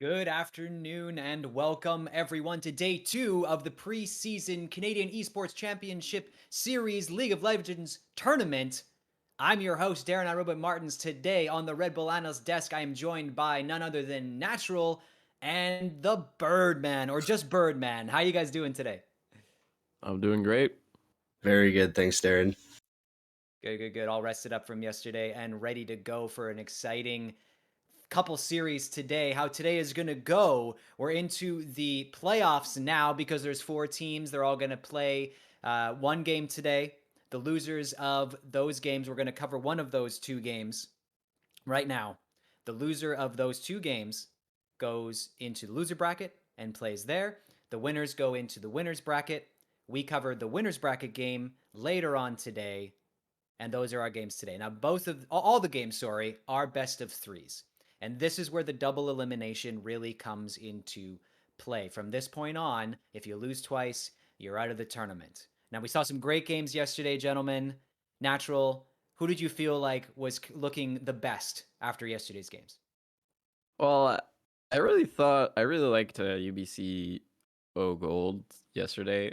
Good afternoon and welcome everyone to day 2 of the preseason Canadian Esports Championship Series League of Legends tournament. I'm your host, Darren iRobot Martins. Today on the Red Bull Analyst desk, I am joined by none other than Natural and the Birdman, or just Birdman. How you guys doing today? I'm doing great. Very good. Thanks, Darren. Good. All rested up from yesterday and ready to go for an exciting couple series today. How today is going to go, we're into the playoffs now because there's 4 teams. They're all going to play one game today. The losers of those games, we're going to cover one of those 2 games right now. The loser of those 2 games goes into the loser bracket and plays there. The winners go into the winners bracket. We covered the winners bracket game later on today, and those are our games today. Now, all the games, sorry, are best of threes. And this is where the double elimination really comes into play. From this point on, if you lose twice, you're out of the tournament. Now, we saw some great games yesterday, gentlemen. Natural, who did you feel like was looking the best after yesterday's games? Well, I really liked UBC O Gold yesterday.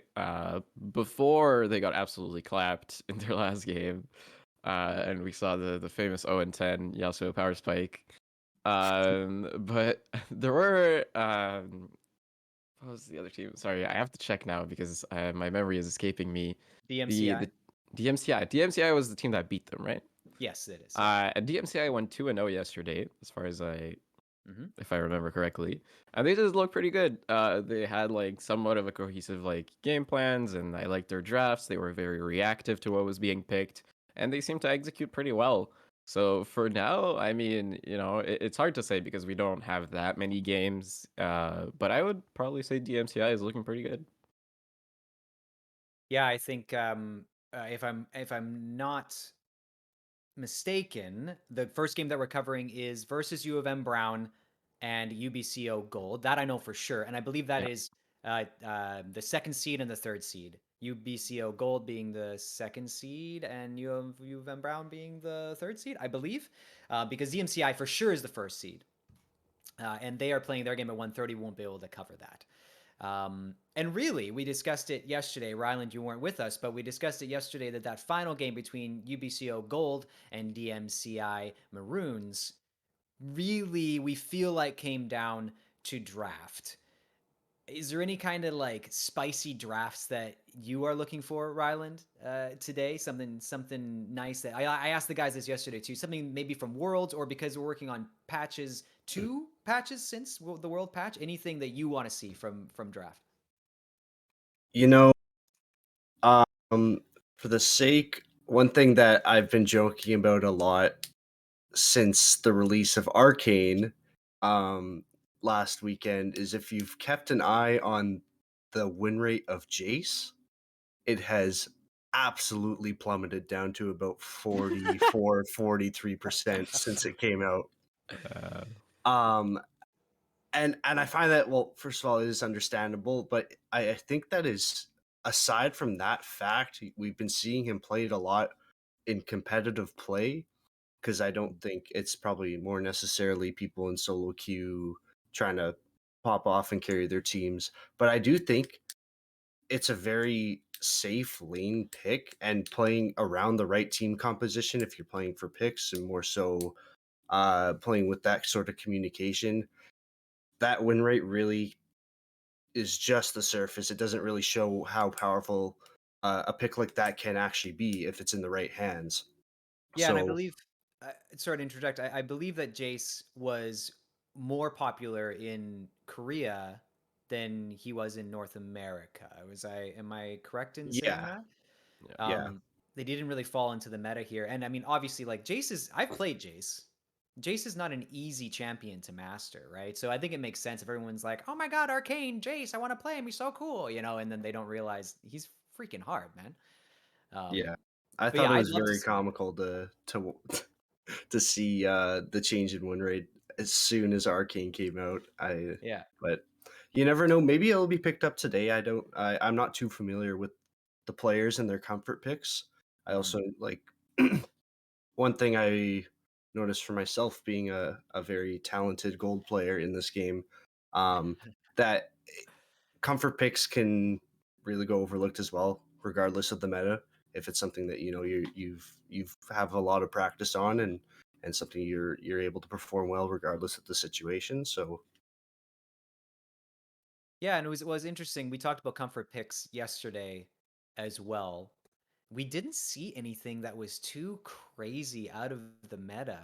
Before they got absolutely clapped in their last game, and we saw the famous 0-10 Yasuo Power Spike. But there were what was the other team? Sorry, I have to check now because my memory is escaping me. DMCI? The DMCI was the team that beat them, right? Yes, it is. Yeah. And DMCI went 2-0 yesterday, as far as Mm-hmm. if I remember correctly. And they just look pretty good. They had like somewhat of a cohesive like game plans, and I liked their drafts. They were very reactive to what was being picked, and they seem to execute pretty well. So for now, I mean, it's hard to say because we don't have that many games. But I would probably say DMCI is looking pretty good. Yeah, I think if I'm not mistaken, the first game that we're covering is versus U of M Brown and UBCO Gold. That I know for sure, and I believe that Yeah. is the second seed and the third seed. UBCO Gold being the second seed, and U of M Brown being the third seed, I believe, because DMCI for sure is the first seed, and they are playing their game at 1:30. Won't be able to cover that. And really, we discussed it yesterday. Ryland, you weren't with us, but we discussed it yesterday that final game between UBCO Gold and DMCI Maroons really, we feel like came down to draft. Is there any kind of like spicy drafts that you are looking for, Ryland, today? Something nice that I asked the guys this yesterday too. Something maybe from Worlds, or because we're working on patches, 2 patches since the World patch. Anything that you want to see from draft? You know, um, for the sake, one thing that I've been joking about a lot since the release of Arcane, um, last weekend is if you've kept an eye on the win rate of Jace, it has absolutely plummeted down to about 44, 43% since it came out. Uh, Um, and I find that, well, first of all, it is understandable, but I think that is, aside from that fact, we've been seeing him played a lot in competitive play, because I don't think it's probably more necessarily people in solo queue trying to pop off and carry their teams. But I do think it's a very safe lane pick, and playing around the right team composition if you're playing for picks, and more so playing with that sort of communication, that win rate really is just the surface. It doesn't really show how powerful a pick like that can actually be if it's in the right hands. Yeah, and I So believe, sorry to interject, I believe that Jace was more popular in Korea than he was in North America. Am I correct in saying yeah, that? yeah. yeah, They didn't really fall into the meta here. And I mean, obviously, like I've played Jace. Jace is not an easy champion to master, right? So I think it makes sense if everyone's like, oh my God, Arcane, Jace, I want to play him. He's so cool, and then they don't realize he's freaking hard, man. yeah. Um, I but thought yeah, it I'd was love to very see that. comical to to see the change in win rate as soon as Arcane came out. Yeah. But you never know. Maybe it'll be picked up today. I'm not too familiar with the players and their comfort picks. I Mm. also like one thing noticed for myself, being a very talented gold player in this game, that comfort picks can really go overlooked as well, regardless of the meta. If it's something that you've have a lot of practice on, and something you're able to perform well regardless of the situation. So Yeah, and it was interesting. We talked about comfort picks yesterday as well. We didn't see anything that was too crazy out of the meta.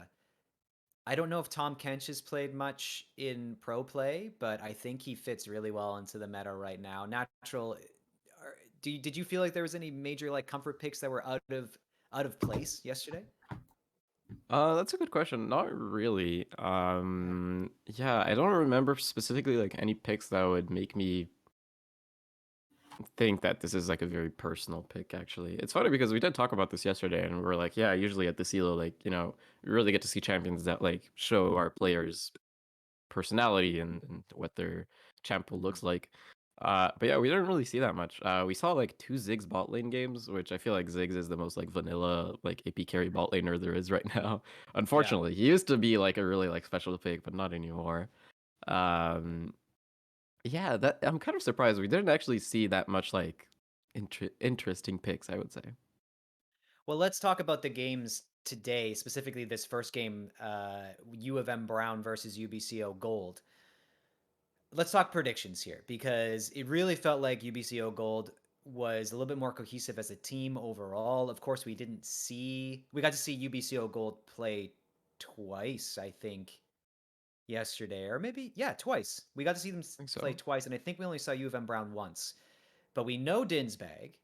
I don't know if Tom Kench has played much in pro play, but I think he fits really well into the meta right now. Natural, did you feel like there was any major like comfort picks that were out of place yesterday? That's a good question. Not really. Yeah, I don't remember specifically like any picks that would make me think that this is like a very personal pick. Actually, it's funny because we did talk about this yesterday, and we were like, yeah, usually at the CELO, like we really get to see champions that like show our players personality and what their champ pool Mhm. looks like. But yeah, we didn't really see that much. We saw like two Ziggs bot lane games, which I feel like Ziggs is the most like vanilla like AP carry bot laner there is right now. Yeah. Unfortunately, he used to be like a really like special pick, but not anymore. Um, yeah, that I'm kind of surprised we didn't actually see that much like interesting picks, I would say. Well, let's talk about the games today, specifically this first game, U of M Brown versus UBCO Gold. Let's talk predictions here because it really felt like UBCO Gold was a little bit more cohesive as a team overall. Of course, we got to see UBCO Gold play twice, I think, yesterday, or maybe, yeah, twice. We got to see them I think play so. twice, and I think we only saw U of M Brown once. But we know Dinsbag,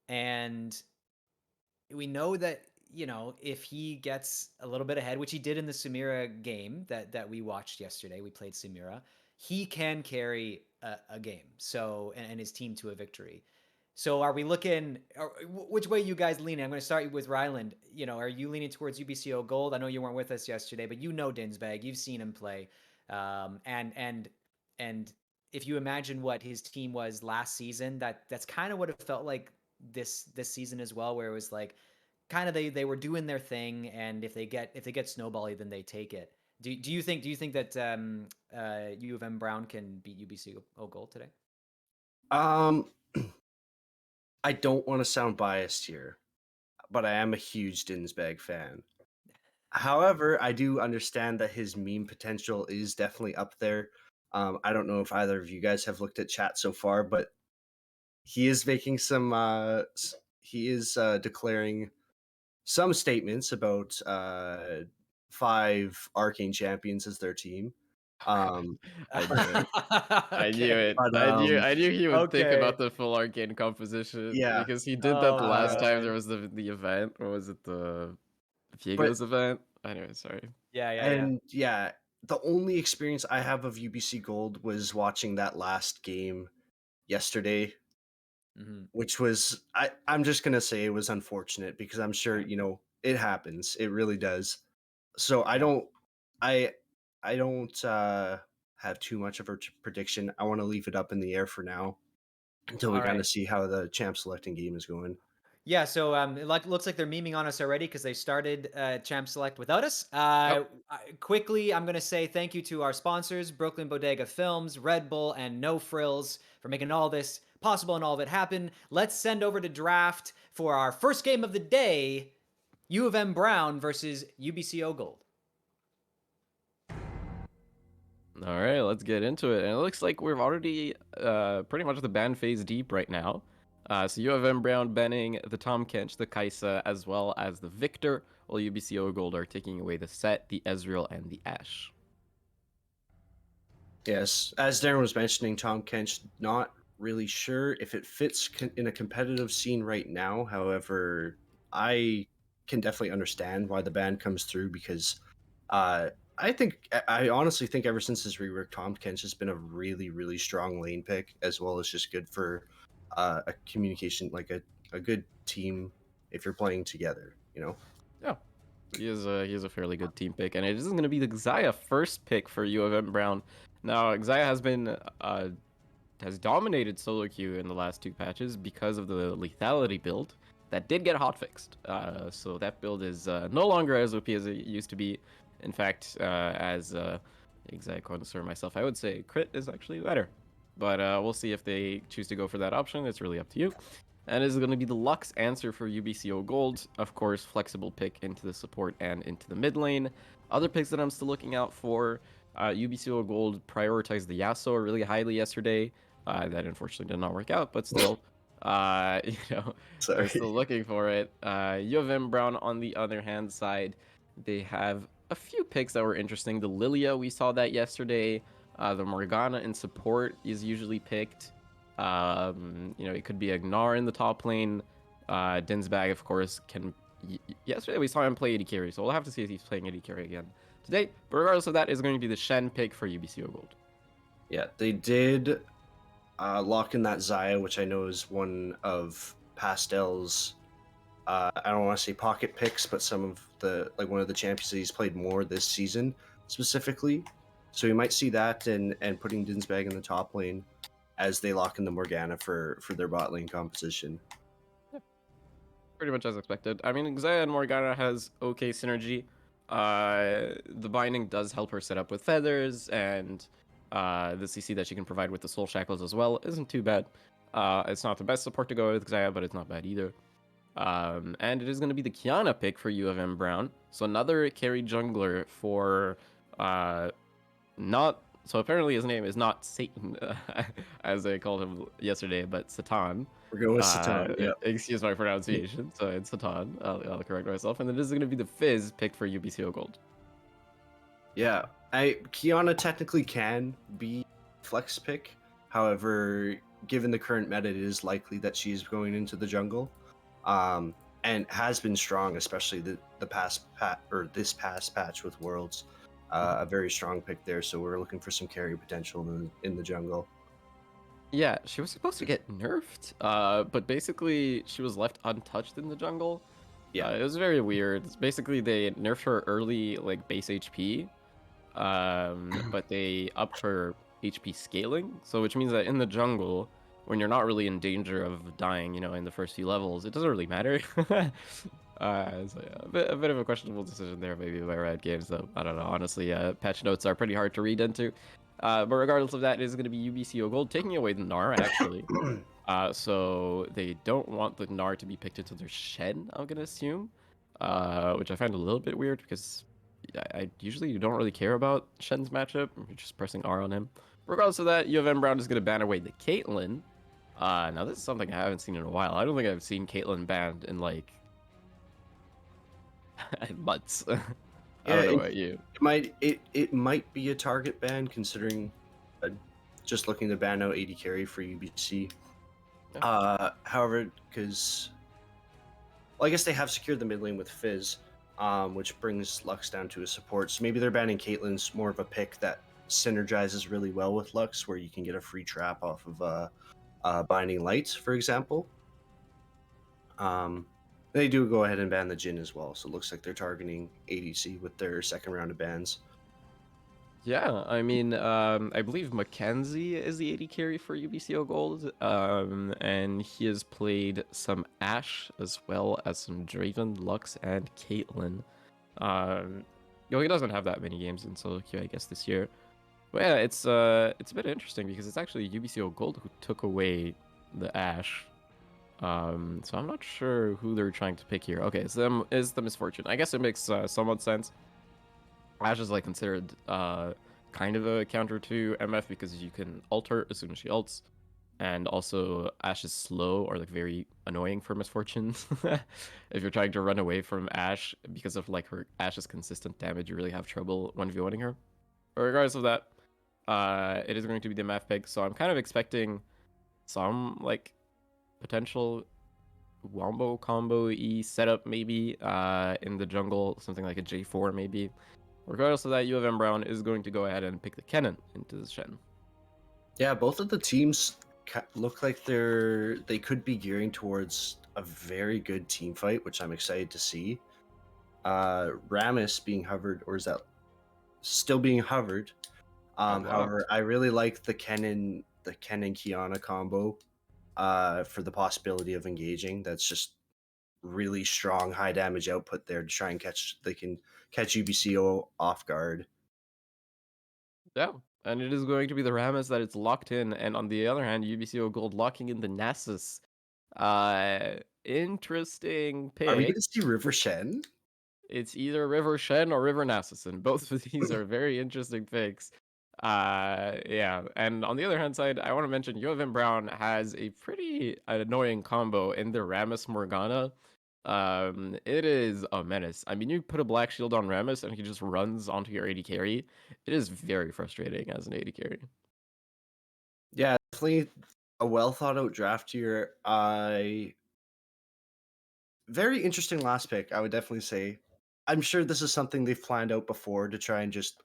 and we know that if he gets a little bit ahead, which he did in the Samira game that we watched yesterday, we played Samira, he can carry a game, so and his team to a victory. So are we looking, which way you guys leaning? I'm going to start with Ryland. Are you leaning towards UBCO Gold? I know you weren't with us yesterday, but Dinsbag, you've seen him play, and if you imagine what his team was last season, that's kind of what it felt like this season as well, where it was like kind of they were doing their thing, and if they get snowbally, then they take it. Do you think that U of M Brown can beat UBC Gold today? um, I don't want to sound biased here, but I am a huge Dinsbag fan. However, I do understand that his meme potential is definitely up there. I don't know if either of you guys have looked at chat so far, but he is making some. He is declaring some statements about five arcane champions as their team. Um, I knew it. I knew Okay. it. but I knew he would think Okay. about the full arcane composition yeah, because he did that Oh the my last time uh, there god. was the event, or was it the but Viego's event? Anyway, sorry. Yeah, yeah, yeah. and yeah, the only experience I have of UBC Gold was watching that last game yesterday, Hmm. which was I'm just gonna say it was unfortunate because I'm sure it happens. It really does. So I Yeah. don't I I don't have too much of a prediction. I want to leave it up in the air for now until we All kind right. of see how the champ selecting game is going. Yeah, so it looks like they're memeing on us already because they started Champ Select without us. Yep. Quickly, I'm going to say thank you to our sponsors, Brooklyn Bodega Films, Red Bull, and No Frills for making all this possible and all of it happen. Let's send over to draft for our first game of the day, U of M Brown versus UBCO Gold. All right, let's get into it. And it looks like we're already pretty much the ban phase deep right now. So you have M Brown banning the Tom Kench, the Kaisa, as well as the Victor, while UBCO Gold are taking away the Set, the Ezreal, and the Ashe. Yes, as Darren was mentioning, Tom Kench not really sure if it fits in a competitive scene right now. However, I can definitely understand why the ban comes through because uh, I honestly think ever since his rework, Tom Kench has been a really strong lane pick, as well as just good for a communication, like a good team if you're playing together. Yeah, he is a fairly good team pick, and it is going to be the Xayah first pick for U of M Brown. Now, Xayah has dominated solo queue in the last two patches because of the lethality build. that did get hotfixed. So that build is no longer as OP as it used to be. In fact, as exact connoisseur myself, I would say crit is actually better. But we'll see if they choose to go for that option. It's really up to you. And is going to be the Lux answer for UBCO Gold. Of course, flexible pick into the support and into the mid lane. Other picks that I'm still looking out for, UBCO Gold prioritized the Yasuo really highly yesterday. That unfortunately did not work out, but still, you know, they're Sorry. still looking for it. U of M Brown, on the other hand side, they have a few picks that were interesting. The Lilia, we saw that yesterday. The Morgana in support is usually picked. You know, it could be a Gnar in the top lane. Dinsbag, of course, can. Yesterday we saw him play AD carry, so we'll have to see if he's playing AD carry again today. But regardless of that, is going to be the Shen pick for UBCO Gold. Yeah, they did lock in that Xayah, which I know is one of Pastel's. I don't want to say pocket picks, but some of the one of the champions that he's played more this season specifically. So we might see that and putting Dinsbag in the top lane as they lock in the Morgana for their bot lane composition. Pretty much as expected. I mean, Xayah and Morgana has okay synergy. The binding does help her set up with feathers, and the CC that she can provide with the soul shackles as well isn't too bad. It's not the best support to go with Xayah, but it's not bad either. And it is going to be the Kiana pick for U of M Brown. So another carry jungler for not. So apparently his name is not Satan, as I called him yesterday, but Satan. We're going with Satan. Yeah. Excuse my pronunciation. So it's Satan. I'll correct myself. And then this is going to be the Fizz pick for UBCO Gold. Yeah. Kiana technically can be flex pick. However, given the current meta, it is likely that she is going into the jungle. And has been strong, especially the past this past patch with Worlds. A very strong pick there, so we're looking for some carry potential in the jungle. Yeah, she was supposed to get nerfed, but basically she was left untouched in the jungle. Yeah. It was very weird. Basically, they nerfed her early, like, base HP, but they upped her HP scaling, so which means that in the jungle, when you're not really in danger of dying, you know, in the first few levels, it doesn't really matter. So yeah, a bit of a questionable decision there, maybe by Riot Games, though. I don't know. Honestly, patch notes are pretty hard to read into. But regardless of that, it is going to be UBCO Gold taking away the Gnar, actually. So they don't want the Gnar to be picked into their Shen, I'm going to assume. Which I find a little bit weird because I usually don't really care about Shen's matchup. You're just pressing R on him. Regardless of that, U of M Brown is going to ban away the Caitlyn. Now this is something I haven't seen in a while. I don't think I've seen Caitlyn banned in like months. I don't know about you. It might be a target ban considering just looking to ban out AD carry for UBC. Yeah. However, because I guess they have secured the mid lane with Fizz, which brings Lux down to a support. So maybe they're banning Caitlyn's more of a pick that synergizes really well with Lux, where you can get a free trap off of Binding Light, for example. They do go ahead and ban the Jhin as well, so it looks like they're targeting ADC with their second round of bans. Yeah, I mean, I believe Mackenzie is the AD carry for UBCO Gold, and he has played some Ashe as well as some Draven, Lux, and Caitlyn. He doesn't have that many games in solo queue, I guess, this year. But yeah, it's a bit interesting because it's actually UBCO Gold who took away the Ashe. So I'm not sure who they're trying to pick here. Okay, so is the Misfortune. I guess it makes somewhat sense. Ashe is like considered kind of a counter to MF because you can ult her as soon as she ults, and also Ashe is slow or like very annoying for Misfortune. If you're trying to run away from Ashe because of like her Ashe's consistent damage, you really have trouble 1v1ing her. But regardless of that, it is going to be the MF pick, so I'm kind of expecting some like potential wombo combo E setup maybe in the jungle, something like a J4 maybe. Regardless of that, U of M Brown is going to go ahead and pick the Kennen into the Shen. Yeah, both of the teams look like they could be gearing towards a very good team fight, which I'm excited to see. Rammus being hovered, or is that still being hovered? However, I really like the Kennen Kiana combo for the possibility of engaging. That's just really strong high damage output there to try and they can catch UBCO off guard. Yeah, and it is going to be the Rammus that it's locked in, and on the other hand, UBCO Gold locking in the Nasus. Interesting Are we pick. going to see River Shen? It's either River Shen or River Nasus, and both of these are very interesting picks. Yeah, and on the other hand side, I want to mention UFM Brown has a pretty annoying combo in the Rammus Morgana. It is a menace. I mean, you put a black shield on Rammus and he just runs onto your AD carry. It is very frustrating as an AD carry. Yeah, definitely a well thought out draft here. Very interesting last pick, I would definitely say. I'm sure this is something they've planned out before to try and just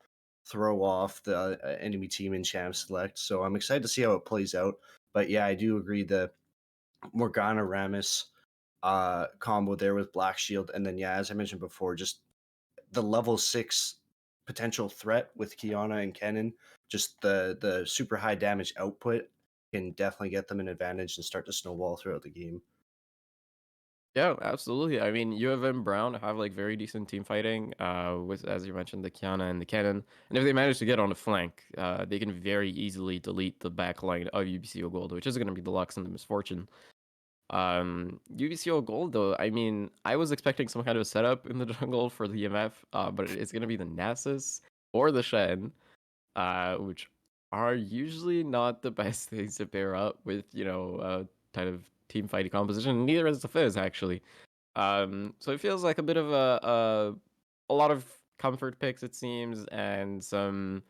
throw off the enemy team in Champ Select. So I'm excited to see how it plays out. But yeah, I do agree the Morgana Rammus combo there with Black Shield, and then yeah, as I mentioned before, just the level 6 potential threat with Kiana and Kennen, just the super high damage output can definitely get them an advantage and start to snowball throughout the game. Yeah, absolutely. I mean, U of M Brown have like very decent team fighting, with as you mentioned the Kiana and the Cannon, and if they manage to get on the flank, they can very easily delete the back line of UBCO Gold, which is going to be the Lux and the Misfortune. UBCO Gold though, I mean, I was expecting some kind of setup in the jungle for the EMF, but it's going to be the Nasus or the Shen, which are usually not the best things to pair up with, kind of team fighting composition. Neither is the Fizz actually. So it feels like a bit of a lot of comfort picks, it seems, and some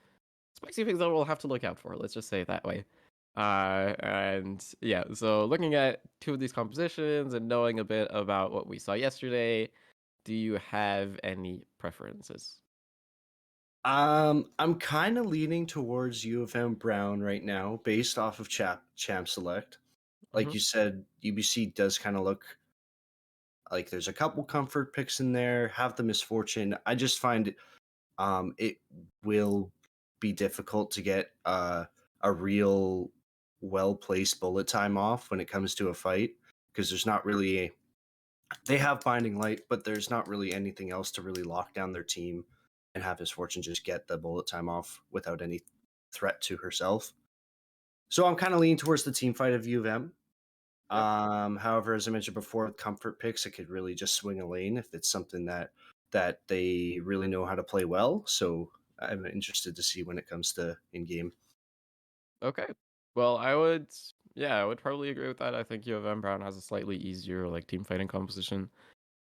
spicy picks that we'll have to look out for. Let's just say it that way. And yeah, so looking at two of these compositions and knowing a bit about what we saw yesterday, do you have any preferences? I'm kind of leaning towards U of M Brown right now, based off of Champ Select. Like Hmm. you said, UBC does kind of look like there's a couple comfort picks in there. Have the Misfortune. I just find it will be difficult to get a real well placed bullet time off when it comes to a fight, because there's not really they have Binding Light, but there's not really anything else to really lock down their team and have Misfortune just get the bullet time off without any threat to herself. So I'm kind of leaning towards the team fight of U of M. Yep. However, as I mentioned before, with comfort picks, it could really just swing a lane if it's something that they really know how to play well. So I'm interested to see when it comes to in game. Okay. Well, yeah, I would probably agree with that. I think U of M Brown has a slightly easier like team fighting composition.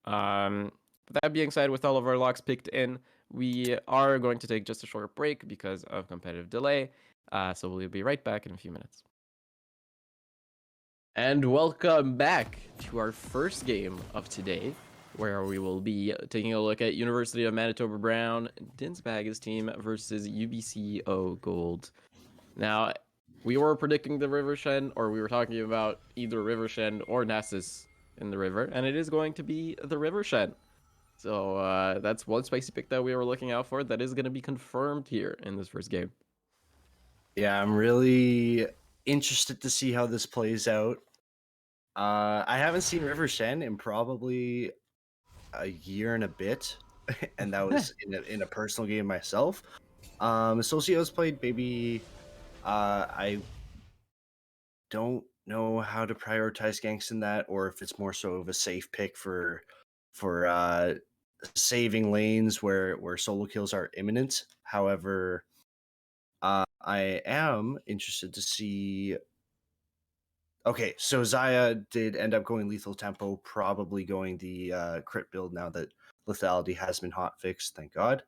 Um, that being said, with all of our locks picked in, we are going to take just a short break because of competitive delay. So we'll be right back in a few minutes. And welcome back to our first game of today, where we will be taking a look at University of Manitoba Brown, Dinsbag's team versus UBCO Gold. Now, we were predicting the River Shen, or we were talking about either River Shen or Nasus in the river, and it is going to be the River Shen. So that's one spicy pick that we were looking out for that is going to be confirmed here in this first game. Yeah, I'm really interested to see how this plays out. I haven't seen River Shen in probably a year and a bit, and that was in a personal game myself. Associates played maybe. I don't know how to prioritize ganks in that, or if it's more so of a safe pick for saving lanes where solo kills are imminent. However, I am interested to see. Okay, so Zaya did end up going lethal tempo, probably going the crit build now that lethality has been hot fixed. Thank God.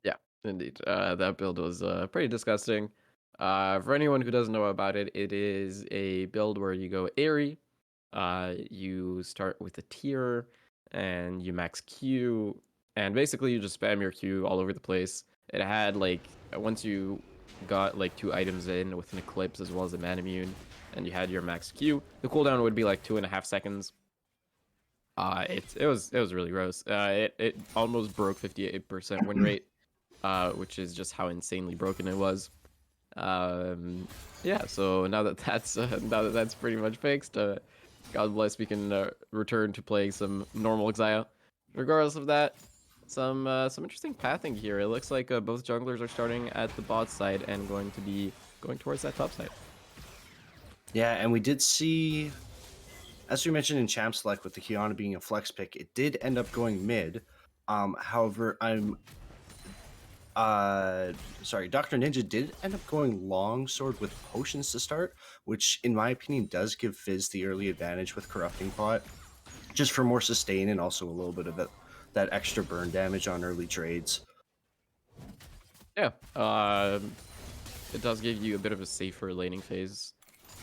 Yeah, indeed. That build was pretty disgusting. For anyone who doesn't know about it, it is a build where you go airy. You start with a tier and you max Q, and basically you just spam your Q all over the place. It had like once you got like 2 items in with an eclipse as well as a man immune, and you had your max Q, the cooldown would be like 2.5 seconds. It was really gross. It almost broke 58% win rate, which is just how insanely broken it was. Yeah, so now that that's pretty much fixed, God bless, we can return to playing some normal Xayah. Regardless of that, some interesting pathing here. It looks like both junglers are starting at the bot side and going to be going towards that top side. Yeah, and we did see, as we mentioned in Champ Select with the Kiana being a flex pick, it did end up going mid. However, sorry, Dr. Ninja did end up going long sword with potions to start, which in my opinion does give Fizz the early advantage with corrupting pot, just for more sustain and also a little bit of that extra burn damage on early trades. Yeah, it does give you a bit of a safer laning phase,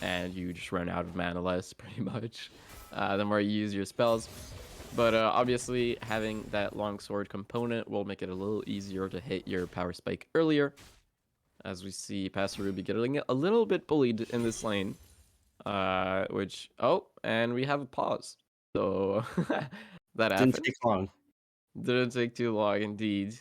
and you just run out of mana less, pretty much, the more you use your spells. But obviously, having that longsword component will make it a little easier to hit your power spike earlier, as we see Pastor Ruby getting a little bit bullied in this lane. And we have a pause. So that Didn't happened. take long. Didn't take too long indeed.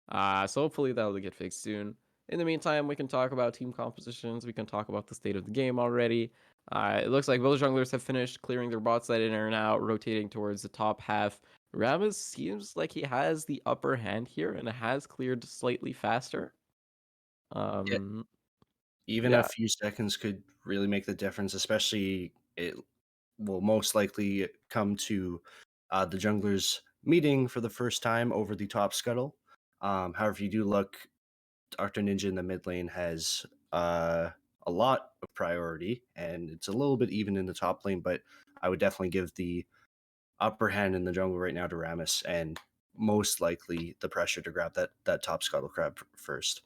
So hopefully that'll get fixed soon. In the meantime, we can talk about team compositions. We can talk about the state of the game already. It looks like both junglers have finished clearing their bot side in and out, rotating towards the top half. Rammus seems like he has the upper hand here and has cleared slightly faster. Yeah, Um, even a yeah, few seconds could really make the difference, especially it will most likely come to the junglers meeting for the first time over the top scuttle. However, if you do look, Dr. Ninja in the mid lane has a lot of priority, and it's a little bit even in the top lane, but I would definitely give the upper hand in the jungle right now to Rammus, and most likely the pressure to grab that top scuttle crab first.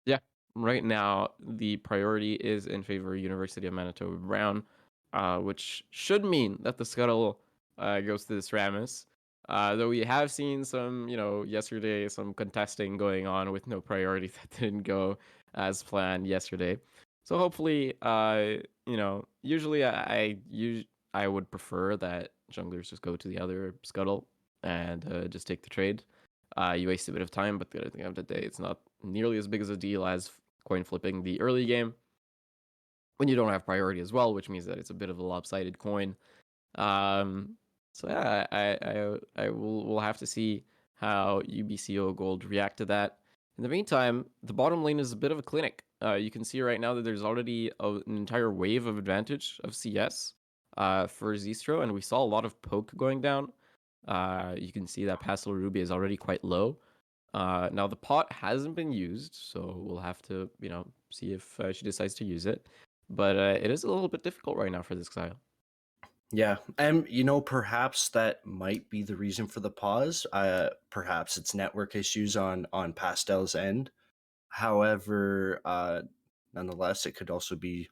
Yeah, right now the priority is in favor of University of Manitoba Brown, which should mean that the scuttle goes to this Rammus. Though we have seen some, yesterday, some contesting going on with no priority that didn't go as planned yesterday. So hopefully, usually I would prefer that junglers just go to the other scuttle and just take the trade. You waste a bit of time, but at the end of the day, it's not nearly as big as a deal as coin flipping the early game when you don't have priority as well, which means that it's a bit of a lopsided coin. Um, so yeah, we'll have to see how UBCO Gold react to that. In the meantime, the bottom lane is a bit of a clinic. You can see right now that there's already an entire wave of advantage of CS for Zistro, and we saw a lot of poke going down. You can see that Pastel Ruby is already quite low. Now the pot hasn't been used, so we'll have to, see if she decides to use it. But it is a little bit difficult right now for this Xayah. Yeah, and perhaps that might be the reason for the pause. Perhaps it's network issues on Pastel's end. However, nonetheless, it could also be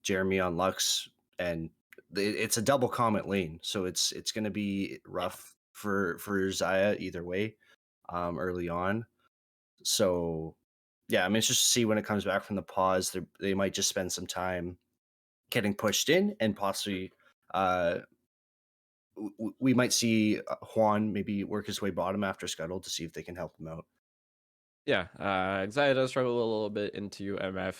Jeremy on Lux, and it's a double comment lane, so it's going to be rough for Zaya either way, early on. So, yeah, I mean, it's just to see when it comes back from the pause. They might just spend some time getting pushed in, and possibly uh, we might see Juan maybe work his way bottom after Scuttle to see if they can help him out. Yeah, Xayah does struggle a little bit into MF,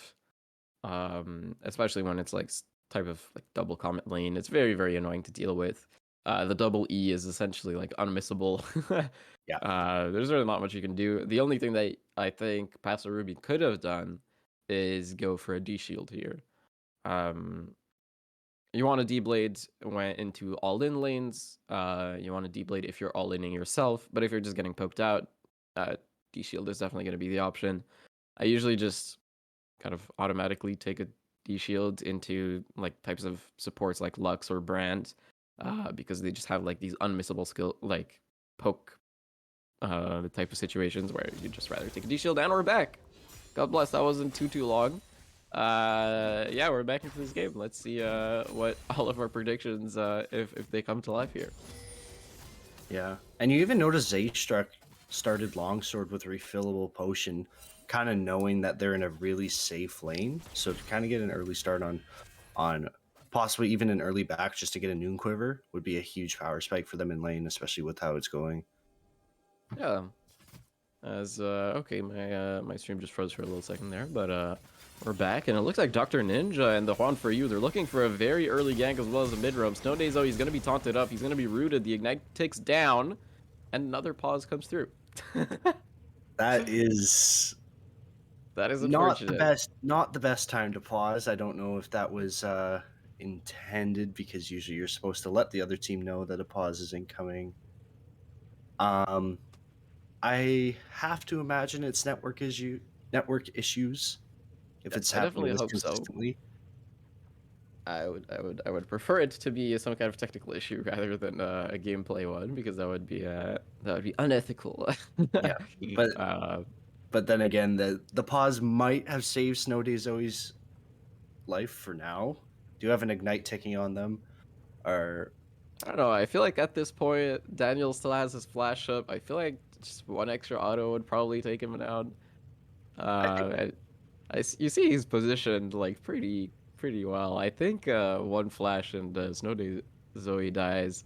especially when it's like type of like double comment lane. It's very, very annoying to deal with. The double E is essentially like unmissable. Yeah, There's really not much you can do. The only thing that I think Pastor Ruby could have done is go for a D shield here. Um, you want to D-blade when into all-in lanes. You want to D-blade if you're all-inning yourself, but if you're just getting poked out, D-shield is definitely going to be the option. I usually just kind of automatically take a D-shield into like types of supports like Lux or Brand, because they just have like these unmissable skill like poke type of situations where you'd just rather take a D-shield. And we're back. God bless, that wasn't too long. Yeah, we're back into this game. Let's see what all of our predictions if they come to life here. yeah, and you even notice Zaystruck started longsword with refillable potion, kind of knowing that they're in a really safe lane. So to kind of get an early start on possibly even an early back just to get a noon quiver would be a huge power spike for them in lane, especially with how it's going. Yeah. As okay, my stream just froze for a little second there, but We're back, and it looks like Dr. Ninja and the Juan for you. They're looking for a very early gank as well as a mid roam. Snow Days, though, he's going to be taunted up. He's going to be rooted. The Ignite ticks down, and another pause comes through. That is That is not the unfortunate. best. Not the best time to pause. I don't know if that was intended, because usually you're supposed to let the other team know that a pause is incoming. I have to imagine it's network issues if it's I happening definitely this hope so. consistently. I would prefer it to be some kind of technical issue rather than a gameplay one, because that would be unethical. Yeah, but uh, but then again, the pause might have saved Snow Day Zoe's life for now. Do you have an ignite ticking on them? Or I don't know. I feel like at this point, Daniel still has his flash up. I feel like just one extra auto would probably take him down. I think You see he's positioned like pretty well. I think one flash and Snow Day Zoe dies.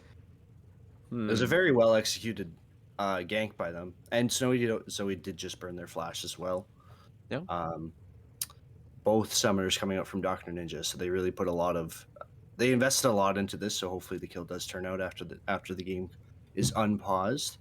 it was a Hmm. very well executed gank by them, and Zoe did just burn their flash as well. Yeah. Um, both summoners coming out from Doctor Ninja, so they really put a lot of they invested a lot into this. So hopefully the kill does turn out after the game is unpaused.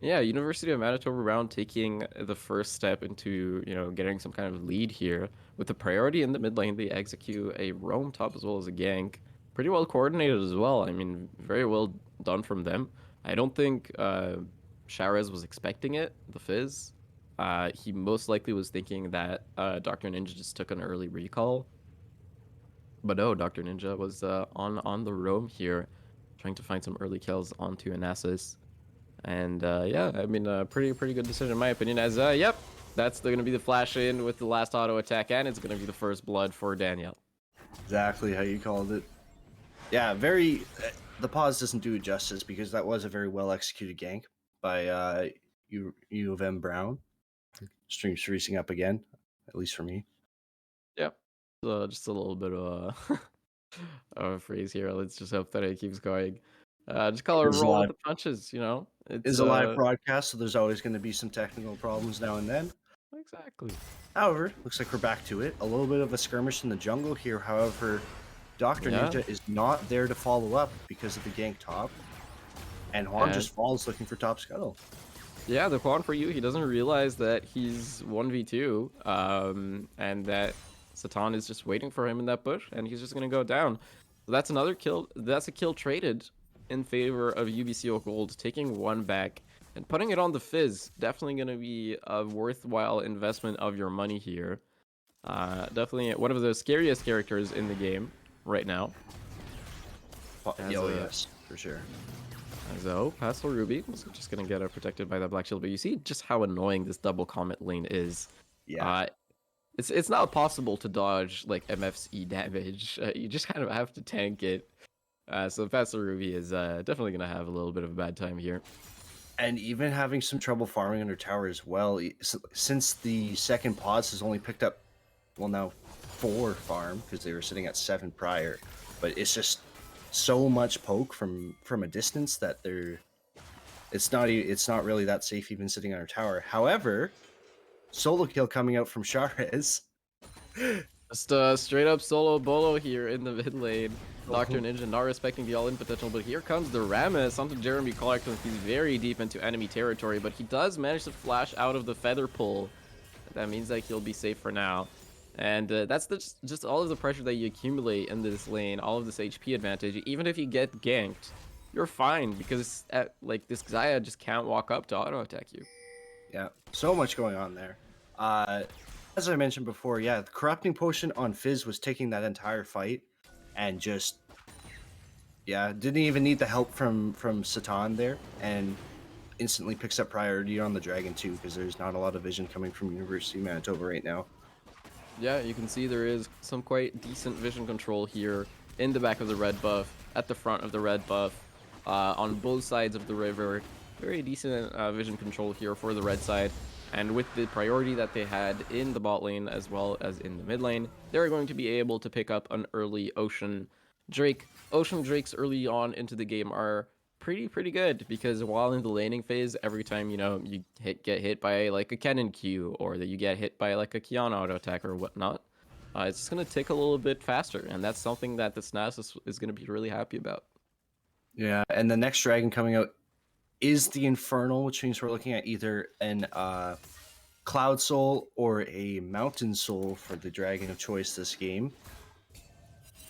Yeah, University of Manitoba round taking the first step into, getting some kind of lead here. With the priority in the mid lane, they execute a roam top as well as a gank. Pretty well coordinated as well. I mean, very well done from them. I don't think Sharez was expecting it, the Fizz. He most likely was thinking that Dr. Ninja just took an early recall. But no, Dr. Ninja was on the roam here, trying to find some early kills onto Anasis. And yeah, I mean, pretty good decision in my opinion. As yep, that's going to be the flash in with the last auto attack, and it's going to be the first blood for Danielle. Exactly how you called it. Yeah, very. The pause doesn't do it justice, because that was a very well executed gank by U of M Brown. Stream's freezing up again, at least for me. Yep. So just a little bit of of a freeze here. Let's just hope that it keeps going. Just call it Is roll with live the punches. is It's a live broadcast, so there's always going to be some technical problems now and then. exactly. However, looks like we're back to it. A little bit of a skirmish in the jungle here. However, Dr. Yeah, Ninja is not there to follow up because of the gank top, and Juan and just falls looking for top scuttle. yeah, the quad for you, he doesn't realize that he's 1v2, and that Satan is just waiting for him in that bush, and he's just gonna go down. So that's another kill. That's a kill traded in favor of UBCO Gold, taking one back and putting it on the Fizz. Definitely gonna be a worthwhile investment of your money here. Definitely one of the scariest characters in the game right now. As Oh, a yes, for sure. So, Pastel Ruby is just going to get protected by that Black Shield. But you see just how annoying this double comet lane is. Yeah. Uh, it's not possible to dodge like MFC damage. You just kind of have to tank it. So Pastel Ruby is definitely going to have a little bit of a bad time here. And even having some trouble farming under tower as well, since the second pause has only picked up, well, now 4 farm, because they were sitting at 7 prior. But it's just so much poke from a distance that it's not really that safe even sitting on our tower. However, solo kill coming out from Sharez. Just straight up solo bolo here in the mid lane. Dr. Ninja not respecting the all-in potential, but here comes the Rammus onto Jeremy Clark. He's very deep into enemy territory, but he does manage to flash out of the feather pull. That means that he'll be safe for now. And that's just all of the pressure that you accumulate in this lane, all of this HP advantage. Even if you get ganked, you're fine, because like this Xayah just can't walk up to auto attack you. Yeah, so much going on there. As I mentioned before, yeah, the corrupting potion on Fizz was taking that entire fight, and just didn't even need the help from Satan there, and instantly picks up priority on the dragon too, because there's not a lot of vision coming from University of Manitoba right now. Yeah, you can see there is some quite decent vision control here in the back of the red buff, at the front of the red buff, on both sides of the river. Very decent vision control here for the red side. And with the priority that they had in the bot lane as well as in the mid lane, they're going to be able to pick up an early Ocean Drake. Ocean Drakes early on into the game are pretty good, because while in the laning phase, every time you get hit by like a cannon Q, or that you get hit by like a Kiana auto attack or whatnot, it's just gonna tick a little bit faster, and that's something that the SNAS is gonna be really happy about. Yeah, and the next dragon coming out is the Infernal, which means we're looking at either an Cloud Soul or a Mountain Soul for the dragon of choice this game.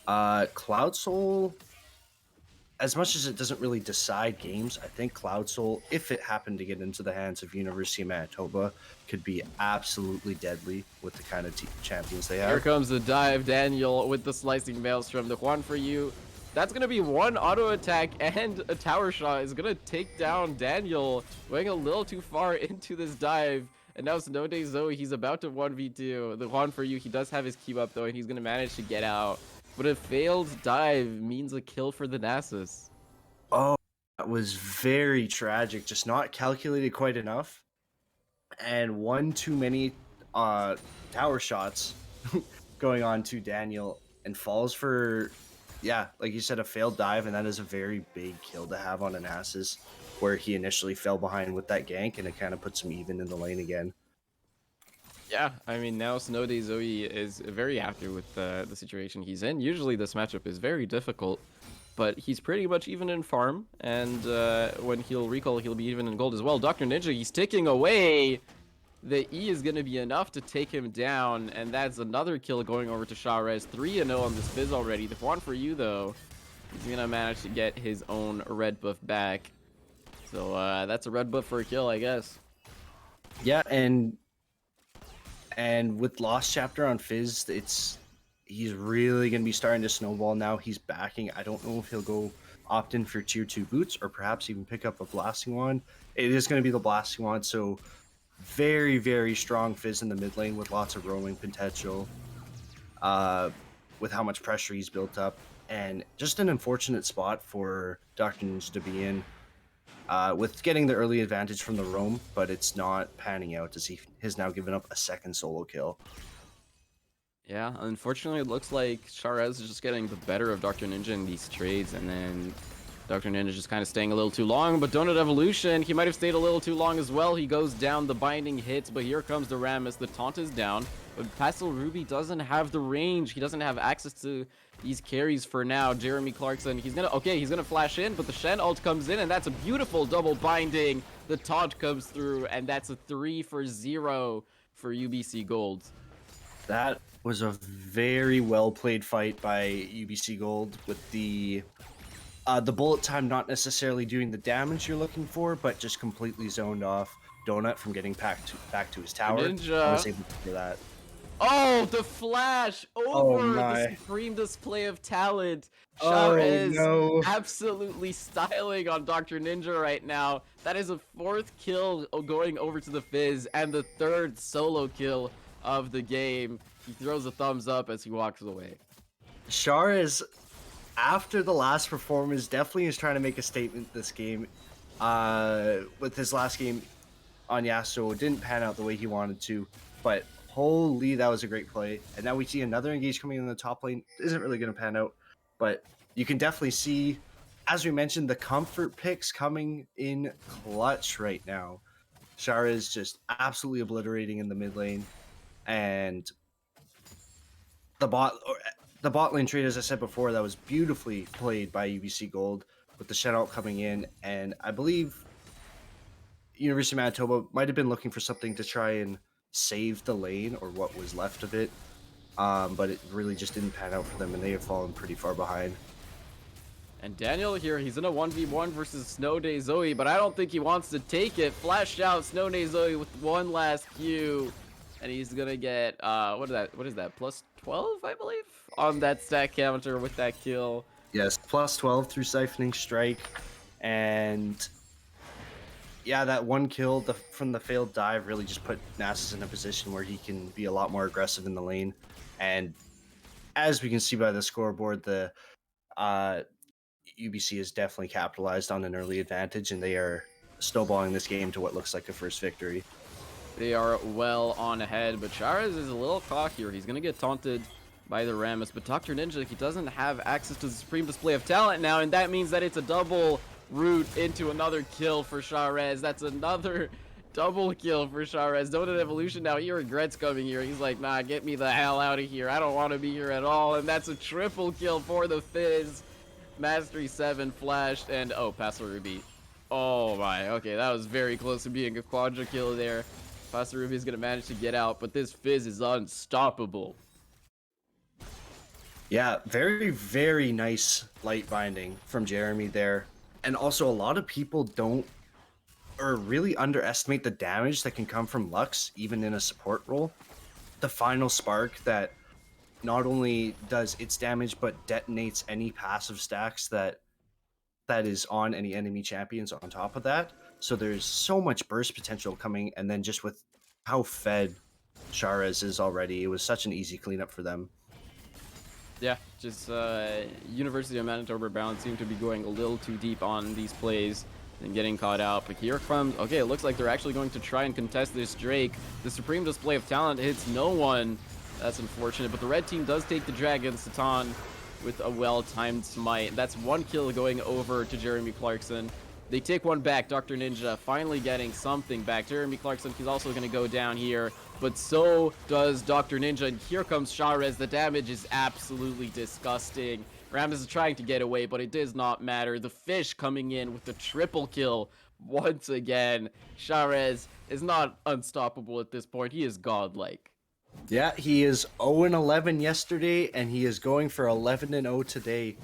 Cloud Soul, as much as it doesn't really decide games, I think Cloud Soul, if it happened to get into the hands of University of Manitoba, could be absolutely deadly with the kind of champions they have. Here comes the dive, Daniel with the slicing maelstrom. The Juan for you. That's going to be one auto attack, and a tower shot is going to take down Daniel, going a little too far into this dive. And now Snow Day Zoe, he's about to 1v2. The Juan for you, he does have his Q up though, and he's going to manage to get out. But a failed dive means a kill for the Nasus. Oh, that was very tragic. Just not calculated quite enough. And one too many tower shots going on to Daniel, and falls for, yeah, like you said, a failed dive, and that is a very big kill to have on an Nasus, where he initially fell behind with that gank, and it kind of puts him even in the lane again. Yeah, I mean, now Snow Day Zoe is very happy with the situation he's in. Usually this matchup is very difficult, but he's pretty much even in farm, and when he'll recall, he'll be even in gold as well. Dr. Ninja, he's ticking away. The E is going to be enough to take him down, and that's another kill going over to Sharez. 3-0 on this Fizz already. The one for you, though, he's going to manage to get his own red buff back. So that's a red buff for a kill, I guess. Yeah, and with Lost Chapter on Fizz, he's really going to be starting to snowball now. He's backing. I don't know if he'll go opt in for tier 2 boots, or perhaps even pick up a Blasting Wand. It is going to be the Blasting Wand, so very, very strong Fizz in the mid lane with lots of roaming potential, with how much pressure he's built up. And just an unfortunate spot for Dr. Ninja to be in, with getting the early advantage from the roam, but it's not panning out, as he has now given up a second solo kill. Yeah, unfortunately, it looks like Sharez is just getting the better of Dr. Ninja in these trades, and then Dr. Ninja just kind of staying a little too long. But Donut Evolution, he might have stayed a little too long as well. He goes down, the binding hits, but here comes the Rammus. The taunt is down, but Pastel Ruby doesn't have the range. He doesn't have access to these carries for now. Jeremy Clarkson, he's gonna flash in, but the Shen ult comes in, and that's a beautiful double binding. The taunt comes through, and that's a 3-0 for UBC Gold. That was a very well played fight by UBC Gold, with the bullet time not necessarily doing the damage you're looking for, but just completely zoned off Donut from getting back to his tower. Ninja. I was able to do that. Oh, the flash over the supreme display of talent. Shao is absolutely styling on Dr. Ninja right now. That is a 4th kill going over to the Fizz, and the 3rd solo kill of the game. He throws a thumbs up as he walks away. Shar is, after the last performance, definitely is trying to make a statement this game. With his last game on Yasuo, it didn't pan out the way he wanted to, but holy, that was a great play. And now we see another engage coming in the top lane. Isn't really going to pan out, but you can definitely see, as we mentioned, the comfort picks coming in clutch right now. Shar is just absolutely obliterating in the mid lane, and the bot lane trade, as I said before, that was beautifully played by UBC Gold, with the Shen ult coming in, and I believe University of Manitoba might have been looking for something to try and save the lane, or what was left of it, but it really just didn't pan out for them, and they have fallen pretty far behind. And Daniel here, he's in a 1v1 versus Snow Day Zoe, but I don't think he wants to take it. Flash out Snow Day Zoe with one last Q, and he's gonna get what is that plus 12, I believe, on that stat counter with that kill. Yes, plus 12 through Siphoning Strike, and yeah, that one kill from the failed dive really just put Nasus in a position where he can be a lot more aggressive in the lane. And as we can see by the scoreboard, the UBC has definitely capitalized on an early advantage, and they are snowballing this game to what looks like a first victory. They are well on ahead, but Sharez is a little cockier. He's going to get taunted by the Rammus, but Dr. Ninja, he doesn't have access to the Supreme Display of Talent now, and that means that it's a double route into another kill for Sharez. That's another double kill for Sharez. Donut Evolution now, he regrets coming here. He's like, nah, get me the hell out of here. I don't want to be here at all. And that's a triple kill for the Fizz. Mastery 7 flashed, and oh, Pastor Ruby. Oh my, okay, that was very close to being a quadra kill there. Pastor Ruby is going to manage to get out, but this Fizz is unstoppable. Yeah, very, very nice light binding from Jeremy there. And also, a lot of people don't or really underestimate the damage that can come from Lux, even in a support role. The final spark that not only does its damage, but detonates any passive stacks that is on any enemy champions on top of that. So there's so much burst potential coming, and then just with how fed Sharez is already, it was such an easy cleanup for them. Yeah, just University of Manitoba Bound seem to be going a little too deep on these plays and getting caught out. But here comes, okay, it looks like they're actually going to try and contest this Drake. The supreme display of talent hits no one. That's unfortunate, but the red team does take the Dragon Satan with a well-timed smite. That's one kill going over to Jeremy Clarkson. They take one back. Dr. Ninja finally getting something back. Jeremy Clarkson, he's also going to go down here, but so does Dr. Ninja. And here comes Sharez. The damage is absolutely disgusting. Rammus is trying to get away, but it does not matter. The fish coming in with the triple kill once again. Sharez is not unstoppable at this point. He is godlike. Yeah, he is 0-11 yesterday, and he is going for 11-0 today.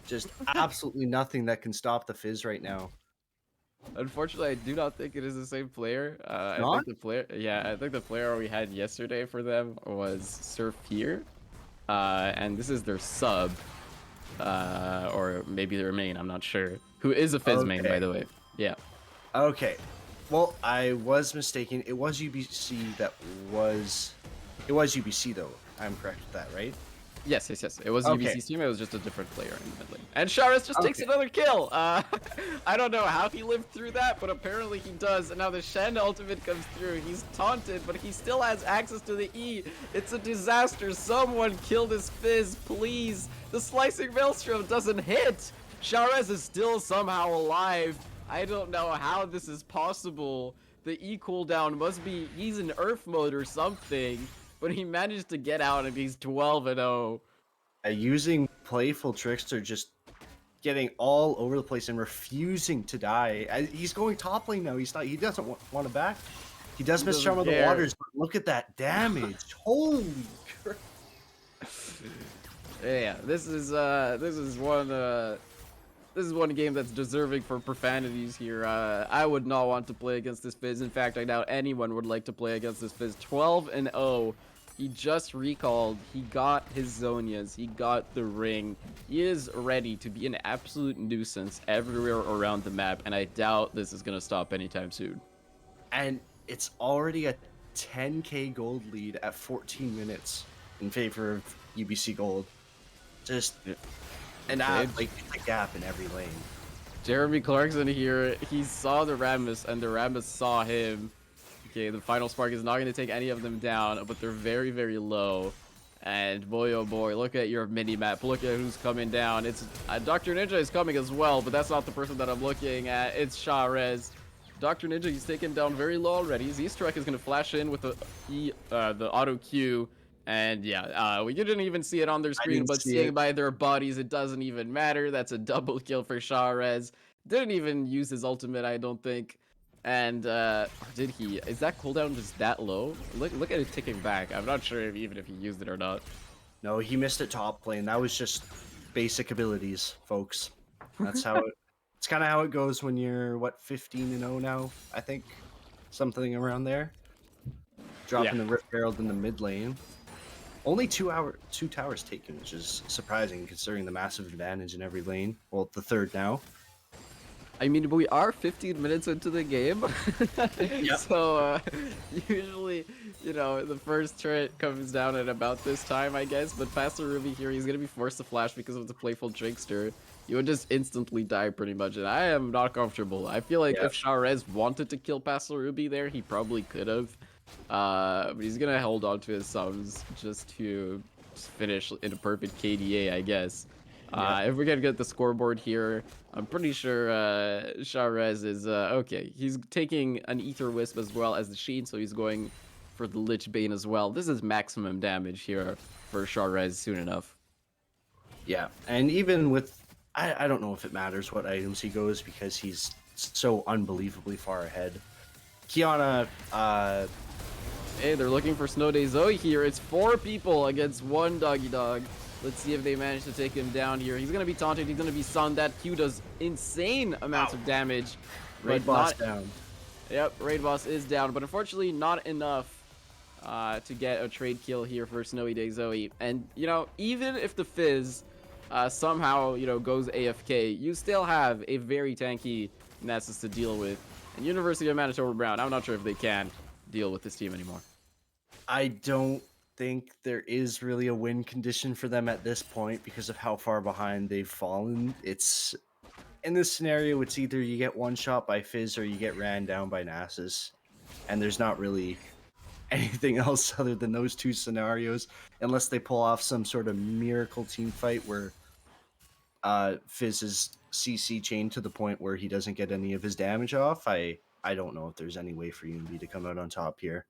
Just absolutely nothing that can stop the Fizz right now. Unfortunately, I do not think it is the same player. I think the player we had yesterday for them was Surf here, and this is their sub, or maybe their main. I'm not sure. Who is a Fizz main, by the way? Yeah. Okay. Well, I was mistaken. It was UBC that was. It was UBC though. I'm correct with that, right? Yes. It was Okay. UBC's team. It was just a different player in the mid lane. And Sharez just takes another kill. I don't know how he lived through that, but apparently he does. And now the Shen ultimate comes through. He's taunted, but he still has access to the E. It's a disaster. Someone kill this Fizz, please. The slicing maelstrom doesn't hit. Sharez is still somehow alive. I don't know how this is possible. The E cooldown must be, he's in Earth mode or something. But he managed to get out and he's 12-0. Using playful Trickster, just getting all over the place and refusing to die. He's going top lane now. He's not. He doesn't want to back. He does miss Charm of the Waters, but look at that damage! Holy crap! Yeah, this is one game that's deserving for profanities here. I would not want to play against this Fizz. In fact, I doubt anyone would like to play against this Fizz. 12-0. He just recalled. He got his Zonias. He got the ring. He is ready to be an absolute nuisance everywhere around the map, and I doubt this is going to stop anytime soon. And it's already a 10k gold lead at 14 minutes in favor of UBC Gold. Just and like it's a gap in every lane. Jeremy Clarkson here, he saw the Rammus, and the Rammus saw him. Okay, the final spark is not going to take any of them down, but they're very, very low. And boy, oh boy, look at your mini-map. Look at who's coming down. It's Dr. Ninja is coming as well, but that's not the person that I'm looking at. It's Sharez. Dr. Ninja, he's taken down very low already. His E-Strike is going to flash in with the auto Q. And yeah, we didn't even see it on their screen, but seeing by their bodies, it doesn't even matter. That's a double kill for Sharez. Didn't even use his ultimate, I don't think. And did he? Is that cooldown just that low? Look at it ticking back. I'm not sure even if he used it or not. No, he missed it top lane. That was just basic abilities, folks. That's how it's kind of how it goes when you're what 15-0 now. I think something around there. Dropping the Rift Herald in the mid lane. Only 2 towers taken, which is surprising considering the massive advantage in every lane. Well, the third now. I mean, we are 15 minutes into the game, Yep. So usually, you know, the first turret comes down at about this time, I guess. But Pastor Ruby here, he's gonna be forced to flash because of the playful Trickster. You would just instantly die pretty much, and I am not comfortable. I feel like if Sharez wanted to kill Pastor Ruby there, he probably could have. But he's gonna hold on to his subs just to finish in a perfect KDA, I guess. Yeah. If we're gonna get the scoreboard here, I'm pretty sure Sharez is okay. He's taking an Ether Wisp as well as the Sheen, so he's going for the Lich Bane as well. This is maximum damage here for Sharez soon enough. Yeah, and even with, I don't know if it matters what items he goes because he's so unbelievably far ahead. Kiana, Hey, they're looking for Snow Day Zoe here. It's 4 people against 1 doggy dog. Let's see if they manage to take him down here. He's gonna be taunted. He's gonna be sunned. That Q does insane amounts of damage. Raid But boss not, down. yep, Raid Boss is down, but unfortunately not enough to get a trade kill here for Snowy Day Zoe. And, you know, even if the Fizz somehow, you know, goes AFK, you still have a very tanky Nessus to deal with. And University of Manitoba Brown, I'm not sure if they can deal with this team anymore. I don't think there is really a win condition for them at this point because of how far behind they've fallen. It's in this scenario, it's either you get one shot by Fizz or you get ran down by Nasus, and there's not really anything else other than those 2 scenarios, unless they pull off some sort of miracle team fight where Fizz is CC chained to the point where he doesn't get any of his damage off. I don't know if there's any way for Unity to come out on top here.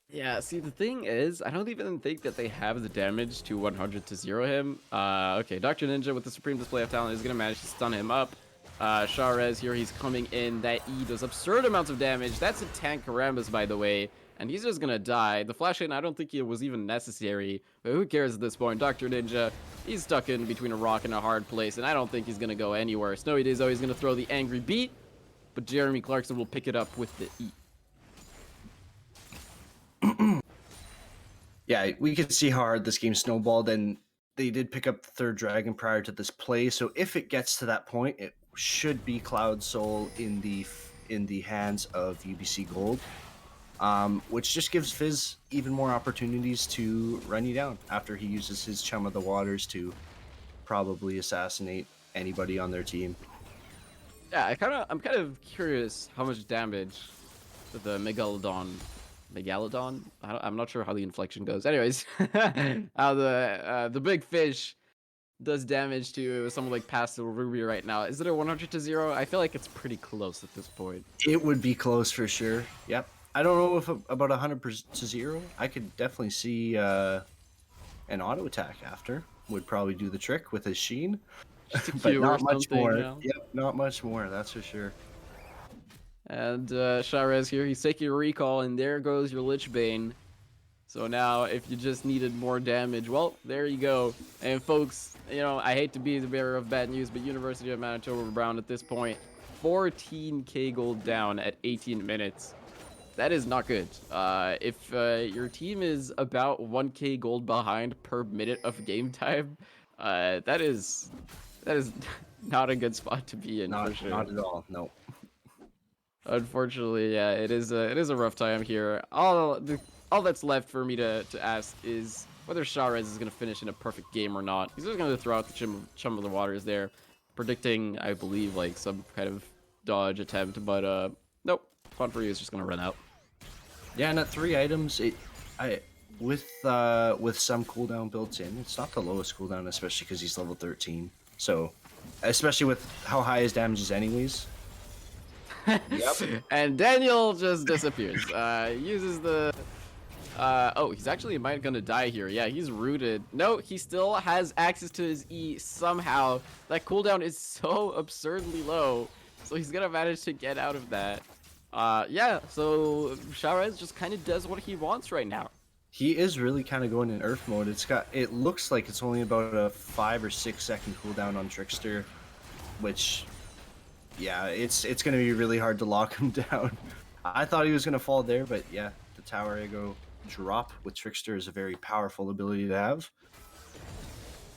Yeah, see, the thing is, I don't even think that they have the damage to 100 to 0 him. Okay, Dr. Ninja with the Supreme Display of Talent is going to manage to stun him up. Sharez here, he's coming in. That E does absurd amounts of damage. That's a tank Karambas, by the way, and he's just going to die. The flash in, I don't think it was even necessary, but who cares at this point? Dr. Ninja, he's stuck in between a rock and a hard place, and I don't think he's going to go anywhere. Snowy Days always going to throw the Angry Beat, but Jeremy Clarkson will pick it up with the E. Yeah, we can see how hard this game snowballed, and they did pick up the 3rd dragon prior to this play. So if it gets to that point, it should be Cloud Soul in the hands of UBC Gold, which just gives Fizz even more opportunities to run you down after he uses his Chum of the Waters to probably assassinate anybody on their team. Yeah, I'm kind of curious how much damage the Megalodon. I'm not sure how the inflection goes. Anyways, how the big fish does damage to someone like Pastel Ruby right now. Is it a 100 to 0? I feel like it's pretty close at this point. It would be close for sure. Yep. I don't know if about 100 to 0. I could definitely see an auto attack after would probably do the trick with his Sheen, but not much more. You know? Yep, not much more. That's for sure. And Sharez here, he's taking a recall, and there goes your Lich Bane. So now, if you just needed more damage, well, there you go. And folks, you know, I hate to be the bearer of bad news, but University of Manitoba Brown at this point, 14k gold down at 18 minutes. That is not good. If your team is about 1k gold behind per minute of game time, that is not a good spot to be in, for sure. Not at all. No. Unfortunately, yeah, it is a rough time here. All that's left for me to ask is whether Sharez is going to finish in a perfect game or not. He's just going to throw out the chum of the waters there, predicting, I believe, like some kind of dodge attempt, but nope. Fun for you is just going to run out. Yeah, and at 3 items, with some cooldown built in, it's not the lowest cooldown, especially because he's level 13. So, especially with how high his damage is, anyways. Yep. And Daniel just disappears. Uses the. Oh, he's actually gonna die here. Yeah, he's rooted. No, he still has access to his E somehow. That cooldown is so absurdly low, so he's gonna manage to get out of that. Yeah. So Sharez just kind of does what he wants right now. He is really kind of going in Earth mode. It looks like it's only about a 5 or 6 second cooldown on Trickster, which, yeah, it's going to be really hard to lock him down. I thought he was going to fall there, but yeah, the Tower Ego drop with Trickster is a very powerful ability to have.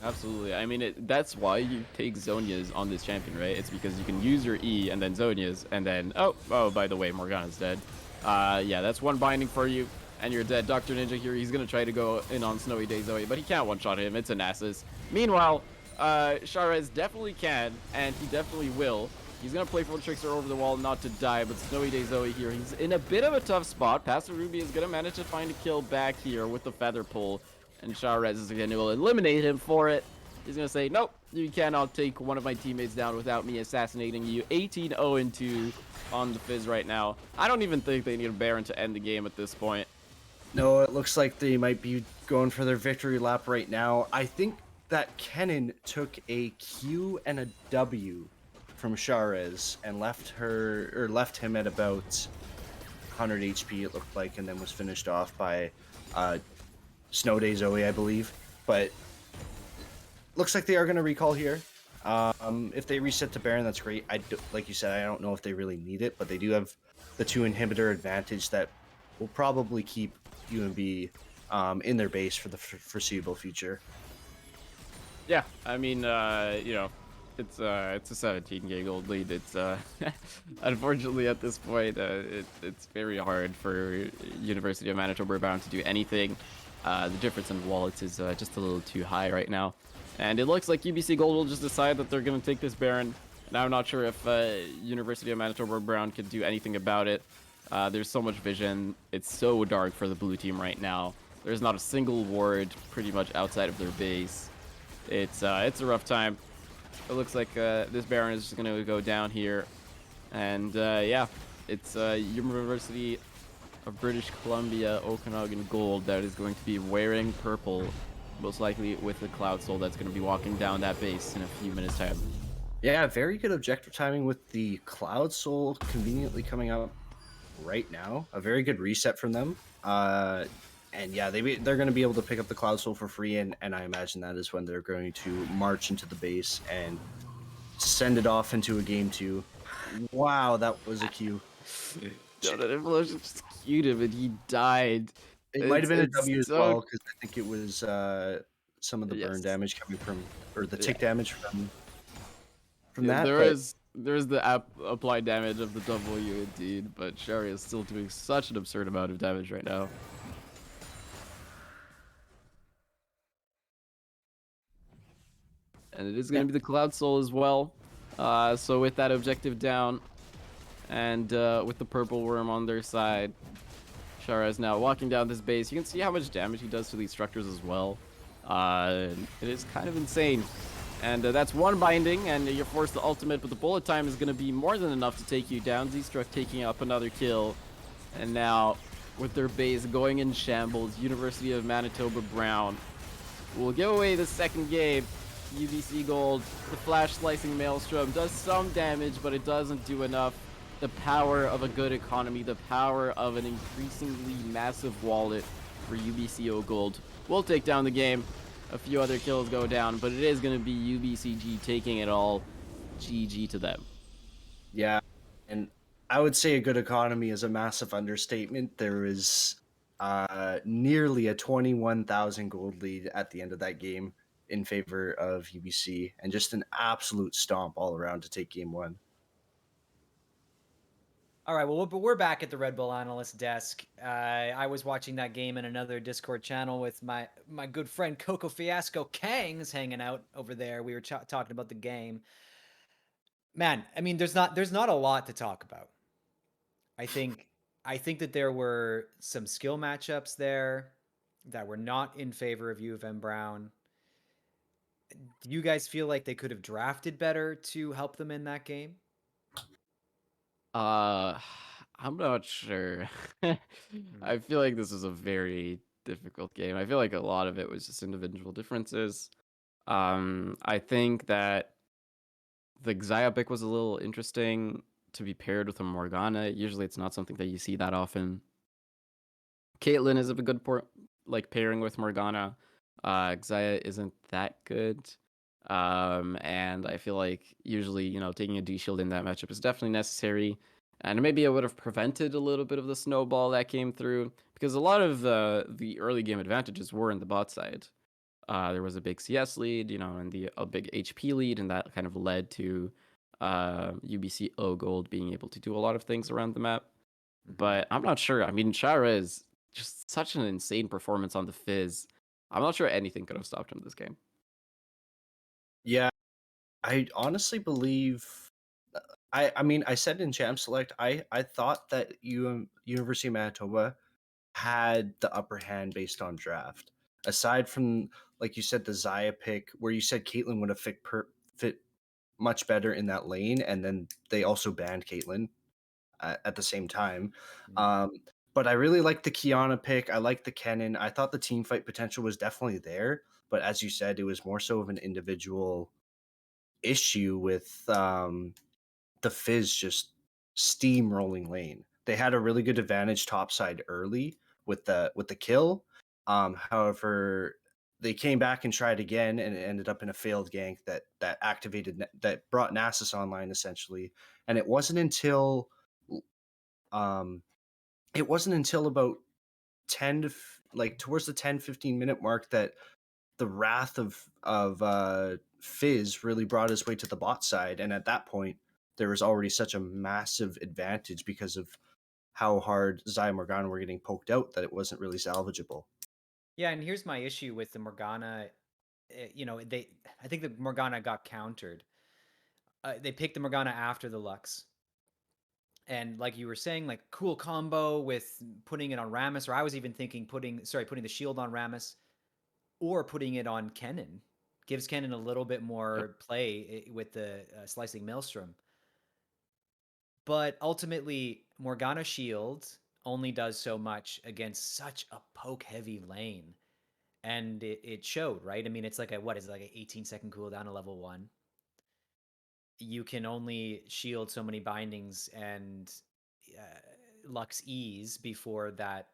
Absolutely. I mean, that's why you take Zhonya's on this champion, right? It's because you can use your E and then Zhonya's, and then oh, by the way, Morgana's dead. Yeah, that's one binding for you, and you're dead. Dr. Ninja here, he's gonna try to go in on Snowy Day Zoe, but he can't one-shot him. It's a Nasus. Meanwhile, Sharez definitely can, and he definitely will. He's gonna play for Trickster over the wall not to die, but Snowy Day Zoe here, he's in a bit of a tough spot. Pastor Ruby is gonna manage to find a kill back here with the feather pull, and Sharez is gonna eliminate him for it. He's gonna say, nope, you cannot take one of my teammates down without me assassinating you. 18-0-2 on the Fizz right now. I don't even think they need a Baron to end the game at this point. No, it looks like they might be going for their victory lap right now. I think that Kennen took a Q and a W from Sharez and left him at about 100 HP, it looked like, and then was finished off by Snow Day Zoe, I believe. But looks like they are going to recall here. If they reset to Baron, that's great. Like you said, I don't know if they really need it, but they do have the 2 inhibitor advantage that will probably keep UMB in their base for the foreseeable future. Yeah, I mean, you know, it's a 17k gold lead. It's unfortunately at this point, it's very hard for University of Manitoba Bound to do anything. The difference in wallets is just a little too high right now, and it looks like UBC Gold will just decide that they're going to take this Baron. And I'm not sure if University of Manitoba Brown can do anything about it. There's so much vision. It's so dark for the blue team right now. There's not a single ward pretty much outside of their base. It's a rough time. It looks like this Baron is just going to go down here. And yeah, it's University of British Columbia Okanagan Gold that is going to be wearing purple, most likely with the Cloud Soul that's going to be walking down that base in a few minutes' time. Yeah, very good objective timing with the Cloud Soul conveniently coming out right now. A very good reset from them. And yeah, they're going to be able to pick up the Cloud Soul for free, and I imagine that is when they're going to march into the base and send it off into a game 2. Wow, that was a Q. No, that Evolution just queued him and he died. It might have been a It's W as so well, because I think it was some of the burn yes. damage coming from, or the Yeah. tick damage from Yeah, that. there's the applied damage of the W indeed, but Shari is still doing such an absurd amount of damage right now. And it is going to be the Cloud Soul as well. So with that objective down, and with the purple worm on their side, Shara is now walking down this base. You can see how much damage he does to these structures as well. It is kind of insane. And that's one binding, and you're forced to ultimate, but the bullet time is going to be more than enough to take you down. Z-Struck taking up another kill. And now, with their base going in shambles, University of Manitoba Brown will give away the second game. UBC Gold, the Flash Slicing Maelstrom does some damage, but it doesn't do enough. The power of a good economy, the power of an increasingly massive wallet for UBCO Gold will take down the game. A few other kills go down, but it is going to be UBCG taking it all. GG to them. Yeah, and I would say a good economy is a massive understatement. There is nearly a 21,000 gold lead at the end of that game in favor of UBC, and just an absolute stomp all around to take game 1. All right, well, but we're back at the Red Bull analyst desk. I was watching that game in another Discord channel with my good friend Coco Fiasco Kangs hanging out over there. We were talking about the game. Man, I mean, there's not a lot to talk about. I think that there were some skill matchups there that were not in favor of U of M Brown. Do you guys feel like they could have drafted better to help them in that game? I'm not sure. I feel like this is a very difficult game. I feel like a lot of it was just individual differences. I think that the Xayah pick was a little interesting to be paired with a Morgana. Usually it's not something that you see that often. Caitlyn is a good pairing with Morgana. Xayah isn't that good. And I feel like usually, you know, taking a D shield in that matchup is definitely necessary. And maybe it would have prevented a little bit of the snowball that came through, because a lot of the early game advantages were in the bot side. There was a big CS lead, you know, and a big HP lead, and that kind of led to UBC O Gold being able to do a lot of things around the map. But I'm not sure. I mean, Shara is just such an insane performance on the Fizz. I'm not sure anything could have stopped him this game. Yeah, I honestly believe. I mean, I said in Champ Select, I thought that University of Manitoba had the upper hand based on draft. aside from, like you said, the Zaya pick, where you said Caitlyn would have fit much better in that lane, and then they also banned Caitlyn at the same time. Mm. Um, but I really like the Kiana pick. I like the Kennen. I thought the team fight potential was definitely there, but as you said, it was more so of an individual issue with the Fizz just steamrolling lane. They had a really good advantage topside early with the kill. However, they came back and tried again, and it ended up in a failed gank that brought Nasus online essentially. And um, it wasn't until about 10 to like towards the 10-15 minute mark that the wrath of Fizz really brought his way to the bot side, and at that point, there was already such a massive advantage because of how hard Zaya Morgana were getting poked out that it wasn't really salvageable. Yeah, and here's my issue with the Morgana. I think the Morgana got countered. They picked the Morgana after the Lux, and like you were saying, like cool combo with putting it on Rammus, or I was even thinking putting the shield on Rammus or putting it on Kennen. Gives Kennen a little bit Yep. more play with the slicing Maelstrom. But ultimately, Morgana shield only does so much against such a poke heavy lane. And it showed, right? I mean, it's like what is it, like an 18-second cooldown to level 1. You can only shield so many bindings and Lux E's before that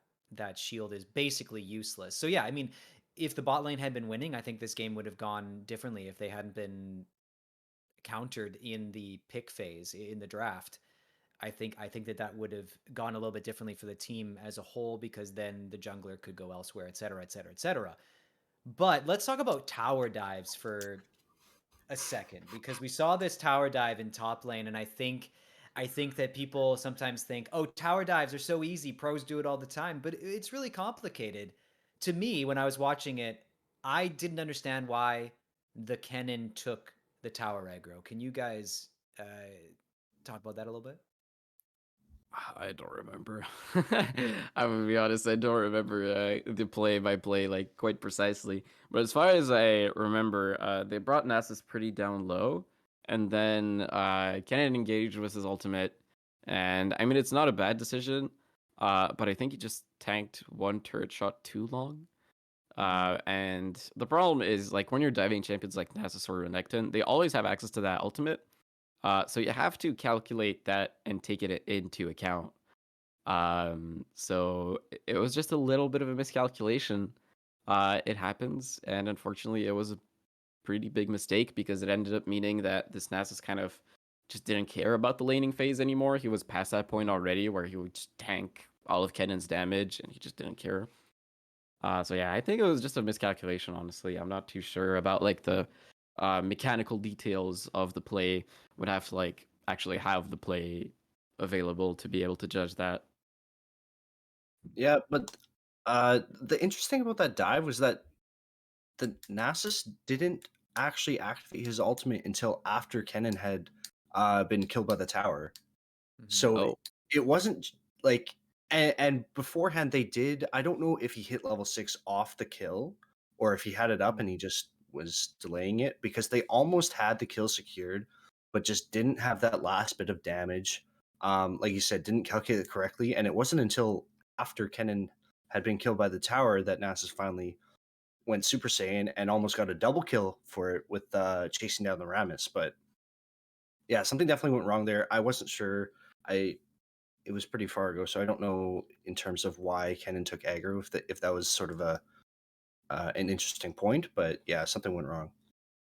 shield is basically useless. So yeah, I mean, if the bot lane had been winning, I think this game would have gone differently if they hadn't been countered in the pick phase in the draft. I think that would have gone a little bit differently for the team as a whole, because then the jungler could go elsewhere, et cetera, et cetera, et cetera. But let's talk about tower dives for a second, because we saw this tower dive in top lane, and I think that people sometimes think, oh, tower dives are so easy, pros do it all the time, but it's really complicated. To me, when I was watching it, I didn't understand why the Kennen took the tower aggro. Can you guys talk about that a little bit? I don't remember. I'm gonna be honest, I don't remember the play by play like quite precisely. But as far as I remember, they brought Nasus pretty down low, and then Kennen engaged with his ultimate, and I mean it's not a bad decision, but I think he just tanked one turret shot too long. And the problem is like when you're diving champions like Nasus or Renekton, they always have access to that ultimate. So you have to calculate that and take it into account. So it was just a little bit of a miscalculation. It happens, and unfortunately, it was a pretty big mistake because it ended up meaning that this Nasus kind of just didn't care about the laning phase anymore. He was past that point already where he would just tank all of Kennen's damage, and he just didn't care. So yeah, I think it was just a miscalculation. Honestly, I'm not too sure about like the mechanical details of the play. Would have to like actually have the play available to be able to judge that. Yeah, but the interesting about that dive was that the Nasus didn't actually activate his ultimate until after Kennen had been killed by the tower. Mm-hmm. So Oh, it wasn't like, and beforehand they did. I don't know if he hit level 6 off the kill or if he had it up and he just was delaying it, because they almost had the kill secured, but just didn't have that last bit of damage. Like you said, didn't calculate it correctly, and it wasn't until after Kennen had been killed by the tower that Nasus finally went Super Saiyan and almost got a double kill for it with chasing down the Rammus. But yeah, something definitely went wrong there. I wasn't sure. I It was pretty far ago, so I don't know in terms of why Kennen took aggro, if that was sort of a an interesting point. But yeah, something went wrong.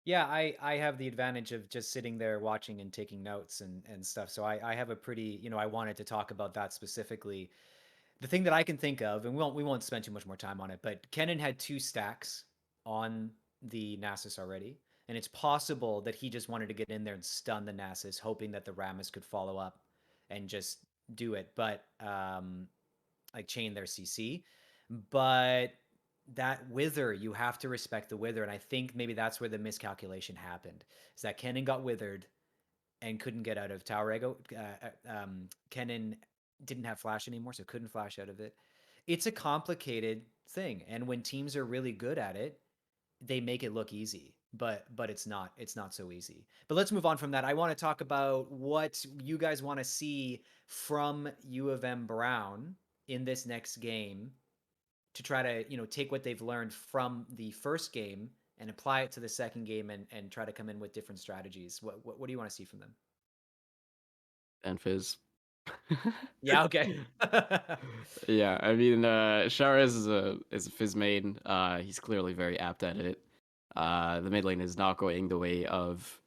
Yeah, I have the advantage of just sitting there watching and taking notes and stuff. So I have a pretty, I wanted to talk about that specifically. The thing that I can think of, and we won't spend too much more time on it, but Kennen had 2 stacks on the Nasus already, and it's possible that he just wanted to get in there and stun the Nasus, hoping that the Rammus could follow up and just do it, but like chain their CC. But that wither, you have to respect the wither, and I think maybe that's where the miscalculation happened. Is that Kennen got withered and couldn't get out of Tower Ego. Kennen didn't have flash anymore, so couldn't flash out of it. It's a complicated thing. And when teams are really good at it, they make it look easy, but it's not so easy. But let's move on from that. I want to talk about what you guys want to see from U of M Brown in this next game to try to, take what they've learned from the first game and apply it to the second game and try to come in with different strategies. What do you want to see from them? And Fizz. Yeah, okay. Yeah, I mean, Sharez is a Fizz main. He's clearly very apt at it. The mid lane is not going the way of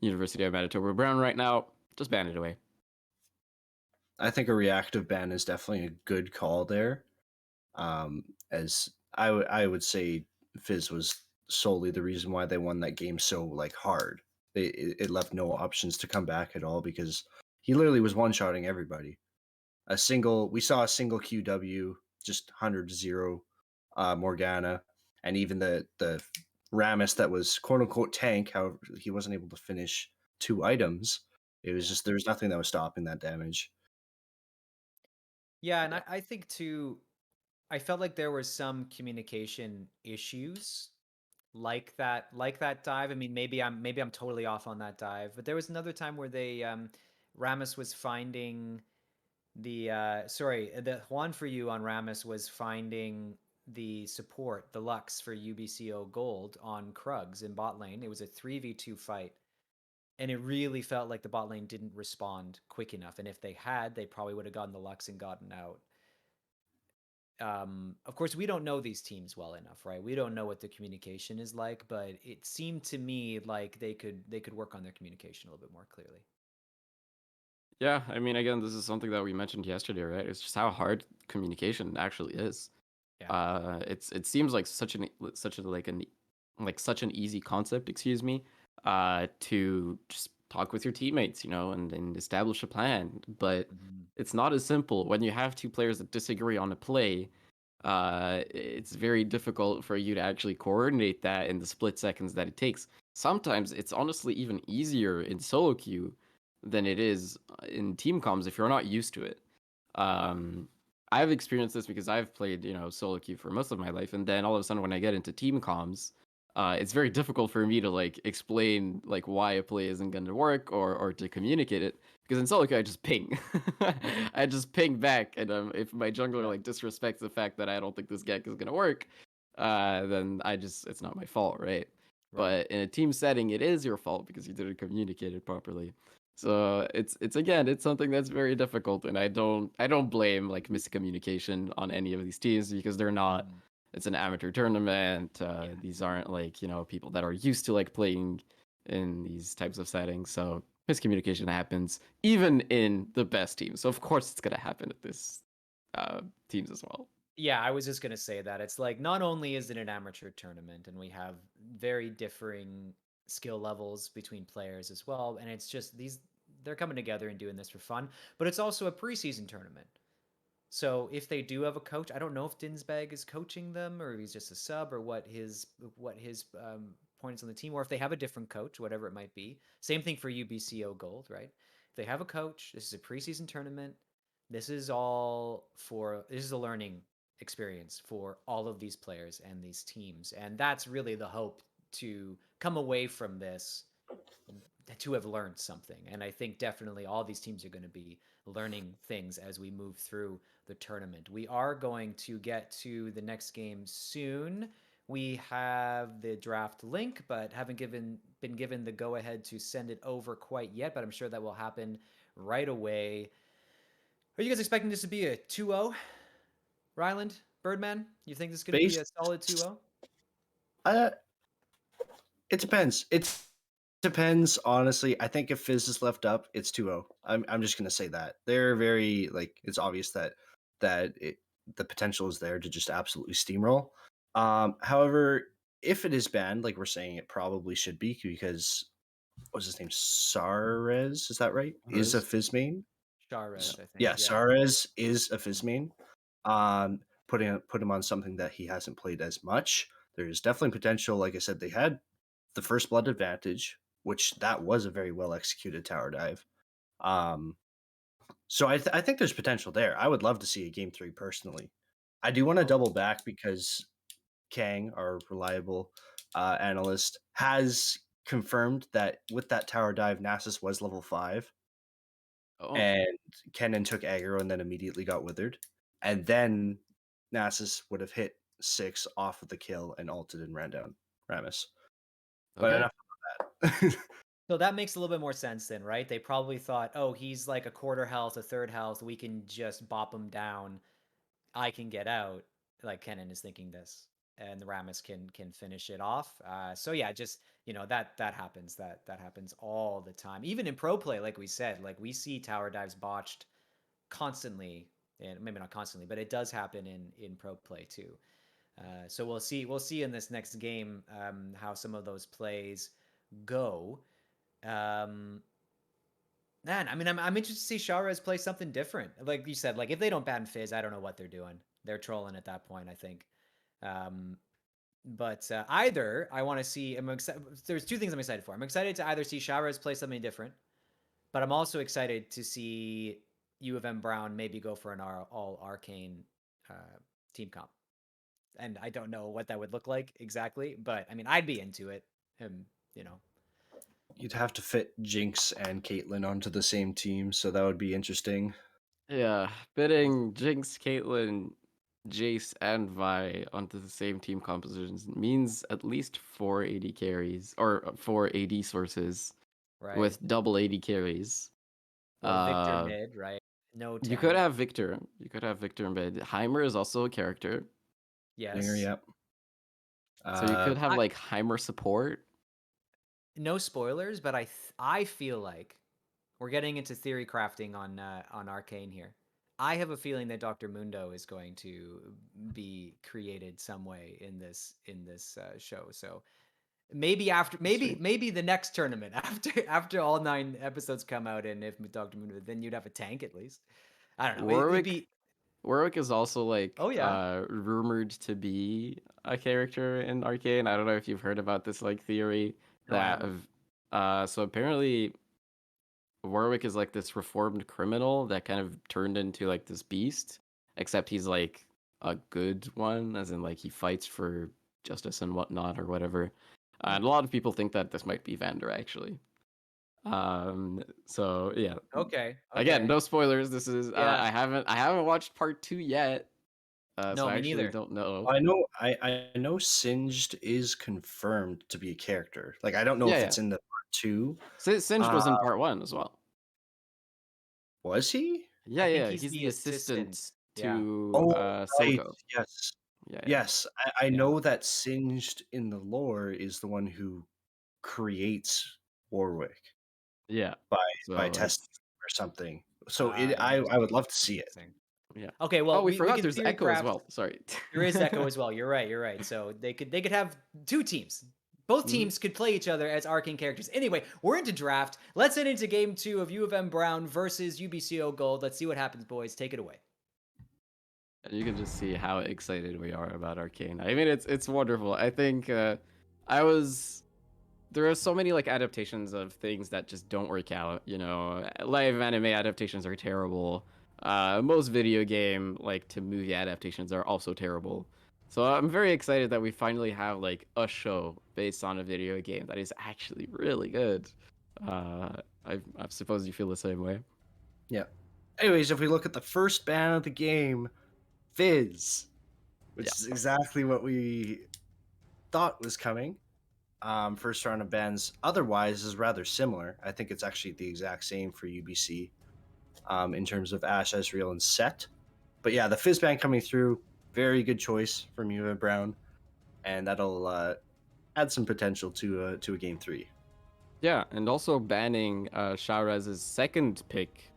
University of Manitoba Brown right now. Just ban it away. I think a reactive ban is definitely a good call there. As I would say, Fizz was solely the reason why they won that game so like hard. It left no options to come back at all because he literally was one shotting everybody. We saw a single QW, just 100-0 Morgana, and even the Ramus that was quote unquote tank. However, he wasn't able to finish 2 items. It was Yeah. just there was nothing that was stopping that damage. Yeah, and I think too, I felt like there were some communication issues like that dive. I mean, maybe I'm totally off on that dive, but there was another time where they Ramus was finding the Juan for you on Ramus was finding the support, the Lux for UBCO Gold on Krugs in bot lane. It was a 3v2 fight. And it really felt like the bot lane didn't respond quick enough. And if they had, they probably would have gotten the Lux and gotten out. Of course, we don't know these teams well enough, right? We don't know what the communication is like, but it seemed to me like they could work on their communication a little bit more clearly. Yeah, I mean, again, this is something that we mentioned yesterday, right? It's just how hard communication actually is. Yeah. It seems like such an easy concept, excuse me, to just talk with your teammates, and establish a plan. But Mhm. it's not as simple when you have two players that disagree on a play. It's very difficult for you to actually coordinate that in the split seconds that it takes. Sometimes it's honestly even easier in solo queue than it is in team comms if you're not used to it. Um, I've experienced this because I've played, solo queue for most of my life, and then all of a sudden when I get into team comms, it's very difficult for me to like explain like why a play isn't going to work or to communicate it because in solo queue I just ping, I just ping back, and if my jungler Yeah. like disrespects the fact that I don't think this gank is going to work, then it's not my fault, right? Right. But in a team setting, it is your fault because you didn't communicate it properly. So it's something that's very difficult, and I don't blame like miscommunication on any of these teams because they're not. Mhm. It's an amateur tournament. Yeah. These aren't like people that are used to like playing in these types of settings. So miscommunication happens even in the best teams. So of course it's gonna happen at this teams as well. Yeah, I was just gonna say that. It's like not only is it an amateur tournament and we have very differing skill levels between players as well, and it's just they're coming together and doing this for fun, but it's also a preseason tournament. So if they do have a coach, I don't know if Dinsbag is coaching them or if he's just a sub or what his point is on the team, or if they have a different coach, whatever it might be. Same thing for UBCO Gold, right? If they have a coach, this is a preseason tournament. This is a learning experience for all of these players and these teams, and that's really the hope to come away from this to have learned something. And I think definitely all these teams are going to be learning things as we move through the tournament. We are going to get to the next game soon. We have the draft link, but haven't been given the go ahead to send it over quite yet, but I'm sure that will happen right away. Are you guys expecting this to be a 2-0? Ryland, Birdman, you think this is going to be Base, a solid 2-0? uh, it depends. It depends, honestly. I think if Fizz is left up, it's 2-0. I'm just gonna say that. They're very like it's obvious that the potential is there to just absolutely steamroll. However, if it is banned, like we're saying it probably should be because what's his name? Sarez, is that right? Is a Rose. Fizz main? Charez, I think. Yeah, Yeah. Sarez is a Fizz main. Put him on something that he hasn't played as much. There's definitely potential. Like I said, they had the first blood advantage, which that was a very well executed tower dive. Um, so I think there's potential there. I would love to see a game 3 personally. I do want to Oh, double back because Kang, our reliable analyst, has confirmed that with that tower dive, Nasus was level 5, Oh, and Kennen took aggro and then immediately got withered. And then Nasus would have hit 6 off of the kill and ulted and ran down Rammus. But okay. enough of that. so that makes a little bit more sense then, right? They probably thought, oh, he's like a quarter health, a third health. We can just bop him down. I can get out. Like Kennen is thinking this, and the Rammus can finish it off. So yeah, just that happens. That happens all the time. Even in pro play, like we said, like we see tower dives botched constantly, and maybe not constantly, but it does happen in pro play too. So we'll see in this next game how some of those plays go. Um, Man, I mean, I'm interested to see Chavez play something different. Like you said, like if they don't ban Fizz, I don't know what they're doing. They're trolling at that point, I think. Um, but either I want to see. There's two things I'm excited for. I'm excited to either see Chavez play something different, but I'm also excited to see U of M Brown maybe go for an all arcane uh, team comp. And I don't know what that would look like exactly, but I mean, I'd be into it. Um, you know, You'd have to fit Jinx and Caitlyn onto the same team, so that would be interesting. Yeah, bidding Jinx, Caitlyn, Jace, and Vi onto the same team compositions means at least 4 AD carries or 4 AD sources right? with double AD carries. Or Victor Uh, mid, right? No you could tank. have Victor. You could have Victor in bed. Heimer is also a character, Dinger, Yes. yep. so you could have I like Heimer support. no spoilers, but I feel like we're getting into theory crafting on Arcane here. I have a feeling that Dr. Mundo is going to be created some way in this show. So maybe after maybe Sweet. maybe the next tournament after all 9 episodes come out, and if Dr. Mundo, then you'd have a tank at least. I don't know. It'd Warwick be Warwick is also like oh yeah. rumored to be a character in Arcane. I don't know if you've heard about this like theory No, I that haven't. so apparently Warwick is like this reformed criminal that kind of turned into like this beast, except he's like a good one, as in like he fights for justice and whatnot or whatever. Hmm. And a lot of people think that this might be Vander actually. So yeah, Okay. again, Okay. no spoilers. This is Yeah. I haven't watched part 2 yet, so No, I me actually neither. don't know. I know Singed is confirmed to be a character. Like I don't know Yeah, if yeah. it's in the part 2. Singed Uh was in part 1 as well. was he? Yeah, I think yeah. he's He's the the assistant. assistant Yeah. to Oh, right. Silco. Yes. Yeah, yeah, Yes. I Yeah. know that Singed in the lore is the one who creates Warwick yeah. by So testing it's or something. So I would Interesting. love to see it. Interesting. yeah. Okay, Oh, well, we we forgot can there's theory Echo as craft. well. Sorry. There is Echo as well. You're right. You're right. So they could have two teams. Both Mhm. teams could play each other as arcane characters. Anyway, we're into draft. Let's head into game 2 of U of M Brown versus UBCO Gold. Let's see what happens, boys. Take it away. And you can just see how excited we are about Arcane. I mean, it's wonderful. I think I was there are so many like adaptations of things that just don't work out. You know, live anime adaptations are terrible. Most video game like to movie adaptations are also terrible. So I'm very excited that we finally have like a show based on a video game that is actually really good. I suppose you feel the same way. Yeah. Anyways, if we look at the first ban of the game, Fizz, which Yeah. is exactly what we thought was coming. First round of bans otherwise is rather similar. I think it's actually the exact same for UBC in terms of Ash, Ezreal, and Set. But yeah, the Fizz ban coming through, very good choice from Eva Brown, and that'll add some potential to a game 3. Yeah, and also banning Sharaz's second pick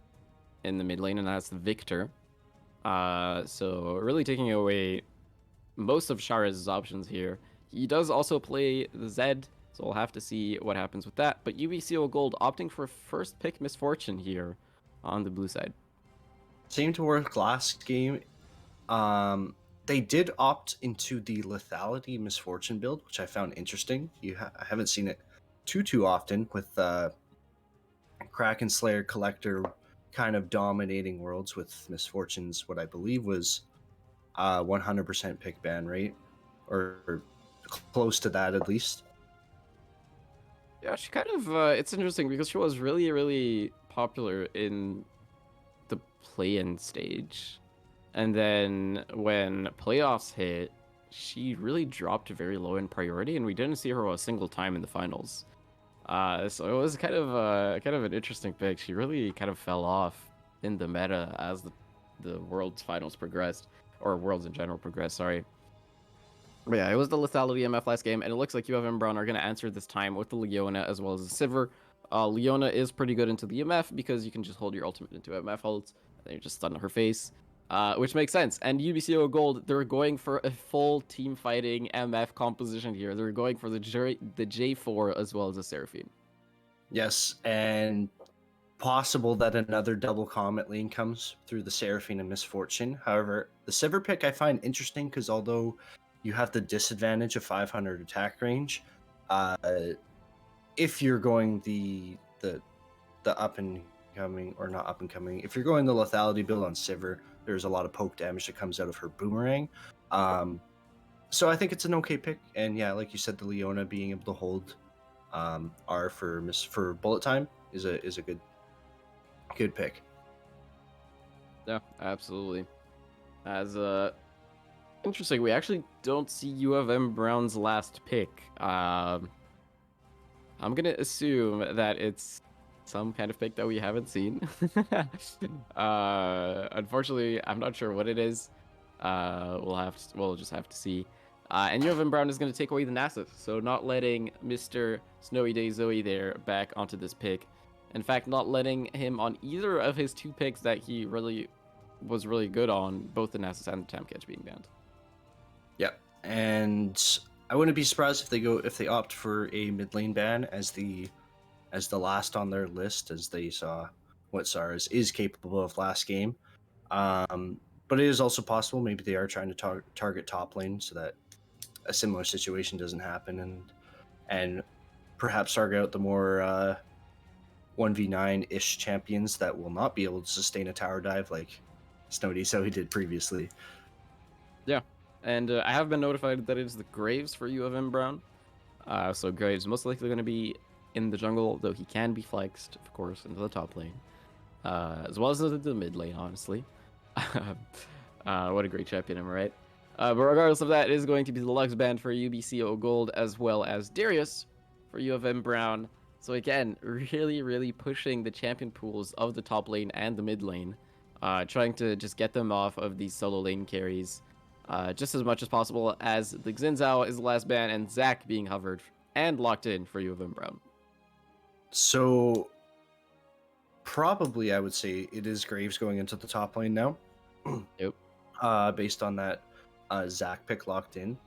in the mid lane, and that's Victor. So really taking away most of Sharaz's options here. He does also play the Zed, so we'll have to see what happens with that. But UBCO Gold opting for first pick Misfortune here on the blue side. Same to work last game. They did opt into the lethality misfortune build, which I found interesting. I haven't seen it too often with Kraken Slayer Collector kind of dominating worlds with misfortunes. What I believe was 100% pick ban rate, or close to that at least. Yeah, she kind of. It's interesting because she was really, really popular in the play-in stage, and then when playoffs hit, she really dropped very low in priority, and we didn't see her a single time in the finals. So it was kind of an interesting pick. She really kind of fell off in the meta as the world's finals progressed, or worlds in general progressed. Sorry. But yeah, it was the lethality MF last game, and it looks like you have and Brown are going to answer this time with the Leona as well as the Sivir. Leona is pretty good into the MF because you can just hold your ultimate into MF holds, and then you just stun her face, which makes sense. And UBCO Gold, they're going for a full team fighting MF composition here. They're going for the J4 as well as the Seraphine. Yes, and possible that another double Comet lane comes through the Seraphine and Misfortune. However, the Sivir pick I find interesting because although you have the disadvantage of 500 attack range, uh, if you're going the up and coming, or not up and coming, if you're going the lethality build on Sivir, there's a lot of poke damage that comes out of her boomerang. So I think it's an okay pick, and yeah, like you said, the Leona being able to hold R for bullet time is a good pick. Yeah, absolutely. As interesting, we actually don't see U of M Brown's last pick. I'm gonna assume that it's some kind of pick that we haven't seen. Unfortunately, I'm not sure what it is. We'll just have to see. And U of M Brown is gonna take away the Nasus, so not letting Mr. Snowy Day Zoe there back onto this pick. In fact, not letting him on either of his two picks that he was really good on, both the Nasus and the Tamcatch being banned. Yeah, and I wouldn't be surprised if they opt for a mid lane ban as the last on their list, as they saw what SARS is capable of last game. But it is also possible maybe they are trying to target top lane so that a similar situation doesn't happen, and perhaps target out the more 1v9-ish champions that will not be able to sustain a tower dive like Snowdy so he did previously. Yeah, and I have been notified that it is the Graves for U of M Brown. So Graves most likely going to be in the jungle, though he can be flexed, of course, into the top lane, as well as the mid lane, honestly. What a great champion, am I right? But regardless of that, it is going to be the Lux band for UBCO Gold, as well as Darius for U of M Brown. So again, really, really pushing the champion pools of the top lane and the mid lane, trying to just get them off of these solo lane carries. Just as much as possible, as the Xinzao is the last ban and Zac being hovered and locked in for U of M Brown. So probably I would say it is Graves going into the top lane now. Yep. Based on that Zac pick locked in.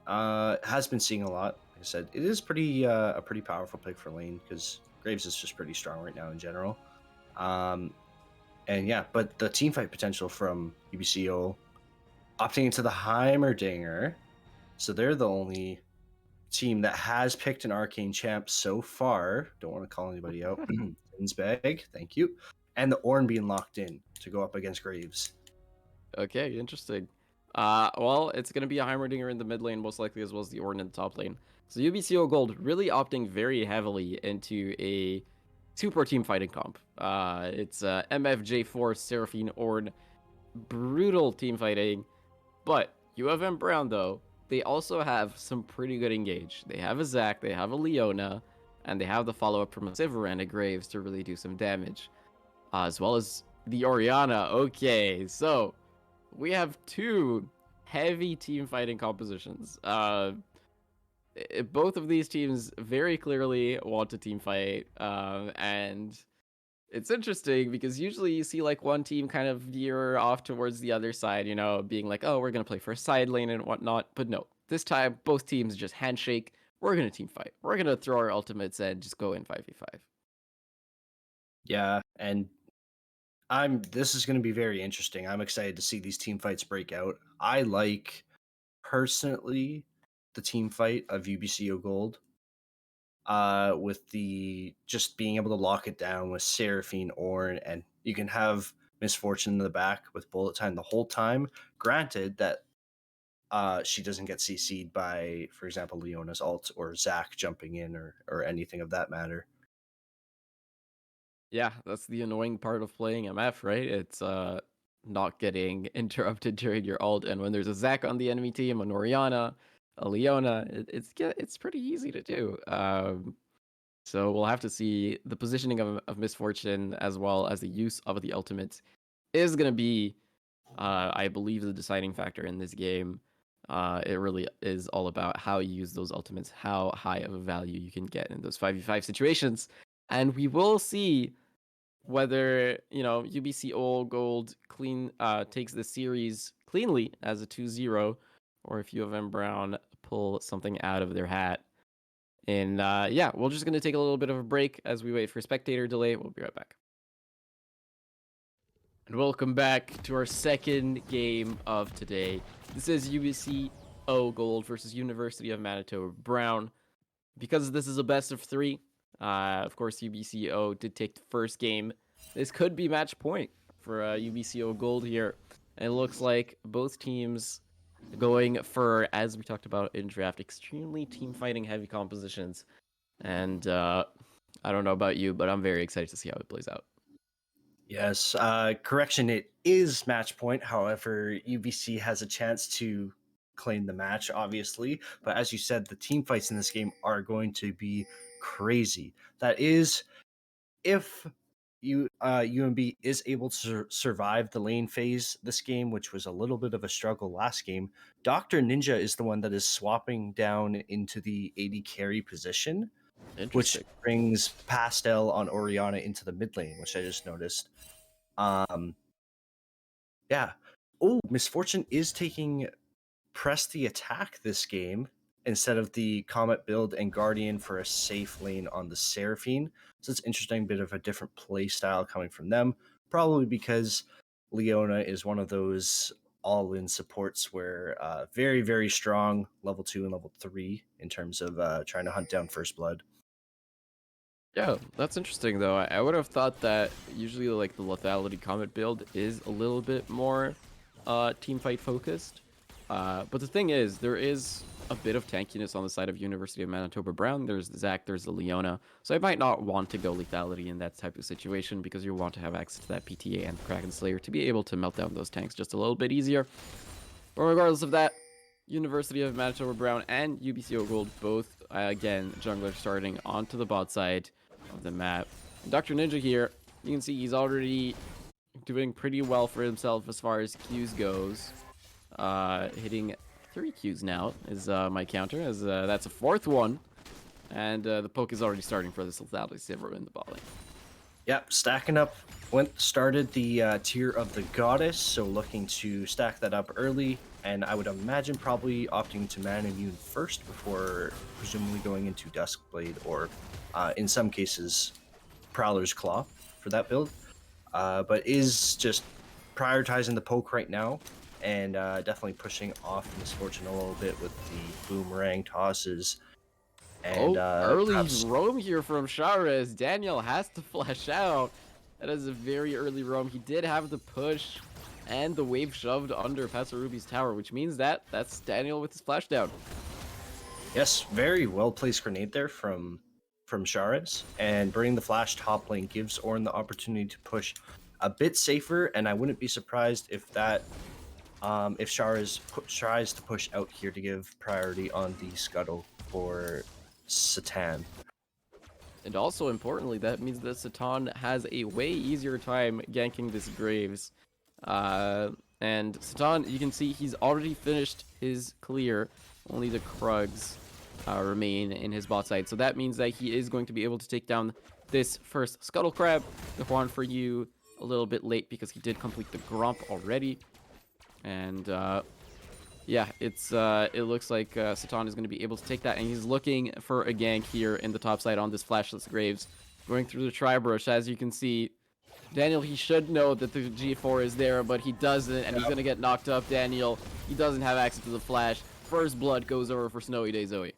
Has been seeing a lot. Like I said, it is a pretty powerful pick for lane because Graves is just pretty strong right now in general. And yeah, but the team fight potential from UBCO opting into the Heimerdinger, so they're the only team that has picked an arcane champ so far. Don't want to call anybody out. Bag, thank you. And the Ornn being locked in to go up against Graves. Okay, interesting. Well, it's going to be a Heimerdinger in the mid lane, most likely, as well as the Ornn in the top lane. So UBCO Gold really opting very heavily into a super team fighting comp. It's MFJ4, Seraphine, Ornn. Brutal team fighting. But U of M Brown, though, they also have some pretty good engage. They have a Zac, they have a Leona, and they have the follow-up from a Sivir and a Graves to really do some damage. As well as the Orianna. Okay, so we have two heavy team fighting compositions. Both of these teams very clearly want to team fight, and it's interesting because usually you see like one team kind of veer off towards the other side, you know, being like, oh, we're gonna play for a side lane and whatnot. But no, this time both teams just handshake. We're gonna team fight. We're gonna throw our ultimates and just go in 5v5. Yeah, and this is going to be very interesting. I'm excited to see these team fights break out. I like personally the team fight of UBCO Gold. With the just being able to lock it down with Seraphine, Ornn, and you can have Misfortune in the back with bullet time the whole time. Granted that she doesn't get CC'd by, for example, Leona's ult or Zac jumping in or anything of that matter. Yeah, that's the annoying part of playing MF, right? It's not getting interrupted during your ult, and when there's a Zac on the enemy team, an Orianna, a Leona, it's pretty easy to do. So we'll have to see. The positioning of Misfortune as well as the use of the ultimates is going to be, I believe, the deciding factor in this game. It really is all about how you use those ultimates, how high of a value you can get in those 5v5 situations. And we will see whether, UBC All Gold takes the series cleanly as a 2-0, or if U of M Brown pull something out of their hat. And yeah, we're just going to take a little bit of a break as we wait for spectator delay. We'll be right back. And welcome back to our second game of today. This is UBC O Gold versus University of Manitoba Brown. Because this is a best of 3, of course, UBCO did take the first game. This could be match point for UBCO Gold here. And it looks like both teams going for, as we talked about in draft, extremely team fighting heavy compositions. And I don't know about you, but I'm very excited to see how it plays out. Yes, correction, it is match point. However, UBC has a chance to claim the match, obviously. But as you said, the team fights in this game are going to be crazy. That is, if UMB is able to survive the lane phase this game, which was a little bit of a struggle last game, Dr. Ninja is the one that is swapping down into the AD carry position, which Interesting. brings Pastel on Oriana into the mid lane, which I just noticed. Yeah. Oh, Misfortune is taking Press the Attack this game instead of the Comet build and Guardian for a safe lane on the Seraphine. So it's interesting, bit of a different play style coming from them. Probably because Leona is one of those all-in supports where very, very strong level 2 and level 3 in terms of trying to hunt down First Blood. Yeah, that's interesting though. I would have thought that usually like the lethality comet build is a little bit more team fight focused. But the thing is, there is a bit of tankiness on the side of University of Manitoba Brown. There's the Zac, there's the Leona. So I might not want to go lethality in that type of situation because you want to have access to that PTA and the Kraken Slayer to be able to melt down those tanks just a little bit easier. But regardless of that, University of Manitoba Brown and UBCO Gold both, again, jungler starting onto the bot side of the map. And Dr. Ninja here, you can see he's already doing pretty well for himself as far as Qs goes. Hitting 3 Qs now is my counter, as that's a 4th one. And the poke is already starting for this lethality Sivir in the bot lane. Yep, stacking up. Started the tier of the goddess, so looking to stack that up early, and I would imagine probably opting to Man Immune first before presumably going into Duskblade or, in some cases, Prowler's Claw for that build. But is just prioritizing the poke right now, and definitely pushing off Misfortune a little bit with the boomerang tosses. And early perhaps roam here from Shares. Daniel has to flash out. That is a very early roam. He did have the push and the wave shoved under Pasarubi's tower, which means that's Daniel with his flash down. yes, very well placed grenade there from Shares, and bringing the flash top lane gives Ornn the opportunity to push a bit safer. And I wouldn't be surprised if that if Shares tries to push out here to give priority on the scuttle for Satan. And also importantly, that means that Satan has a way easier time ganking this Graves. And Satan, you can see he's already finished his clear. Only the Krugs remain in his bot side. So that means that he is going to be able to take down this first Scuttle Crab. The Juan for you a little bit late because he did complete the Gromp already. And yeah, it looks like Satan is going to be able to take that, and he's looking for a gank here in the top side on this flashless Graves. Going through the Tri-Brush, as you can see. Daniel, he should know that the G4 is there, but he doesn't, and he's going to get knocked up. Daniel, he doesn't have access to the flash. First blood goes over for Snowy Day Zoe.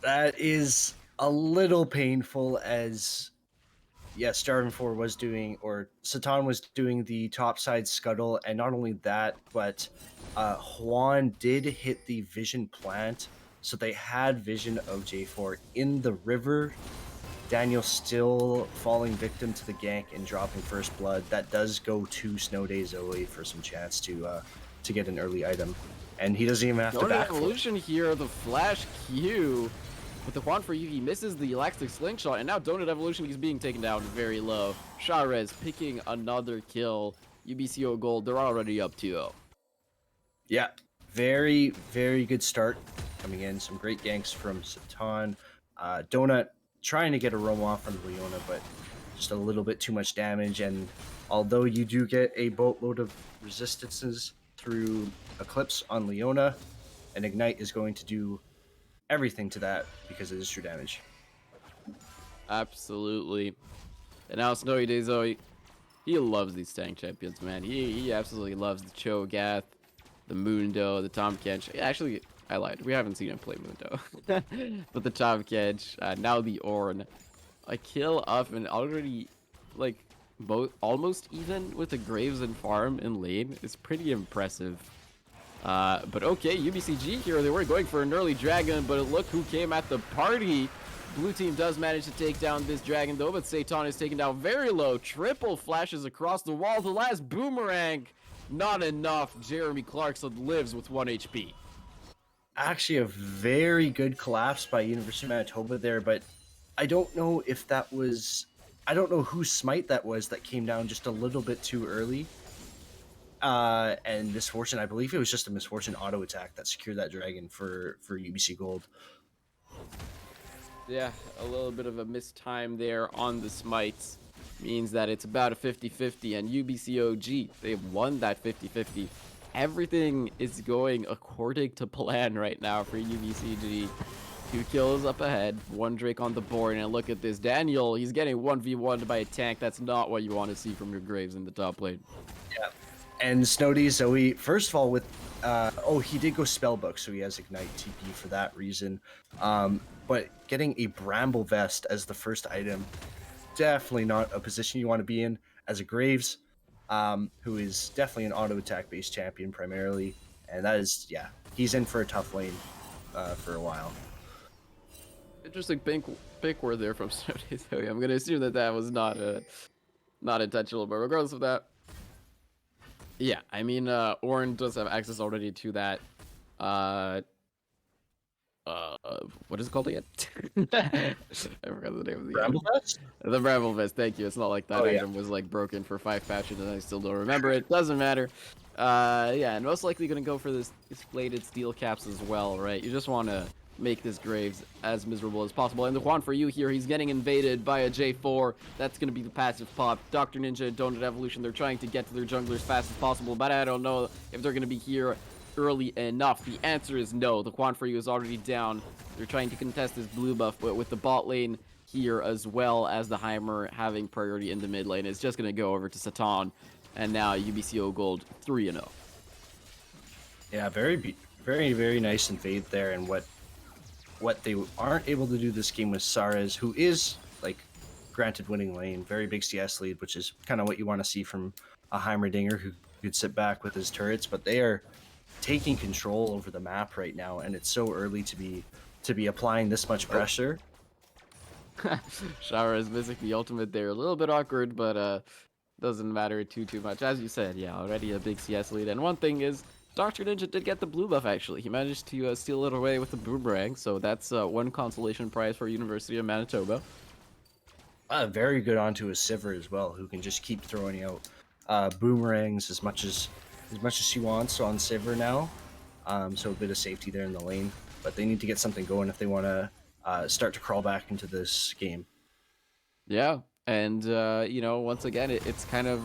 That is a little painful, as yeah, Starving Four was doing, or Satan was doing the topside scuttle, and not only that, but Juan did hit the vision plant, so they had vision of J4 in the river. Daniel still falling victim to the gank and dropping first blood. That does go to Snow Day Zoe for some chance to get an early item, and he doesn't even have to Donut back for it. Evolution here, the flash Q. With the Juan for you, he misses the elastic slingshot, and now Donut Evolution is being taken down very low. Sharez picking another kill. UBCO Gold, they're already up 2-0. Yeah, very, very good start coming in. Some great ganks from Satan. Donut trying to get a roam off from Leona, but just a little bit too much damage. And although you do get a boatload of resistances through Eclipse on Leona, an Ignite is going to do everything to that because it is true damage. Absolutely. And now Snowy Day Zoe, he loves these tank champions, man. He absolutely loves the Cho'Gath, the Mundo, the Tahm Kench. Actually, I lied. We haven't seen him play Mundo. But the Tahm Kench, now the Ornn. A kill up and already, like, both almost even with the Graves and farm in lane is pretty impressive. But okay, UBCG here, they were going for an early dragon, but look who came at the party. Blue team does manage to take down this dragon though, but Satan is taken down very low. Triple flashes across the wall. The last boomerang, not enough. Jeremy Clarkson lives with 1 HP. Actually, a very good collapse by University of Manitoba there, but I don't know if that was... I don't know whose smite that was that came down just a little bit too early. And Misfortune, I believe it was just a Misfortune auto attack that secured that dragon for UBC Gold. Yeah, a little bit of a missed time there on the smites. Means that it's about a 50-50, and UBCOG, they've won that 50-50. Everything is going according to plan right now for UBCG. 2 kills up ahead, 1 Drake on the board, and look at this. Daniel, he's getting 1v1'd by a tank. That's not what you want to see from your Graves in the top lane. Yeah. And Snowdy Zoe, first of all, with he did go Spellbook, so he has Ignite TP for that reason. But getting a Bramble Vest as the first item, definitely not a position you want to be in as a Graves, who is definitely an auto attack based champion primarily, and that is, yeah, he's in for a tough lane for a while. Interesting pick word there from Snowday Zoe. I'm gonna assume that that was not intentional, but regardless of that, yeah, I mean, Ornn does have access already to that. What is it called again? I forgot the name of the Bramble Vest? The Bramble Vest, thank you. It's not like that item was like broken for 5 patches and I still don't remember it. Doesn't matter. Yeah, and most likely gonna go for this bladed steel caps as well, right? You just want to make this Graves as miserable as possible. And the Juan for you here, he's getting invaded by a J4. That's gonna be the passive pop. Dr. Ninja and Donut Evolution, they're trying to get to their jungler as fast as possible, but I don't know if they're gonna be here early enough. The answer is no. The Quan for you is already down. They're trying to contest this blue buff, but with the bot lane here as well as the Heimer having priority in the mid lane, it's just going to go over to Satan. And now UBCO Gold 3-0. Yeah, very, very nice invade there. And what they aren't able to do this game with Sarez, who is, like, granted winning lane, very big CS lead, which is kind of what you want to see from a Heimerdinger who could sit back with his turrets, but they are taking control over the map right now, and it's so early to be applying this much pressure. Shower is missing the ultimate there. A little bit awkward, but doesn't matter too much. As you said, yeah, already a big CS lead. And one thing is, Dr. Ninja did get the blue buff, actually. He managed to steal it away with the boomerang, so that's one consolation prize for University of Manitoba. Very good onto his Sivir as well, who can just keep throwing out boomerangs as much as she wants on Sivir now. So a bit of safety there in the lane, but they need to get something going if they want to start to crawl back into this game. Yeah, and you know, once again, it's kind of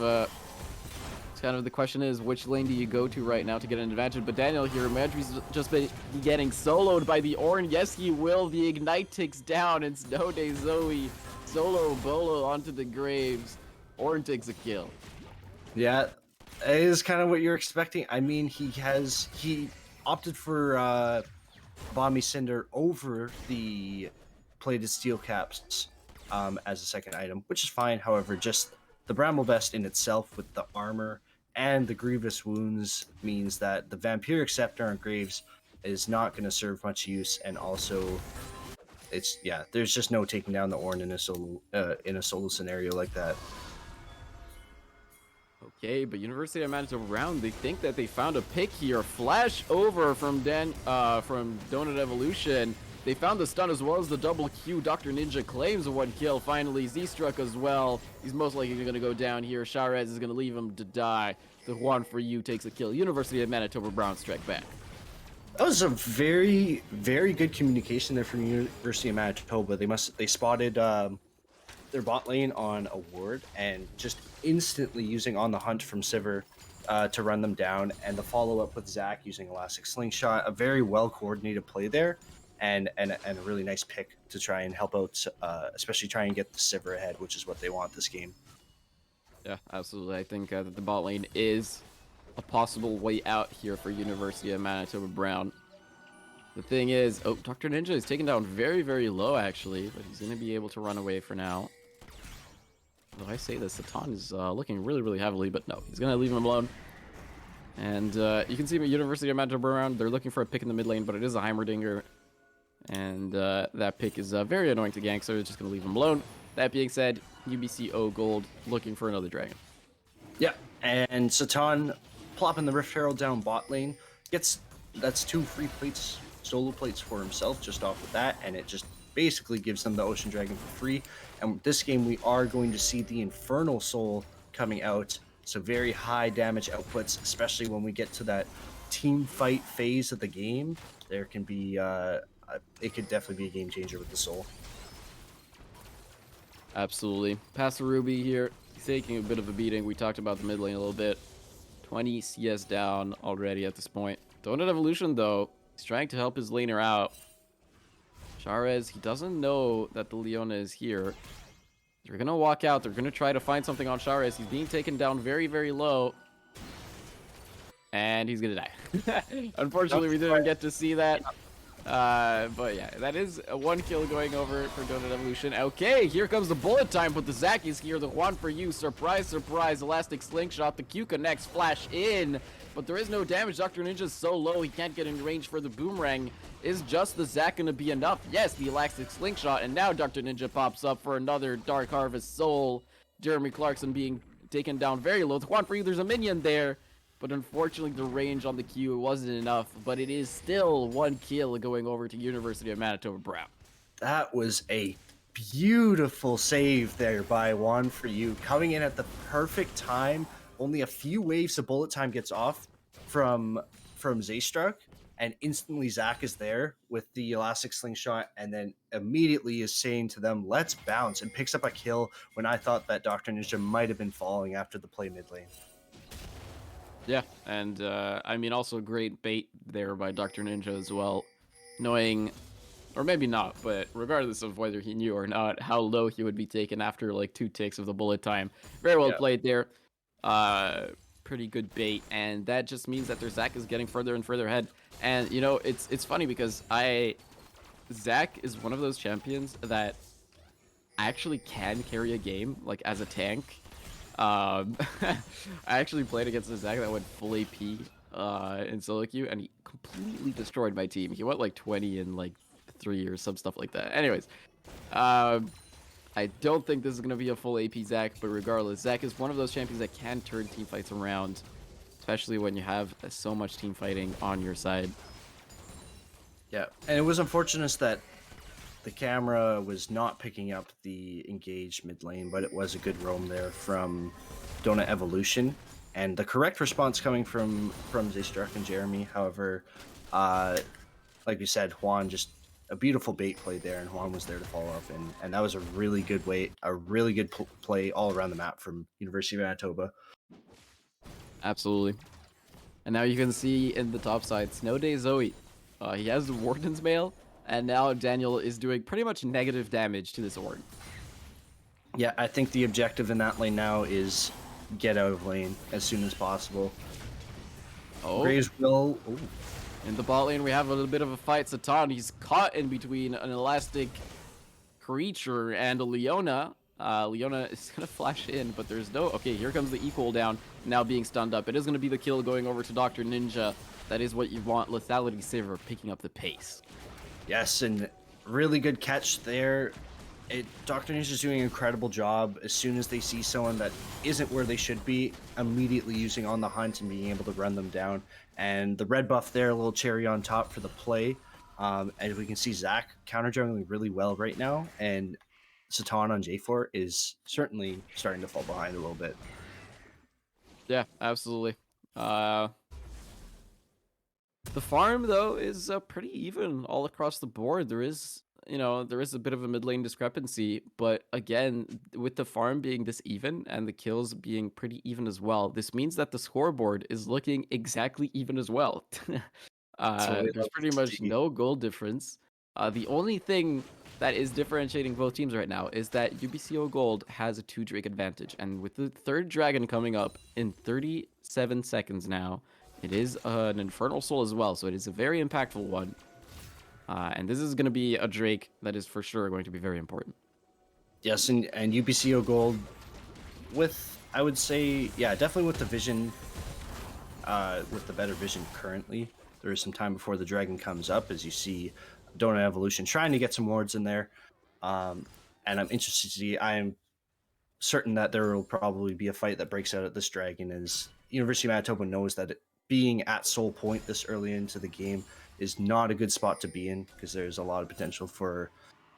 the question is, which lane do you go to right now to get an advantage? But Daniel here, Madry's just been getting soloed by the Ornn. Yes, he will. The Ignite ticks down, and Snow Day Zoe solo bolo onto the Graves. Ornn takes a kill. Yeah, it is kind of what you're expecting. I mean, he opted for Bomby Cinder over the plated steel caps, as a second item, which is fine. However, just the Bramble Vest in itself with the armor and the Grievous Wounds means that the Vampiric Scepter on Graves is not going to serve much use, and also there's just no taking down the Ornn in a solo scenario like that. Okay, but University of Manitoba Brown, they think that they found a pick here. Flash over from Donut Evolution. They found the stun as well as the double Q. Dr. Ninja claims a 1 kill. Finally, Z-Struck as well. He's most likely going to go down here. Sharez is going to leave him to die. The Juan for you takes a kill. University of Manitoba Brown strike back. That was a very, very good communication there from University of Manitoba. They spotted their bot lane on a ward and just instantly using On the Hunt from Sivir to run them down, and the follow-up with Zach using Elastic Slingshot. A very well-coordinated play there, and a really nice pick to try and help out, especially try and get the Sivir ahead, which is what they want this game. Yeah, absolutely. I think that the bot lane is a possible way out here for University of Manitoba Brown. The thing is, oh, Dr. Ninja is taken down very, very low, actually, but he's going to be able to run away for now. Though I say this, Satan is looking really, really heavily, but no, he's going to leave him alone. And you can see at University of Manitoba Brown, they're looking for a pick in the mid lane, but it is a Heimerdinger. And that pick is very annoying to gank, so they're just going to leave him alone. That being said, UBCO Gold looking for another dragon. Yeah, and Satan plopping the Rift Herald down bot lane. That's 2 free plates, solo plates for himself just off of that, and it just basically gives them the Ocean Dragon for free. And this game, we are going to see the Infernal Soul coming out, so very high damage outputs, especially when we get to that team fight phase of the game. There can be, it could definitely be a game changer with the Soul. Absolutely. Pastor Ruby here, he's taking a bit of a beating. We talked about the mid lane a little bit. 20 CS down already at this point. Donut Evolution, though, he's trying to help his laner out. Sharez, he doesn't know that the Leona is here. They're going to walk out. They're going to try to find something on Sharez. He's being taken down very, very low. And he's going to die. Unfortunately, we didn't get to see that. But yeah, that is a 1 kill going over for Donut Evolution. Okay, here comes the bullet time, but the Zac is here. The Juan for you. Surprise, surprise. Elastic Slingshot. The Q connects. Flash in. But there is no damage. Dr. Ninja is so low, he can't get in range for the boomerang. Is just the Zac going to be enough? Yes, the Elastic Slingshot. And now Dr. Ninja pops up for another Dark Harvest Soul. Jeremy Clarkson being taken down very low. The Juan for you, there's a minion there. But unfortunately, the range on the Q wasn't enough. But it is still 1 kill going over to University of Manitoba Brown. That was a beautiful save there by Juan for you, coming in at the perfect time. Only a few waves of bullet time gets off from Zaystruck, and instantly Zac is there with the Elastic Slingshot, and then immediately is saying to them, let's bounce, and picks up a kill when I thought that Dr. Ninja might have been falling after the play mid lane. Yeah, and I mean, also great bait there by Dr. Ninja as well, knowing, or maybe not, but regardless of whether he knew or not, how low he would be taken after like 2 ticks of the bullet time. Very well played there. Pretty good bait, and that just means that their Zac is getting further and further ahead. And you know, it's funny because Zac is one of those champions that actually can carry a game like as a tank. I actually played against a Zac that went full AP in solo queue, and he completely destroyed my team. He went like 20 in like 3 or some stuff like that. Anyways, I don't think this is going to be a full AP Zac, but regardless, Zac is one of those champions that can turn team fights around, especially when you have so much team fighting on your side. Yeah, and it was unfortunate that the camera was not picking up the engaged mid lane, but it was a good roam there from Donut Evolution, and the correct response coming from Zaystruck and Jeremy. However, like we said, Juan just a beautiful bait play there, and Juan was there to follow up, and that was a really good play all around the map from University of Manitoba. Absolutely. And now you can see in the top side, Snow Day Zoe. He has the Warden's Mail, and now Daniel is doing pretty much negative damage to this Warden. Yeah, I think the objective in that lane now is get out of lane as soon as possible. Oh. Graves will... Ooh. In the bot lane, we have a little bit of a fight. Satan, he's caught in between an Elastic creature, and Leona. Leona is gonna flash in, but there's no. Okay, here comes the E cooldown now being stunned up. It is gonna be the kill going over to Dr. Ninja. That is what you want. Lethality Saver picking up the pace. Yes, and really good catch there. Dr. Ninja's doing an incredible job. As soon as they see someone that isn't where they should be, immediately using on the hunt and being able to run them down. And the red buff there, a little cherry on top for the play. And we can see Zach counter juggling really well right now, and Satan on J4 is certainly starting to fall behind a little bit. Yeah, absolutely. The farm though is pretty even all across the board. There is, there is a bit of a mid lane discrepancy, but again, with the farm being this even and the kills being pretty even as well, this means that the scoreboard is looking exactly even as well. That's what we There's love pretty to much see. no goal difference. The only thing that is differentiating both teams right now is that UBCO Gold has a 2 Drake advantage, and with the 3rd dragon coming up in 37 seconds now, it is an Infernal Soul as well, so it is a very impactful one. And this is going to be a Drake that is for sure going to be very important. Yes, and UBCO Gold with, I would say, yeah, definitely with the vision, with the better vision currently. There is some time before the dragon comes up, as you see Donut Evolution trying to get some wards in there. And I'm interested to see, I am certain that there will probably be a fight that breaks out at this dragon, as University of Manitoba knows that being at Soul Point this early into the game is not a good spot to be in, because there's a lot of potential for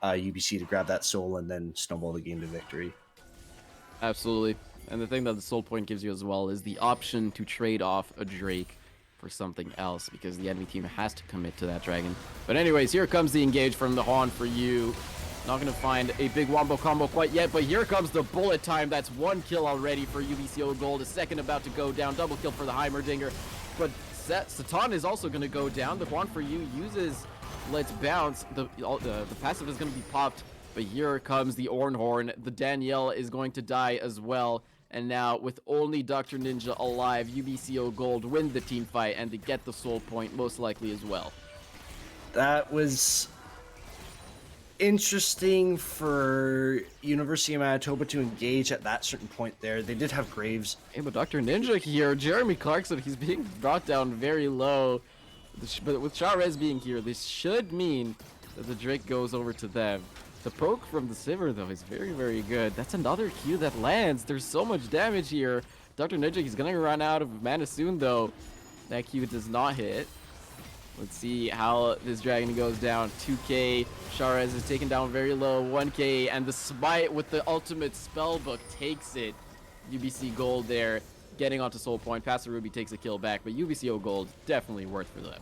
UBC to grab that soul and then snowball the game to victory. Absolutely. And the thing that the Soul Point gives you as well is the option to trade off a Drake for something else, because the enemy team has to commit to that dragon. But anyways, here comes the engage from the Han for you. Not going to find a big wombo combo quite yet, but here comes the bullet time. That's 1 kill already for UBCO Gold. A second about to go down. Double kill for the Heimerdinger. But Satan is also going to go down. The Quan for you uses Let's Bounce. The passive is going to be popped, but here comes the Ornhorn. The Danielle is going to die as well. And now, with only Dr. Ninja alive, UBCO Gold win the team fight and they get the soul point, most likely as well. That was interesting for University of Manitoba to engage at that certain point there. They did have Graves. Hey, but Dr. Ninja here, Jeremy Clarkson, he's being brought down very low. But with Charez being here, this should mean that the Drake goes over to them. The poke from the Sivir, though, is very, very good. That's another Q that lands. There's so much damage here. Dr. Ninja, he's going to run out of mana soon, though. That Q does not hit. Let's see how this dragon goes down. 2k. Charez is taken down very low. 1k. And the Smite with the ultimate spellbook takes it. UBC Gold there, getting onto Soul Point. Pastor Ruby takes a kill back, but UBCO Gold definitely worth for them.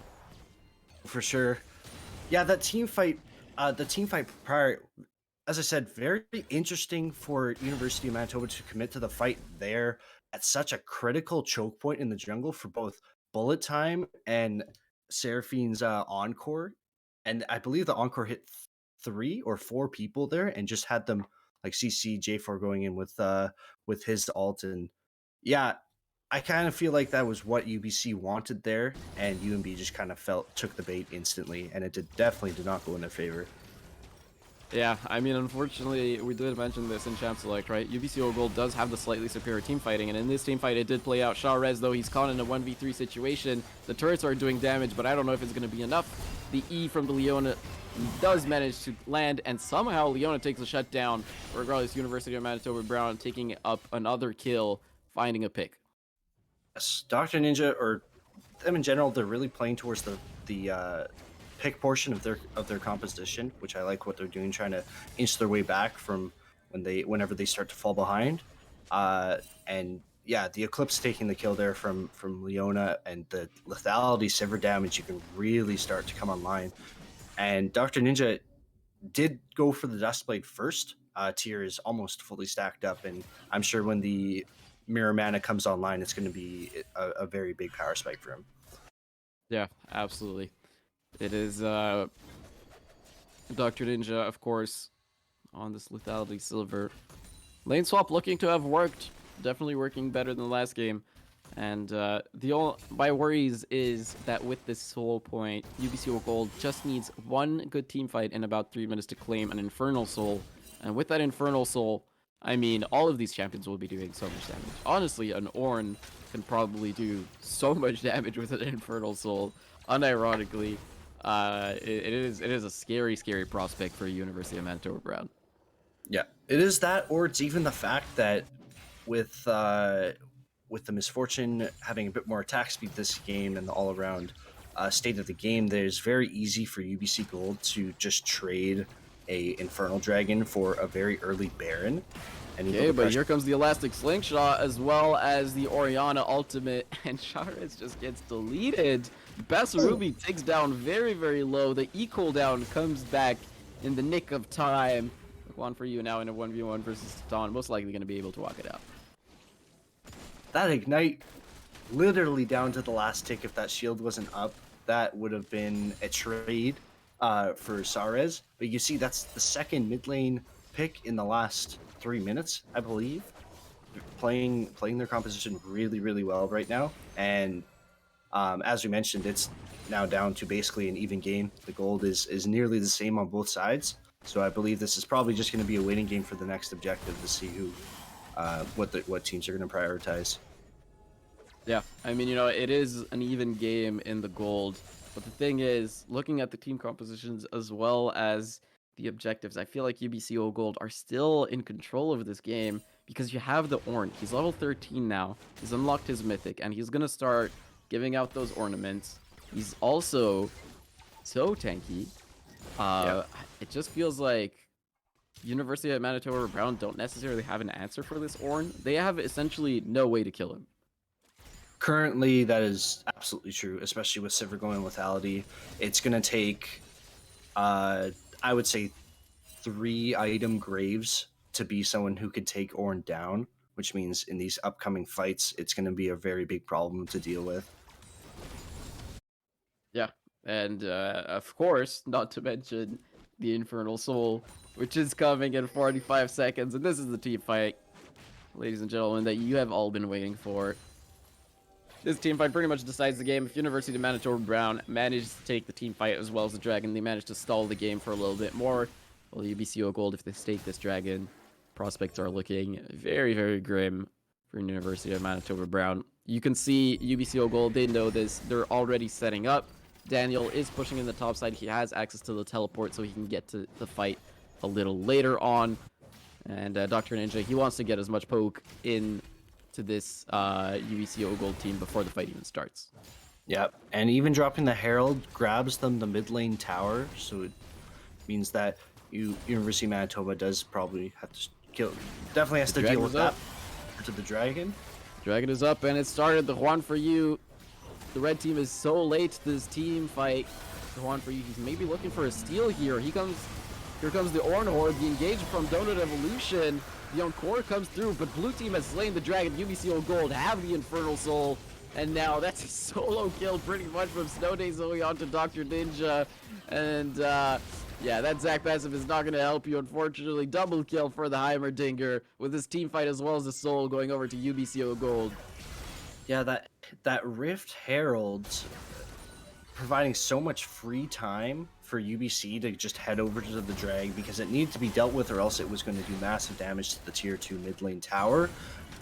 For sure. Yeah, that team fight, the team fight prior, as I said, very interesting for University of Manitoba to commit to the fight there at such a critical choke point in the jungle for both Bullet Time and Seraphine's Encore. And I believe the Encore hit 3 or 4 people there and just had them like CC J4 going in with his ult. And yeah, I kind of feel like that was what UBC wanted there, and UMB just kind of took the bait instantly, and it definitely did not go in their favor. Yeah, I mean, unfortunately, we did mention this in Champ Select, right? UBCO Gold does have the slightly superior team fighting, and in this team fight, it did play out. Charez, though, he's caught in a 1v3 situation. The turrets are doing damage, but I don't know if it's going to be enough. The E from the Leona does manage to land, and somehow Leona takes a shutdown. Regardless, University of Manitoba Brown taking up another kill, finding a pick. Yes, Dr. Ninja, or them in general, they're really playing towards the pick portion of their composition, which I like what they're doing, trying to inch their way back from whenever they start to fall behind. And yeah, the Eclipse taking the kill there from Leona, and the lethality Sivir damage, you can really start to come online. And Dr. Ninja did go for the Dustblade first. Tier is almost fully stacked up, and I'm sure when the Mirror Mana comes online, it's going to be a very big power spike for him. Yeah, absolutely. It is Dr. Ninja, of course, on this lethality silver. Lane swap looking to have worked. Definitely working better than the last game. And my worries is that with this Soul point, UBCO Gold just needs one good team fight in about 3 minutes to claim an Infernal Soul. And with that Infernal Soul, I mean, all of these champions will be doing so much damage. Honestly, an Ornn can probably do so much damage with an Infernal Soul. Unironically, it is a scary, scary prospect for University of Manitoba Brown. Yeah, it is that, or it's even the fact that with the misfortune having a bit more attack speed this game and the all around state of the game, that it's very easy for UBC Gold to just trade a Infernal Dragon for a very early Baron. And Okay, but here comes the Elastic Slingshot as well as the Orianna ultimate, and Charis just gets deleted. Basarubi takes down very, very low. The E cooldown comes back in the nick of time. One for you now in a 1v1 versus Titan. Most likely going to be able to walk it out. That Ignite, literally down to the last tick, if that shield wasn't up, that would have been a trade for Sarez. But you see, that's the second mid lane pick in the last 3 minutes, I believe. Playing their composition really, really well right now. And as we mentioned, it's now down to basically an even game. The gold is nearly the same on both sides. So I believe this is probably just going to be a waiting game for the next objective to see who, what teams are going to prioritize. Yeah, I mean, you know, it is an even game in the gold. But the thing is, looking at the team compositions as well as the objectives, I feel like UBCO Gold are still in control of this game because you have the Ornn. He's level 13 now. He's unlocked his Mythic, and he's going to start giving out those ornaments. He's also so tanky. It just feels like University of Manitoba Brown don't necessarily have an answer for this Ornn. They have essentially no way to kill him. Currently, that is absolutely true, especially with Sivir going lethality. It's going to take, I would say, 3 item Graves to be someone who could take Ornn down, which means in these upcoming fights, it's going to be a very big problem to deal with. Yeah, and of course, not to mention the Infernal Soul, which is coming in 45 seconds, and this is the team fight, ladies and gentlemen, that you have all been waiting for. This team fight pretty much decides the game. If University of Manitoba Brown manages to take the team fight as well as the Dragon, they manage to stall the game for a little bit more. Well, UBCO Gold, if they stake this Dragon, prospects are looking very, very grim for University of Manitoba Brown. You can see UBCO Gold, they know this. They're already setting up. Daniel is pushing in the top side. He has access to the teleport so he can get to the fight a little later on. And Dr. Ninja, he wants to get as much poke in to this UBCO Gold team before the fight even starts. Yep, and even dropping the Herald grabs them the mid lane tower, so it means that University of Manitoba does probably have to kill, definitely has to deal with that. To the Dragon. Dragon is up, and it started. The Juan for you. The red team is so late to this team fight. The Juan for you, he's maybe looking for a steal here. Here comes the Ornn Horde, the engage from Donut Evolution. The Encore comes through, but blue team has slain the Dragon. UBCO Gold have the Infernal Soul, and now that's a solo kill pretty much from Snowday Zoe onto Dr. Ninja. And yeah, that Zac passive is not going to help you, unfortunately. Double kill for the Heimerdinger with this team fight as well as the Soul going over to UBCO Gold. Yeah, that Rift Herald providing so much free time for UBC to just head over to the drag because it needed to be dealt with or else it was going to do massive damage to the tier 2 mid lane tower.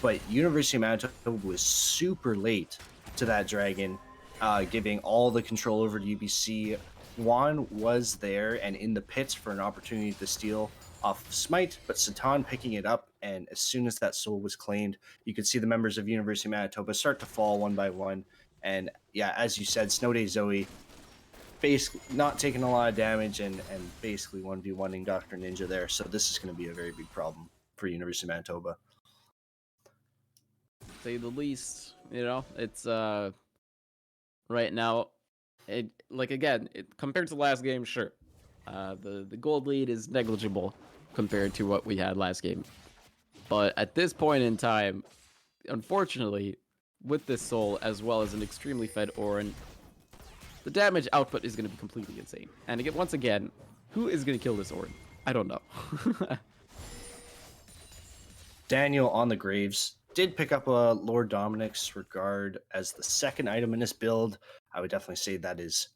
But University of Manitoba was super late to that dragon, giving all the control over to UBC. Juan was there and in the pits for an opportunity to steal off Smite, but Satan picking it up, and as soon as that soul was claimed, you could see the members of University of Manitoba start to fall one by one. And yeah, as you said, Snowday Zoe basically not taking a lot of damage and basically 1v1ing Dr. Ninja there. So this is going to be a very big problem for University of Manitoba. Say the least, you know, it's right now, it like again, compared to the last game, sure. The gold lead is negligible compared to what we had last game. But at this point in time, unfortunately, with this soul as well as an extremely fed Ornn, the damage output is going to be completely insane. And again, once again, who is going to kill this Ornn? I don't know. Daniel on the Graves did pick up a Lord Dominic's Regard as the second item in his build. I would definitely say that is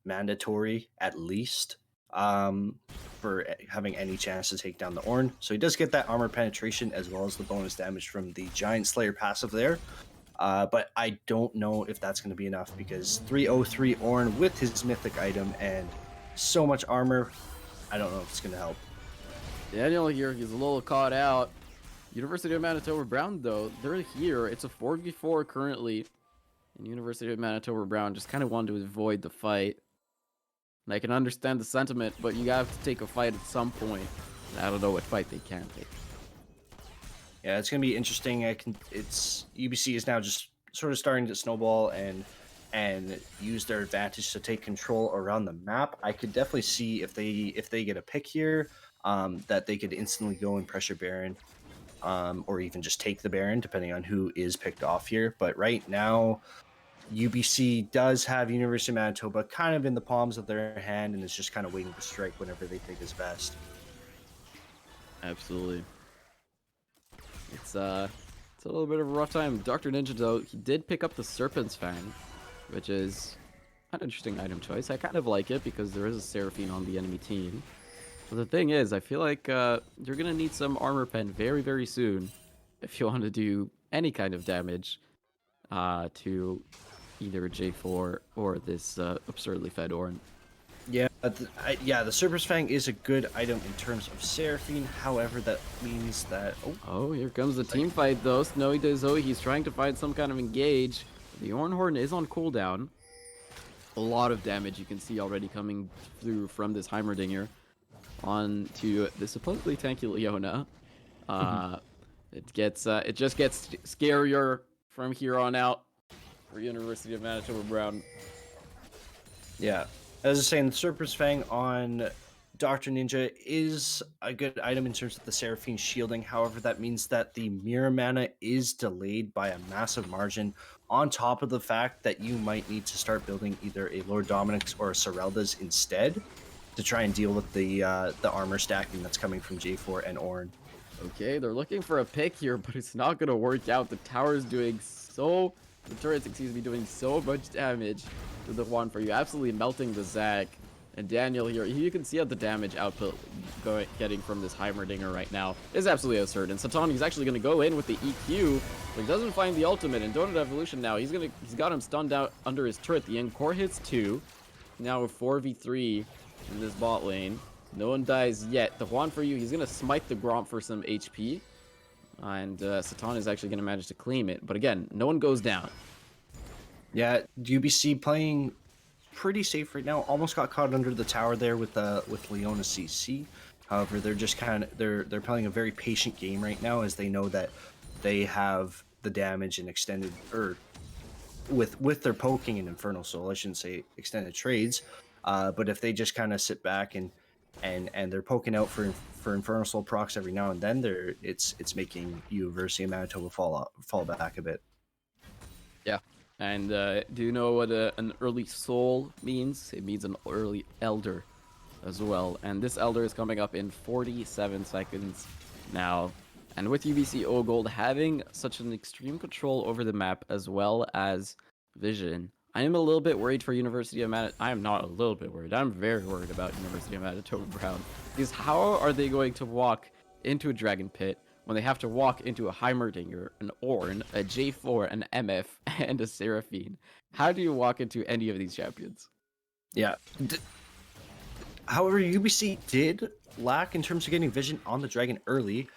mandatory at least for having any chance to take down the Ornn. So he does get that armor penetration as well as the bonus damage from the Giant Slayer passive there. But I don't know if that's going to be enough because 303 Ornn with his mythic item and so much armor, I don't know if it's going to help. Daniel here, he's a little caught out. University of Manitoba Brown, though, they're here. It's a 4v4 currently. And University of Manitoba Brown just kind of wanted to avoid the fight. And I can understand the sentiment, but you have to take a fight at some point. And I don't know what fight they can take. Yeah, it's going to be interesting. It's UBC is now just sort of starting to snowball and use their advantage to take control around the map. I could definitely see if they get a pick here, that they could instantly go and pressure Baron. Or even just take the Baron, depending on who is picked off here. But right now, UBC does have University of Manitoba kind of in the palms of their hand and is just kind of waiting to strike whenever they think is best. Absolutely. It's a little bit of a rough time. Dr. Ninja, though, he did pick up the Serpent's Fang, which is an interesting item choice. I kind of like it because there is a Seraphine on the enemy team. But the thing is, I feel like you're going to need some armor pen very, very soon if you want to do any kind of damage to either J4 or this absurdly fed Ornn. Yeah, the Serpent's Fang is a good item in terms of Seraphine. However, that means that... Oh, here comes the team fight, though. Snowy Zoe, he's trying to find some kind of engage. The Ornhorn is on cooldown. A lot of damage you can see already coming through from this Heimerdinger on to the supposedly tanky Leona. It just gets scarier from here on out for University of Manitoba Brown. Yeah, as I was saying, the Serpent's Fang on Dr. Ninja is a good item in terms of the Seraphine shielding. However, that means that the mirror mana is delayed by a massive margin, on top of the fact that you might need to start building either a Lord Dominic's or a Sorelda's instead to try and deal with the armor stacking that's coming from J4 and Ornn. Okay, they're looking for a pick here, but it's not going to work out. The turret's, doing so much damage to the one for you, absolutely melting the Zac. And Daniel here, you can see how the damage output getting from this Heimerdinger right now is absolutely absurd. And Satan, he's actually going to go in with the EQ, but he doesn't find the ultimate. And Donut Evolution now, he's got him stunned out under his turret. The Encore hits 2. Now a 4v3 in this bot lane. No one dies yet. The Juan for you, he's going to smite the Gromp for some HP. And Satan is actually going to manage to claim it. But again, no one goes down. Yeah, UBC playing pretty safe right now. Almost got caught under the tower there with Leona CC. However, they're just they're playing a very patient game right now, as they know that they have the damage and extended, or with their poking and Infernal Soul. I shouldn't say extended trades, but if they just kind of sit back and they're poking out for Infernal Soul procs every now and then, it's making University of Manitoba fall back a bit. Yeah. And do you know what an early soul means? It means an early elder as well. And this elder is coming up in 47 seconds now. And with UBC O Gold having such an extreme control over the map as well as vision, I am a little bit worried for University of Manitoba. I am not a little bit worried. I'm very worried about University of Manitoba Brown. Because how are they going to walk into a Dragon Pit when they have to walk into a Heimerdinger, an Ornn, a J4, an MF, and a Seraphine? How do you walk into any of these champions? Yeah. However, UBC did lack in terms of getting vision on the Dragon early.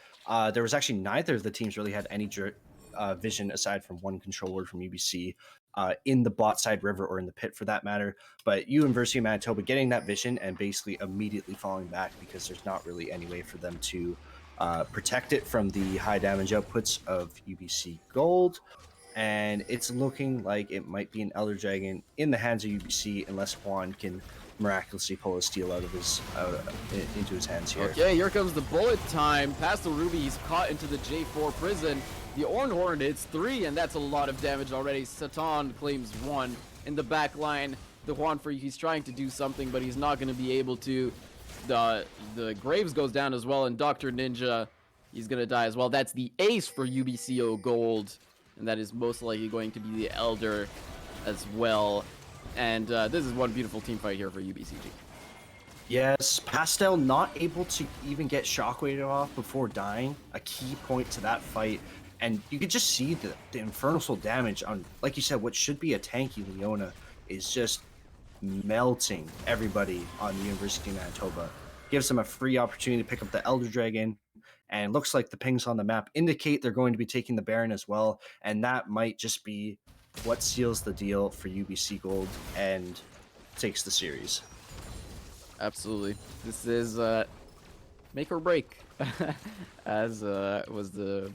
There was actually neither of the teams really had any vision aside from one control word from UBC in the bot side river, or in the pit for that matter. But University of Manitoba getting that vision and basically immediately falling back because there's not really any way for them to protect it from the high damage outputs of UBC Gold. And it's looking like it might be an Elder Dragon in the hands of UBC unless Juan can miraculously pull a steal out of his into his hands here. Okay, here comes the bullet time. Past the Ruby, he's caught into the J4 prison. The Ornhorn hits 3, and that's a lot of damage already. Satan claims 1 in the back line. The Juan for he's trying to do something, but he's not going to be able to. The Graves goes down as well, and Dr. Ninja He's going to die as well. That's the ace for UBCO Gold. And that is most likely going to be the Elder as well. And this is one beautiful team fight here for UBCG. Yes, Pastel not able to even get Shockwave off before dying. A key point to that fight. And you could just see the Infernal Soul damage on, like you said, what should be a tanky Leona is just melting everybody on the University of Manitoba. Gives them a free opportunity to pick up the Elder Dragon. And looks like the pings on the map indicate they're going to be taking the Baron as well. And that might just be what seals the deal for UBC Gold and takes the series. Absolutely. This is make or break, as was the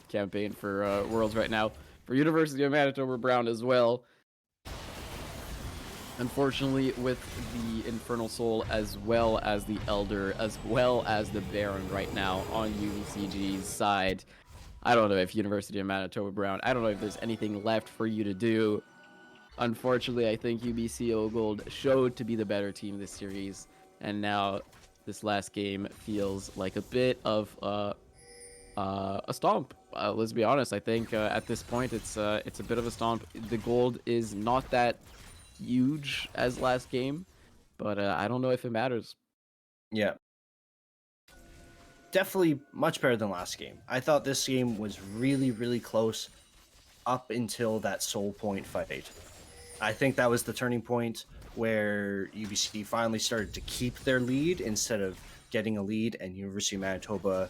campaign for Worlds right now. For University of Manitoba Brown as well. Unfortunately, with the Infernal Soul as well as the Elder, as well as the Baron right now on UBCG's side, I don't know if University of Manitoba Brown, I don't know if there's anything left for you to do. Unfortunately, I think UBCO Gold showed to be the better team this series, and now this last game feels like a bit of a stomp. Let's be honest. I think at this point it's a bit of a stomp. The gold is not that huge as last game, but I don't know if it matters. Yeah. Definitely much better than last game. I thought this game was really, really close up until that Soul Point fight. I think that was the turning point where UBC finally started to keep their lead instead of getting a lead, and University of Manitoba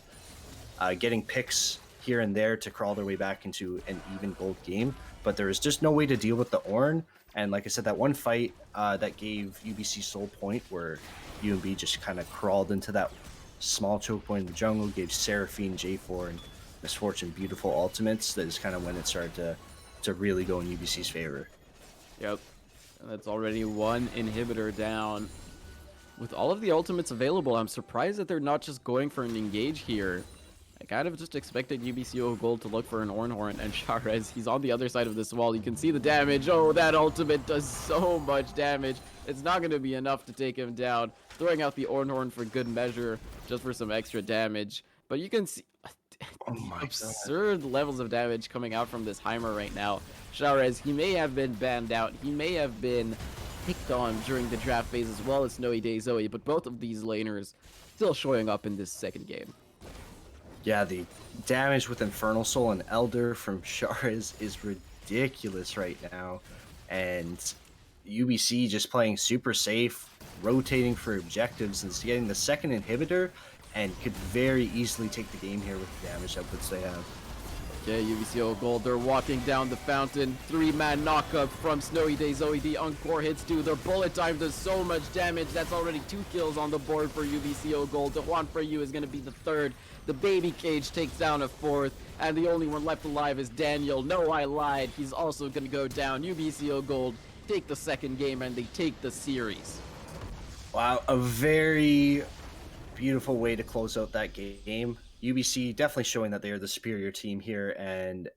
getting picks here and there to crawl their way back into an even gold game. But there was just no way to deal with the Ornn. And like I said, that one fight that gave UBC Soul Point where UMB just kind of crawled into that small choke point in the jungle, gave Seraphine, J4, and Misfortune beautiful ultimates. That is kind of when it started to really go in UBC's favor. Yep. And that's already one inhibitor down. With all of the ultimates available, I'm surprised that they're not just going for an engage here. I kind of just expected UBCO Gold to look for an Ornhorn, and Charez, he's on the other side of this wall. You can see the damage. Oh, that ultimate does so much damage. It's not going to be enough to take him down. Throwing out the Ornhorn for good measure, just for some extra damage. But you can see Oh my absurd levels of damage coming out from this Heimer right now. Charez, he may have been banned out. He may have been picked on during the draft phase as well as Snowy Day Zoe, but both of these laners still showing up in this second game. Yeah, the damage with Infernal Soul and Elder from Charez is ridiculous right now. And UBC just playing super safe, rotating for objectives, and getting the second inhibitor, and could very easily take the game here with the damage outputs they have. Okay, UBCO Gold, they're walking down the fountain. 3-man knockup from Snowy Day Zoe. The Encore hits too. Their bullet time does so much damage. That's already 2 kills on the board for UBCO Gold. The one for you is going to be the third. The Baby Cage takes down a fourth. And the only one left alive is Daniel. No, I lied. He's also going to go down. UBCO Gold take the second game and they take the series. Wow, a very beautiful way to close out that game. UBC definitely showing that they are the superior team here and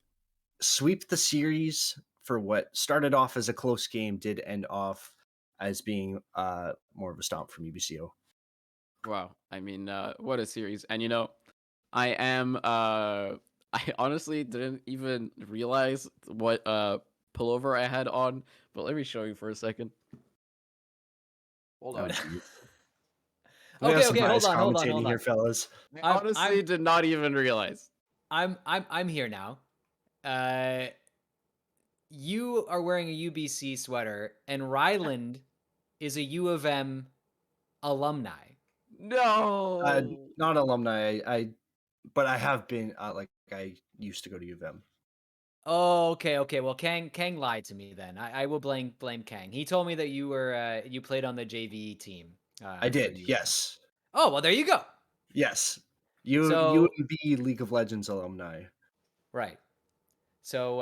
sweep the series for what started off as a close game, did end off as being more of a stomp from UBCO. Wow. I mean, what a series. And you know, I am I honestly didn't even realize what pullover I had on, but let me show you for a second. Hold on. We have some Okay, biased hold on. commentating here, fellas. I honestly did not even realize. I'm here now. You are wearing a UBC sweater, and Ryland is a U of M alumni. No. Not alumni, but I have been I used to go to U of M. Oh, okay. Well, Kang lied to me then. I will blame Kang. He told me that you were you played on the JV team. I for did, U of M. yes. Oh, well, there you go. Yes. So UMB League of Legends alumni. right. So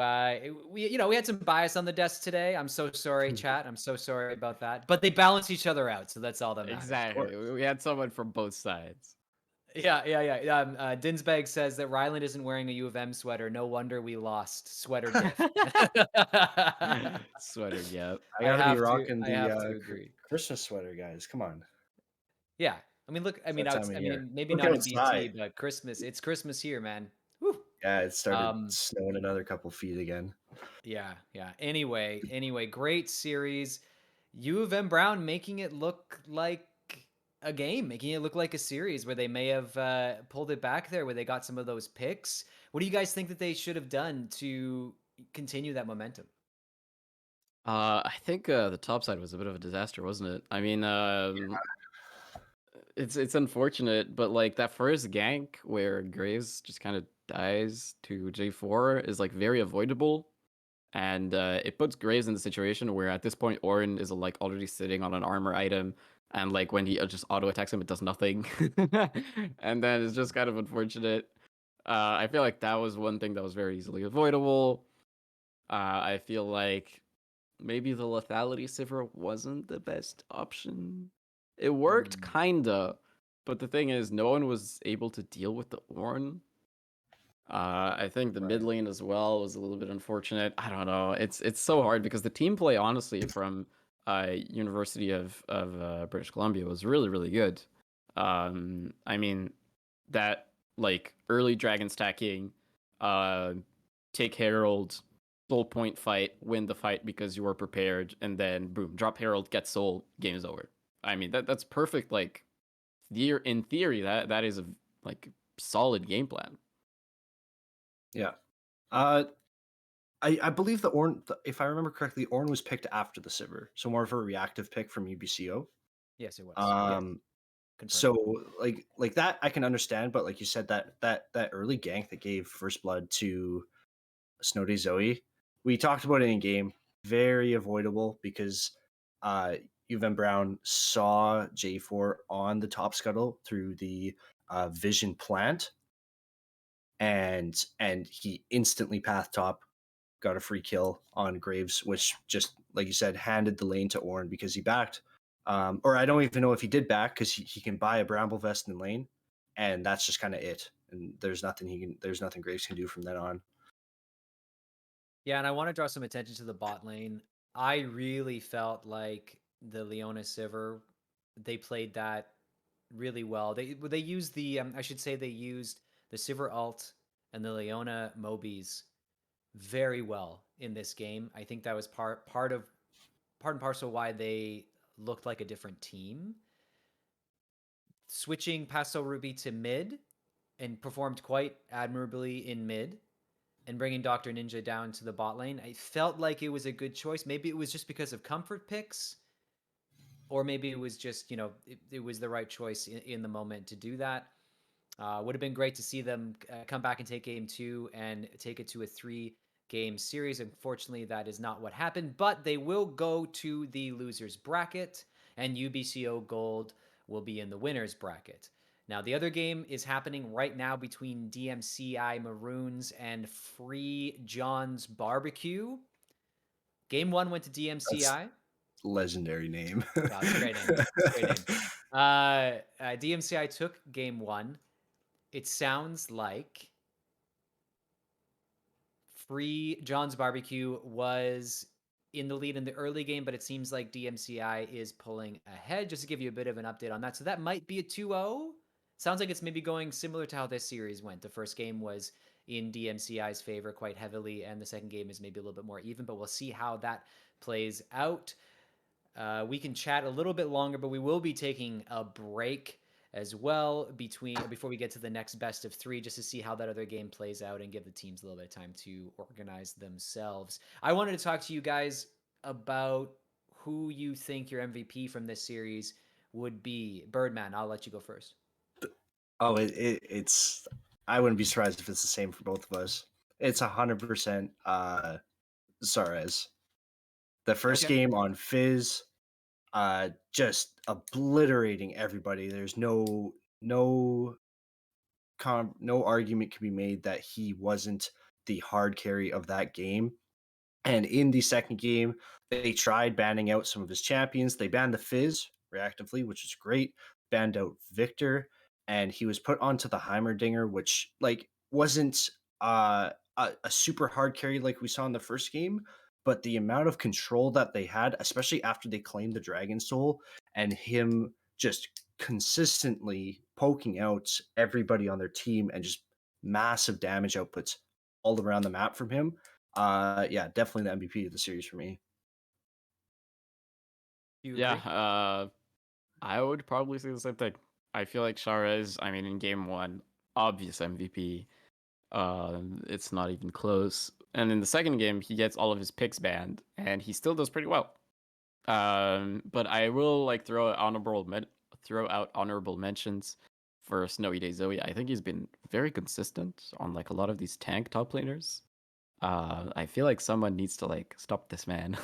we had some bias on the desk today. I'm so sorry, chat. I'm so sorry about that. But they balance each other out, so that's all that matters. Exactly. We had someone from both sides. Yeah. Dinsbag says that Ryland isn't wearing a U of M sweater. No wonder we lost. Sweater diff. Sweater, yep. I gotta be rocking I have the to agree. Christmas sweater, guys. Come on. Yeah. I mean, look, I It's mean, that time of I year. mean, maybe Look not in BC, outside. but Christmas. It's Christmas here, man. Woo. Yeah, it started Um, snowing another couple feet again. yeah, yeah. Anyway, great series. U of M Brown making it look like a game, making it look like a series where they may have pulled it back there, where they got some of those picks. What do you guys think that they should have done to continue that momentum? I think the top side was a bit of a disaster, wasn't it? I mean, it's unfortunate, but like that first gank where Graves just kind of dies to J4 is like very avoidable, and it puts Graves in the situation where at this point Orin is like already sitting on an armor item, and like when he just auto attacks him, it does nothing, and then it's just kind of unfortunate. I feel like that was one thing that was very easily avoidable. I feel like maybe the lethality Sivir wasn't the best option. It worked Mm, kinda, but the thing is, no one was able to deal with the Ornn. I think the mid right. lane as well was a little bit unfortunate. I don't know. It's so hard because the team play, honestly, from University of British Columbia was really good. I mean that like early dragon stacking, uh, take Herald, soul point fight, win the fight because you were prepared, and then boom, drop Herald, get soul, game is over. I mean that's perfect. Like in theory, that is a like solid game plan. Yeah. I believe the Orn, if I remember correctly, Orn was picked after the Sivir, so more of a reactive pick from UBCO. Yes, it was. Yes, Um, confirmed. so like that I can understand, but like you said, that early gank that gave first blood to Snowday Zoe, we talked about it in game, very avoidable because Uven Brown saw J4 on the top scuttle through the vision plant, and he instantly path top, got a free kill on Graves, which just like you said, handed the lane to Ornn because he backed. Or I don't even know if he did back because he can buy a Bramble Vest in lane, and that's just kind of it. And there's nothing Graves can do from then on. Yeah, and I want to draw some attention to the bot lane. I really felt like the Leona Sivir, they played that really well. They used the I should say they used the Sivir ult and the Leona Mobies very well in this game. I think that was part and parcel why they looked like a different team. Switching Paso Ruby to mid and performed quite admirably in mid and bringing Dr. Ninja down to the bot lane, I felt like it was a good choice. Maybe it was just because of comfort picks, or maybe it was just, it was the right choice in the moment to do that. Would have been great to see them come back and take game two and take it to a 3-game series. Unfortunately, that is not what happened, but they will go to the losers bracket, and UBCO Gold will be in the winners bracket. Now, the other game is happening right now between DMCI Maroons and Free John's Barbecue. Game one went to That's DMCI. legendary name. Yeah, it's a great name. Great name. DMCI took game one. It sounds like Free John's Barbecue was in the lead in the early game, but it seems like DMCI is pulling ahead. Just to give you a bit of an update on that. So that might be a 2-0. Sounds like it's maybe going similar to how this series went. The first game was in DMCI's favor quite heavily, and the second game is maybe a little bit more even, but we'll see how that plays out. We can chat a little bit longer, but we will be taking a break as well before we get to the next best of three, just to see how that other game plays out and give the teams a little bit of time to organize themselves. I wanted to talk to you guys about who you think your MVP from this series would be. Birdman, I'll let you go first. Oh, it's. I wouldn't be surprised if it's the same for both of us. It's 100% Suarez. The first Okay. game on Fizz, just obliterating everybody. There's no argument can be made that he wasn't the hard carry of that game. And in the second game, they tried banning out some of his champions. They banned the Fizz reactively, which is great. Banned out Victor, and he was put onto the Heimerdinger, which like wasn't a super hard carry like we saw in the first game, but the amount of control that they had, especially after they claimed the Dragon Soul, and him just consistently poking out everybody on their team and just massive damage outputs all around the map from him. Yeah, definitely the MVP of the series for me. Do you Yeah, agree? I would probably say the same thing. I feel like Charez, I mean, in game one, obvious MVP. It's not even close. And in the second game, he gets all of his picks banned, and he still does pretty well. But I will like throw out honorable mentions for Snowy Day Zoe. I think he's been very consistent on like a lot of these tank top laners. I feel like someone needs to like stop this man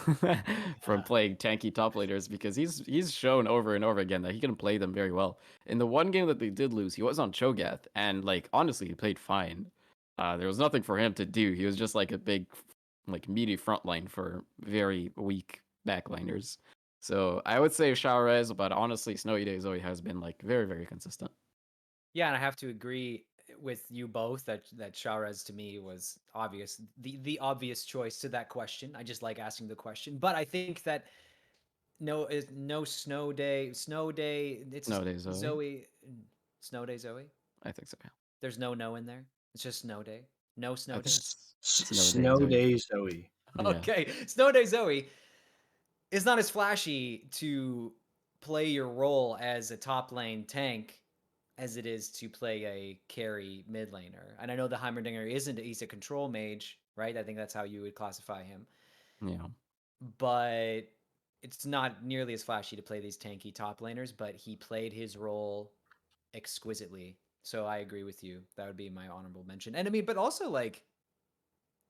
from Yeah. playing tanky top laners because he's shown over and over again that he can play them very well. In the one game that they did lose, he was on Cho'Gath, and like honestly, he played fine. There was nothing for him to do. He was just like a big, like meaty front line for very weak backliners. So I would say Shahrez, but honestly, Snowy Day Zoe has been like very, very consistent. Yeah, and I have to agree with you both that Shahrez to me was obvious, the obvious choice to that question. I just like asking the question, but I think that no snow day. It's Snow Day Zoe, Zoe, snow day Zoe. I think so. Yeah, There's no in there. It's just snow day. No I snow think day. it's Snow Day Snow Zoe. Day Zoe. Yeah. Okay, snow day Zoe is not as flashy to play your role as a top lane tank as it is to play a carry mid laner. And I know the Heimerdinger he's a control mage, right? I think that's how you would classify him. Yeah. But it's not nearly as flashy to play these tanky top laners, but he played his role exquisitely. So I agree with you. That would be my honorable mention. And I mean, but also like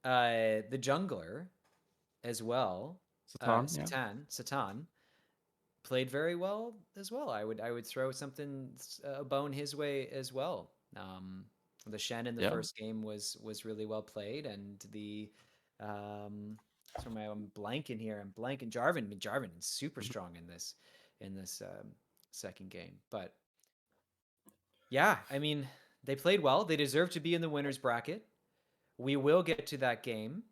the jungler as well, Satan, yeah. Satan played very well as well. I would throw something a bone his way as well. The Shen in the Yeah. first game was really well played, and the sorry, I'm blanking here. I'm blanking. Jarvan. I mean, Jarvan is super strong in this second game. But yeah, I mean, they played well. They deserve to be in the winners bracket. We will get to that game.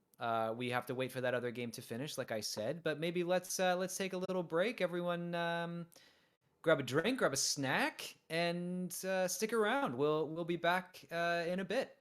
We have to wait for that other game to finish, like I said. But maybe let's take a little break. Everyone, grab a drink, grab a snack, and stick around. We'll be back in a bit.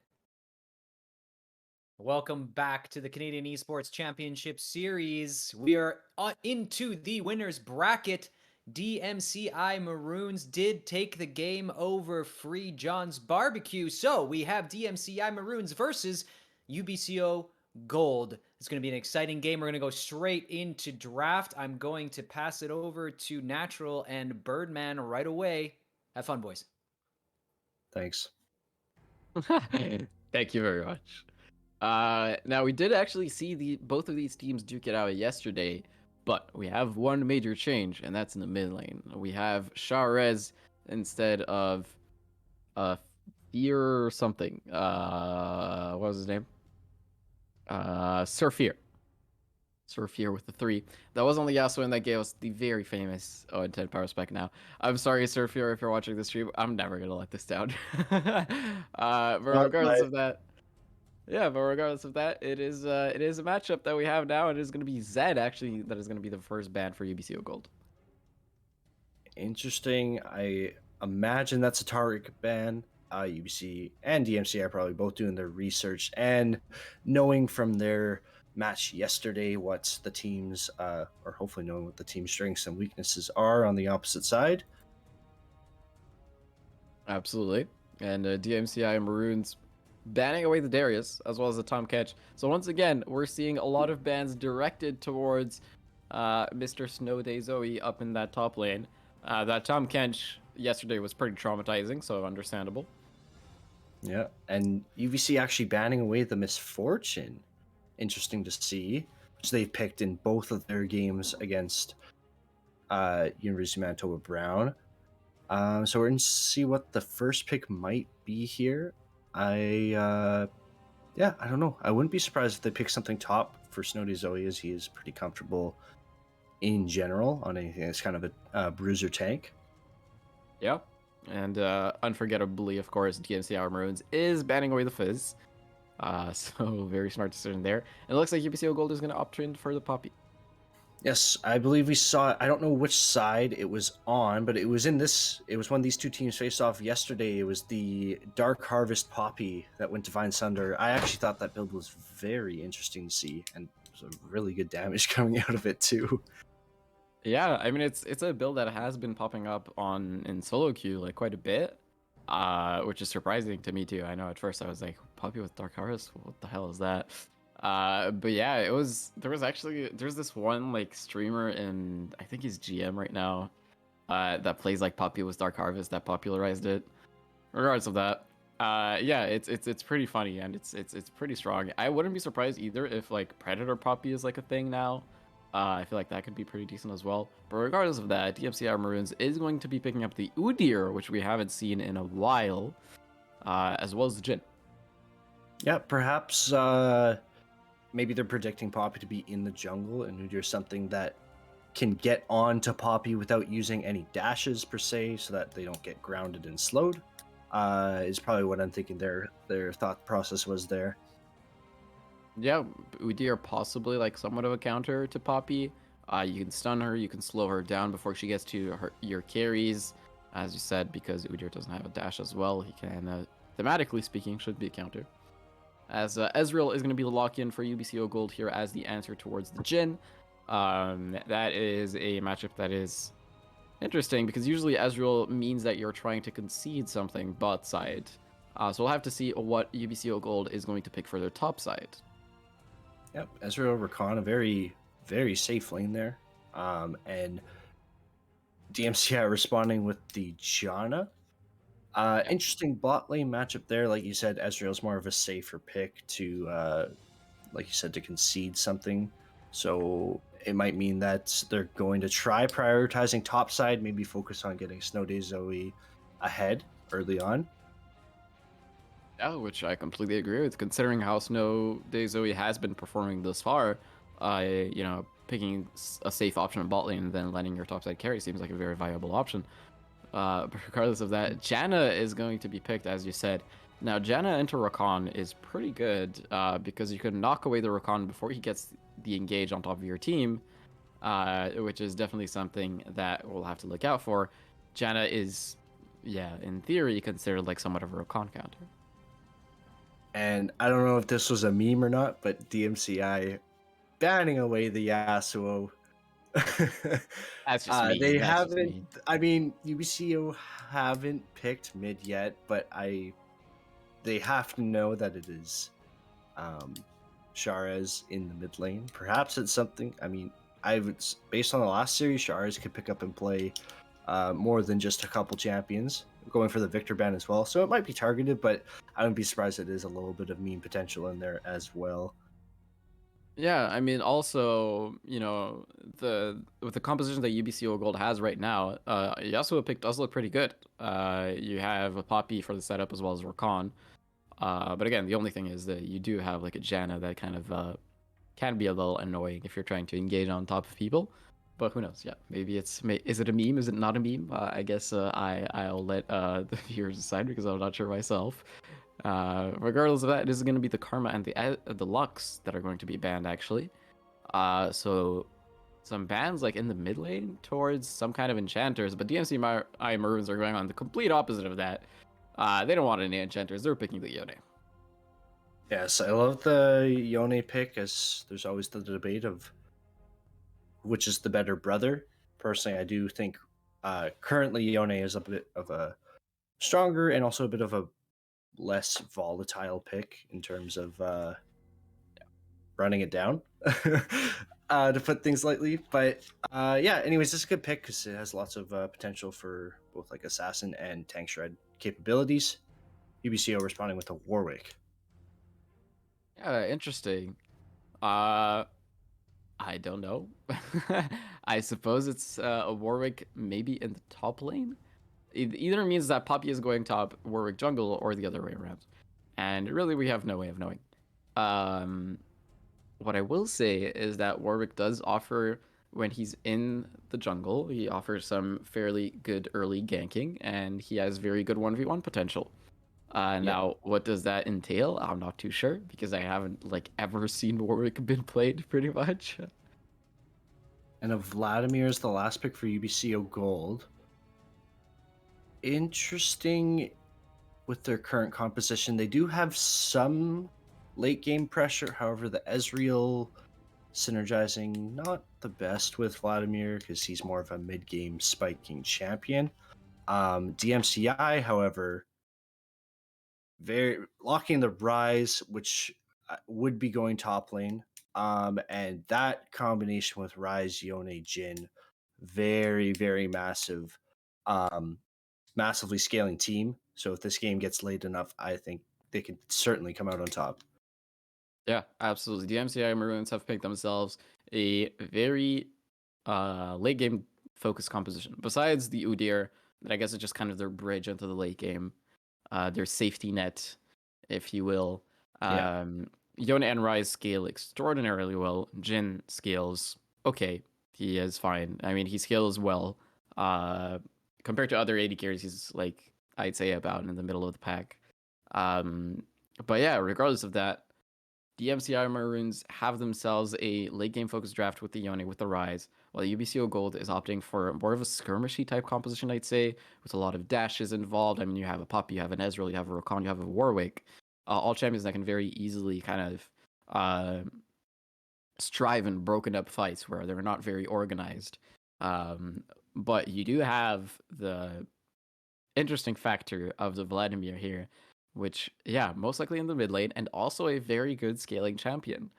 Welcome back to the Canadian Esports Championship Series. We are into the winners bracket. DMCI Maroons did take the game over Free John's Barbecue. So we have DMCI Maroons versus UBCO Gold. It's going to be an exciting game. We're going to go straight into draft. I'm going to pass it over to Natural and Birdman right away. Have fun, boys. Thanks. Thank you very much. Now we did actually see both of these teams duke it out yesterday, but we have one major change, and that's in the mid lane. We have Shahrez instead of Fear something. What was his name? Surfear. Surfear with the 3. That was only Yasuo, and that gave us the very famous 10 power spec now. I'm sorry, Surfear, if you're watching this stream. I'm never gonna let this down. But Not regardless my of that, yeah, but regardless of that, it is a matchup that we have now. It is going to be Zed actually that is going to be the first ban for UBCO Gold. Interesting. I imagine that's a target ban. UBC and DMC are probably both doing their research and knowing from their match yesterday what the teams, or hopefully knowing what the team's strengths and weaknesses are on the opposite side. Absolutely, and DMCI Maroons banning away the Darius as well as the Tom Ketch. So once again, we're seeing a lot of bans directed towards Mr. Snow Day Zoe up in that top lane. That Tom Kench yesterday was pretty traumatizing, so understandable. Yeah, and UVC actually banning away the Misfortune. Interesting to see, which they've picked in both of their games against University of Manitoba Brown. So we're going to see what the first pick might be here. Yeah, I don't know. I wouldn't be surprised if they pick something top for Snowdy Zoe, as he is pretty comfortable in general on anything that's kind of a bruiser tank. Yeah, and unforgettably, of course, DMCI Maroons is banning away the Fizz. So very smart decision there. And it looks like UBCO Gold is going to opt in for the Poppy. Yes, I believe we saw it. I don't know which side it was on, but it was in this. It was when these two teams faced off yesterday. It was the Dark Harvest Poppy that went Divine Sunder. I actually thought that build was very interesting to see, and there was a really good damage coming out of it too. Yeah, I mean it's a build that has been popping up on in solo queue like quite a bit, which is surprising to me too. I know at first I was like, Puppy with Dark Harvest, what the hell is that? But yeah, there's this one like streamer in I think he's GM right now, that plays like Puppy with Dark Harvest that popularized it. Regardless of that, yeah, it's pretty funny and it's pretty strong. I wouldn't be surprised either if like Predator Puppy is like a thing now. I feel like that could be pretty decent as well. But regardless of that, DMCI Maroons is going to be picking up the Udyr, which we haven't seen in a while, as well as the Jhin. Yeah, perhaps maybe they're predicting Poppy to be in the jungle, and you're something that can get on to Poppy without using any dashes per se, so that they don't get grounded and slowed. Is probably what I'm thinking their thought process was there. Yeah, Udyr possibly like somewhat of a counter to Poppy. You can stun her, you can slow her down before she gets to your carries, as you said, because Udyr doesn't have a dash as well. He can, thematically speaking, should be a counter. As Ezreal is going to be the lock-in for UBCO Gold here as the answer towards the Jhin. That is a matchup that is interesting because usually Ezreal means that you're trying to concede something bot side. So we'll have to see what UBCO Gold is going to pick for their top side. Yep, Ezreal Rakan, a very, very safe lane there. And DMCI responding with the Janna. Yeah. Interesting bot lane matchup there. Like you said, Ezreal's more of a safer pick to, like you said, to concede something. So it might mean that they're going to try prioritizing top side, maybe focus on getting Snow Day Zoe ahead early on. Yeah, which I completely agree with. Considering how Snow Day Zoe has been performing thus far, picking a safe option in bot lane and then letting your topside carry seems like a very viable option. But regardless of that, Janna is going to be picked, as you said. Now, Janna into Rakan is pretty good because you can knock away the Rakan before he gets the engage on top of your team, which is definitely something that we'll have to look out for. Janna is, yeah, in theory, considered like somewhat of a Rakan counter. And I don't know if this was a meme or not, but DMCI banning away the Yasuo. That's just me. They That's just haven't. me. I mean, UBCO haven't picked mid yet, but they have to know that it is Sharez in the mid lane. Perhaps it's something. I mean, based on the last series, Sharez could pick up and play more than just a couple champions, going for the Victor ban as well. So it might be targeted, but I wouldn't be surprised it is a little bit of meme potential in there as well. Yeah, I mean, also, with the composition that UBCO Gold has right now, Yasuo pick does look pretty good. You have a Poppy for the setup as well as Rakan. But again, the only thing is that you do have like a Janna that kind of can be a little annoying if you're trying to engage on top of people. But who knows? Yeah, maybe is it a meme? Is it not a meme? I guess I'll let the viewers decide because I'm not sure myself. Regardless of that, it is going to be the Karma and the Lux that are going to be banned actually. So some bans like in the mid lane towards some kind of enchanters, but DMC Maroons are going on the complete opposite of that. They don't want any enchanters. They're picking the Yone. Yes, I love the Yone pick, as there's always the debate of which is the better brother. Personally, I do think currently Yone is a bit of a stronger and also a bit of a less volatile pick in terms of running it down, to put things lightly. But yeah, anyways, this is a good pick because it has lots of potential for both like assassin and tank shred capabilities. UBCO responding with a Warwick. Yeah, interesting. Uh, I don't know. I suppose it's a Warwick maybe in the top lane. It either means that Poppy is going top, Warwick jungle, or the other way around. And really, we have no way of knowing. Um, what I will say is that Warwick does offer, when he's in the jungle, he offers some fairly good early ganking, and he has very good 1v1 potential. Now, what does that entail? I'm not too sure because I haven't like ever seen Warwick been played pretty much. And a Vladimir is the last pick for UBCO Gold. Interesting with their current composition. They do have some late game pressure. However, the Ezreal synergizing not the best with Vladimir because he's more of a mid game spiking champion. DMCI, however, very locking the Rise, which would be going top lane. And that combination with Rise, Yone, Jin, very, very massive, massively scaling team. So if this game gets late enough, I think they could certainly come out on top. Yeah, absolutely. The MCI Maroons have picked themselves a very late game focused composition. Besides the Udyr, that I guess is just kind of their bridge into the late game, their safety net, if you will. Yeah. Yone and Rise scale extraordinarily well. Jin scales okay. He is fine. I mean, he scales well. Compared to other AD carries, he's like, I'd say about in the middle of the pack. But yeah, regardless of that, the MCI Maroons have themselves a late game focused draft with the Yone with the Rise, while the UBCO Gold is opting for more of a skirmishy type composition, I'd say, with a lot of dashes involved. I mean, you have a Puppy, you have an Ezreal, you have a Rakan, you have a Warwick, all champions that can very easily kind of strive in broken up fights where they're not very organized. But you do have the interesting factor of the Vladimir here, which, yeah, most likely in the mid lane, and also a very good scaling champion.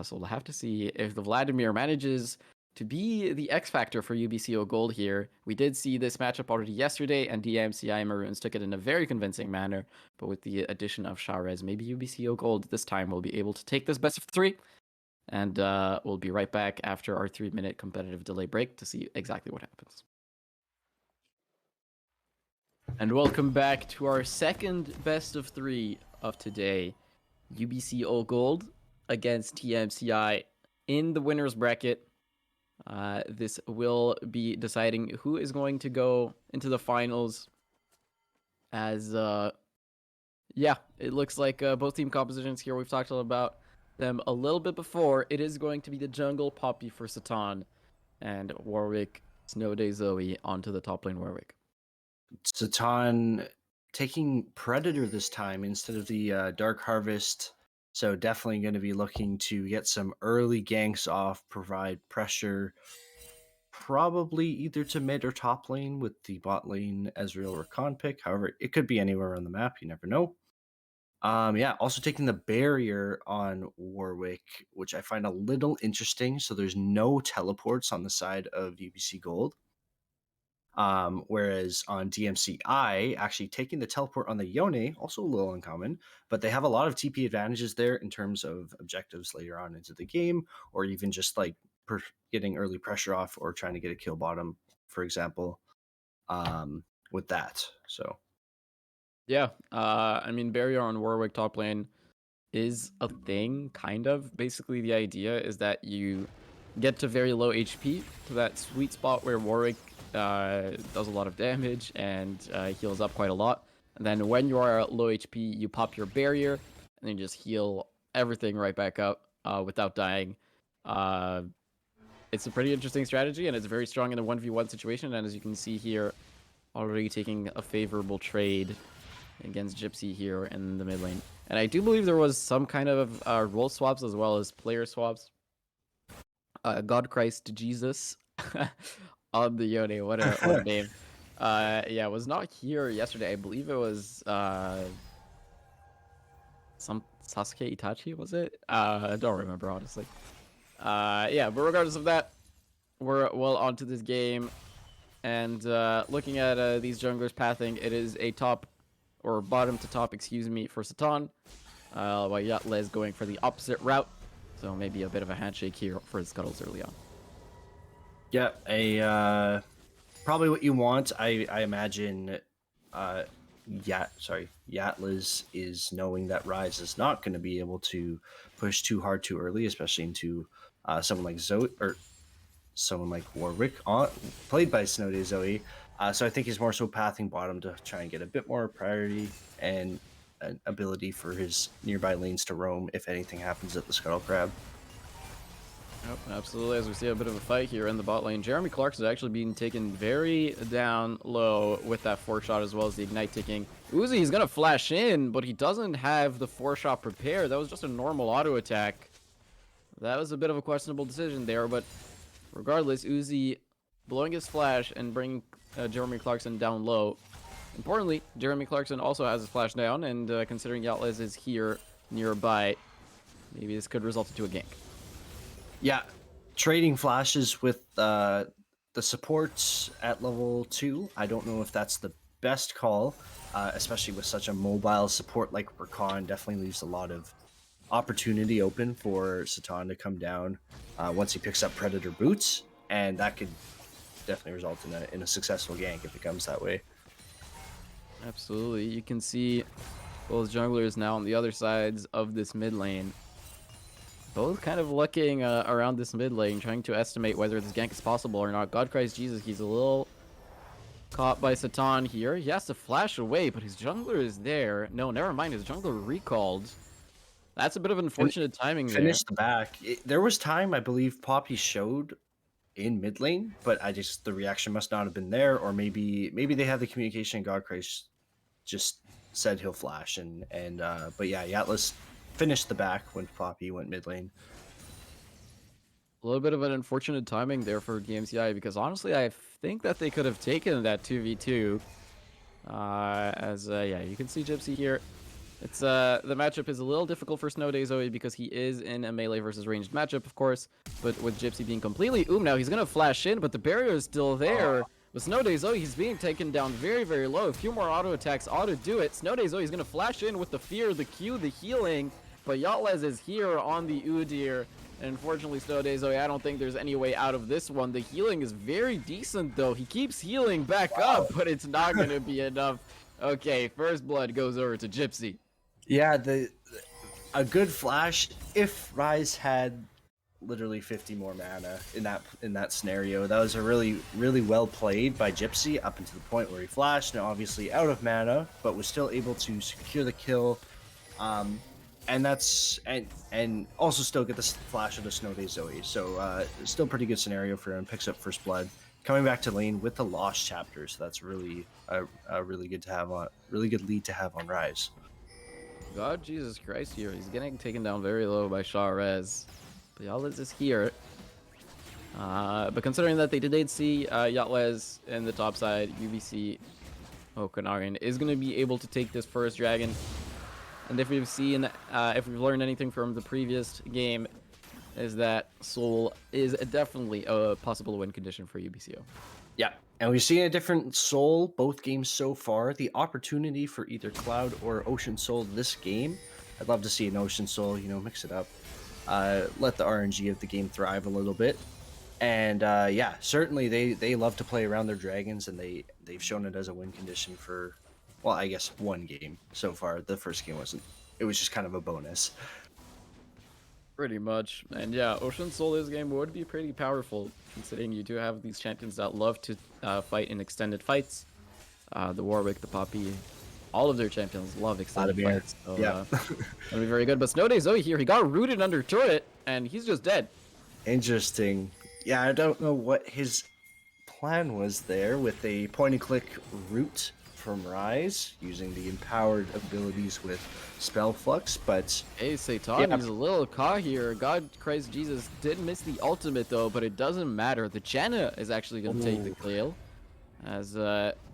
So we'll have to see if the Vladimir manages to be the X factor for UBCO Gold here. We did see this matchup already yesterday, and DMCI Maroons took it in a very convincing manner. But with the addition of Sharez, maybe UBCO Gold this time will be able to take this best of three. And we'll be right back after our 3-minute competitive delay break to see exactly what happens. And welcome back to our second best of three of today. UBCO Gold against TMCI in the winner's bracket. This will be deciding who is going to go into the finals. As, yeah, it looks like both team compositions here, we've talked about them a little bit before. It is going to be the jungle Poppy for Satan and Warwick, Snow Day Zoe onto the top lane Warwick. Satan taking Predator this time instead of the Dark Harvest. So definitely going to be looking to get some early ganks off, provide pressure, probably either to mid or top lane with the bot lane Ezreal or Khan pick. However, it could be anywhere on the map. You never know. Yeah, also taking the barrier on Warwick, which I find a little interesting. So there's no teleports on the side of UBC Gold. Whereas on DMCI, actually taking the teleport on the Yone, also a little uncommon, but they have a lot of TP advantages there in terms of objectives later on into the game, or even just like getting early pressure off or trying to get a kill bottom, for example, with that. So, yeah, I mean, barrier on Warwick top lane is a thing, kind of. Basically, the idea is that you get to very low HP to that sweet spot where Warwick does a lot of damage and heals up quite a lot. And then when you are at low HP, you pop your barrier and then just heal everything right back up without dying. It's a pretty interesting strategy, and it's very strong in a 1v1 situation. And as you can see here, already taking a favorable trade against Gypsy here in the mid lane. And I do believe there was some kind of role swaps as well as player swaps. God Christ Jesus on the Yone. What a name. Yeah, was not here yesterday. I believe it was some Sasuke Itachi, was it? I don't remember, honestly. Yeah, but regardless of that, we're well onto this game. And looking at these junglers pathing, it is a top, or bottom to top, excuse me, for Satan. While Yatle is going for the opposite route. So maybe a bit of a handshake here for his Scuttles early on. yeah, probably what you want. I imagine. Yatlas is knowing that Rise is not going to be able to push too hard too early, especially into someone like Zoe or someone like Warwick, played by Snow Day Zoe. So I think he's more so pathing bottom to try and get a bit more priority and an ability for his nearby lanes to roam if anything happens at the Scuttle Crab. Yep, absolutely. As we see a bit of a fight here in the bot lane, Jeremy Clark's is actually being taken very down low with that 4-shot as well as the ignite ticking. Uzi is going to flash in, but he doesn't have the 4-shot prepared. That was just a normal auto attack. That was a bit of a questionable decision there, but regardless, Uzi blowing his flash and bringing Jeremy Clarkson down low. Importantly, Jeremy Clarkson also has his flash down, and considering Yatlez is here nearby, maybe this could result into a gank. Yeah, trading flashes with the supports at level 2. I don't know if that's the best call, especially with such a mobile support like Rakan. Definitely leaves a lot of opportunity open for Satan to come down once he picks up Predator boots, and that could definitely result in a successful gank if it comes that way. Absolutely. You can see both junglers now on the other sides of this mid lane. Both kind of looking around this mid lane, trying to estimate whether this gank is possible or not. God Christ Jesus, he's a little caught by Satan here. He has to flash away, but his jungler is there. No, never mind. His jungler recalled. That's a bit of unfortunate timing there. Finish the back. There was time, I believe, Poppy showed in mid lane, but the reaction must not have been there, or maybe they had the communication and Godcrace just said he'll flash but yeah, Atlas finished the back when Poppy went mid lane. A little bit of an unfortunate timing there for DMCI because honestly, I think that they could have taken that 2v2. Yeah, you can see Gypsy here. It's the matchup is a little difficult for Snow Day Zoe because he is in a melee versus ranged matchup, of course. But with Gypsy being completely now he's gonna flash in, but the barrier is still there. With Snow Day Zoe, he's being taken down very, very low. A few more auto attacks ought to do it. Snow Day Zoe is gonna flash in with the fear, the Q, the healing. But Yatlez is here on the Udyr. And unfortunately, Snow Day Zoe, I don't think there's any way out of this one. The healing is very decent, though. He keeps healing back up, but it's not going to be enough. Okay, first blood goes over to Gypsy. Yeah, a good flash. If Ryze had literally 50 more mana in that scenario, that was a really, really well played by Gypsy up until the point where he flashed. Now, obviously out of mana, but was still able to secure the kill. And that's and also still get the flash of the Snow Day Zoe. So still pretty good scenario for him. Picks up first blood, coming back to lane with the lost chapter. So that's really really good to have on, really good lead to have on Ryze. God Jesus Christ here. He's getting taken down very low by Sharez. But Yatlez is here. But considering that they did see Yatlez in the top side, UBC Okanagan is going to be able to take this first dragon. And if we've seen, if we've learned anything from the previous game, is that Soul is definitely a possible win condition for UBCO. Yeah, and we've seen a different Soul both games so far. The opportunity for either Cloud or Ocean Soul this game, I'd love to see an Ocean Soul, mix it up. Let the RNG of the game thrive a little bit. And yeah, certainly they love to play around their dragons, and they've shown it as a win condition for, well, I guess one game so far. The first game wasn't. It was just kind of a bonus. Pretty much. And yeah, Ocean Soul this game would be pretty powerful, considering you do have these champions that love to fight in extended fights. The Warwick, the Poppy, all of their champions love extended fights. So, yeah. That'll be very good. But Snow Day Zoe here, he got rooted under turret, and he's just dead. Interesting. Yeah, I don't know what his plan was there with a point-and-click route from Ryze, using the empowered abilities with Spell Flux, but... Hey, Satan, he's a little caught here. God Christ Jesus did miss the ultimate, though, but it doesn't matter. The Janna is actually going to take the kill, as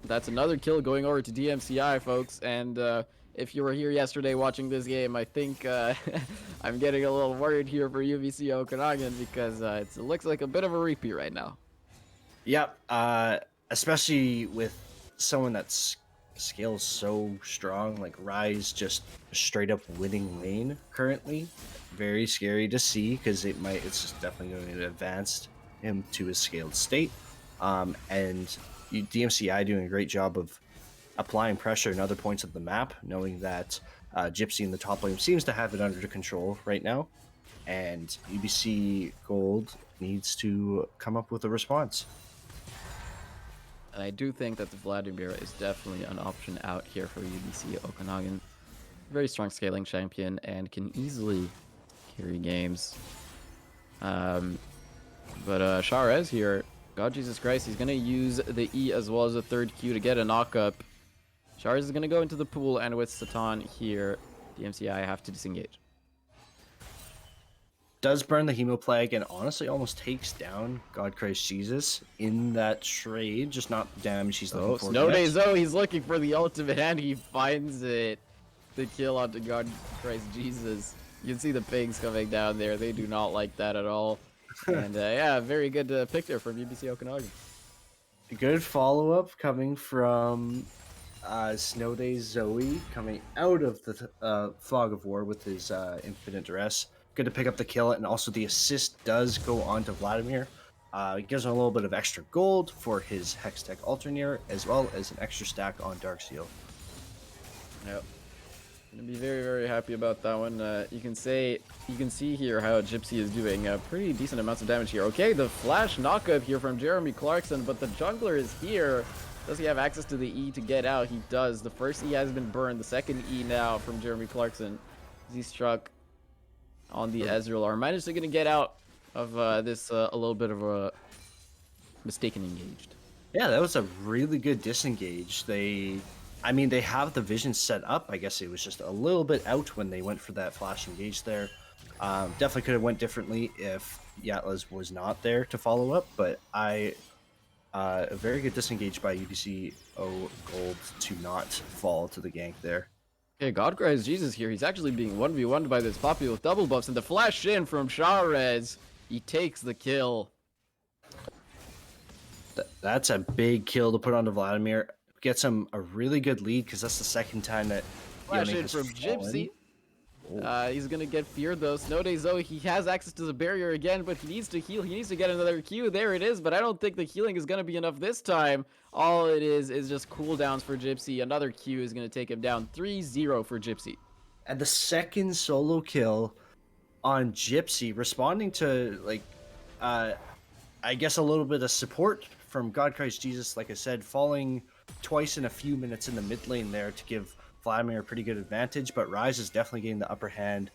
that's another kill going over to DMCI, folks, and if you were here yesterday watching this game, I think I'm getting a little worried here for UBC Okanagan, because it looks like a bit of a repeat right now. Yep, especially with someone that's scales so strong, like Ryze, just straight up winning lane currently. Very scary to see, because it's just definitely going to advance him to his scaled state. And DMCI doing a great job of applying pressure in other points of the map, knowing that Gypsy in the top lane seems to have it under control right now, and UBC Gold needs to come up with a response. And I do think that the Vladimir is definitely an option out here for UBC Okanagan. Very strong scaling champion and can easily carry games. But Sharez here, God Jesus Christ, he's gonna use the E as well as the third Q to get a knockup. Sharez is gonna go into the pool, and with Satan here, the MCI have to disengage. Does burn the Hemoplague and honestly almost takes down God Christ Jesus in that trade, just not the damage he's looking Oh, for. Snow yet. Days, oh, he's looking for the ultimate, and he finds it. The kill onto God Christ Jesus. You can see the pings coming down there. They do not like that at all. And yeah, very good pick there from UBC Okanagan. Good follow up coming from Snow Day Zoe coming out of the Fog of War with his Infinite Duress. Good to pick up the kill, and also the assist does go on to Vladimir. It gives him a little bit of extra gold for his Hextech Alternator, as well as an extra stack on Dark Seal. Yep. Gonna be very, very happy about that one. You can see here how Gypsy is doing pretty decent amounts of damage here. Okay, the flash knockup here from Jeremy Clarkson, but the jungler is here. Does he have access to the E to get out? He does. The first E has been burned. The second E now from Jeremy Clarkson. He struck on the Ezreal. Are managed to gonna get out of this a little bit of a mistaken engaged. Yeah, that was a really good disengage. They have the vision set up. I guess it was just a little bit out when they went for that flash engage there. Definitely could have went differently if Yatlas was not there to follow up, but a very good disengage by UBC O Gold to not fall to the gank there. Okay, God Christ Jesus here. He's actually being 1v1'd by this Poppy with double buffs, and the flash in from Sharez. He takes the kill. That's a big kill to put onto Vladimir. Gets him a really good lead because that's the second time that Flash Yone in has from fallen. Gypsy. Oh. He's gonna get feared though. Snow Day Zoe, he has access to the barrier again, but he needs to heal. He needs to get another Q. There it is, but I don't think the healing is gonna be enough this time. All it is just cooldowns for Gypsy. Another Q is gonna take him down. 3-0 for Gypsy. And the second solo kill on Gypsy, responding to I guess a little bit of support from God Christ Jesus, like I said, falling twice in a few minutes in the mid lane there to give Vladimir a pretty good advantage, but Rise is definitely getting the upper hand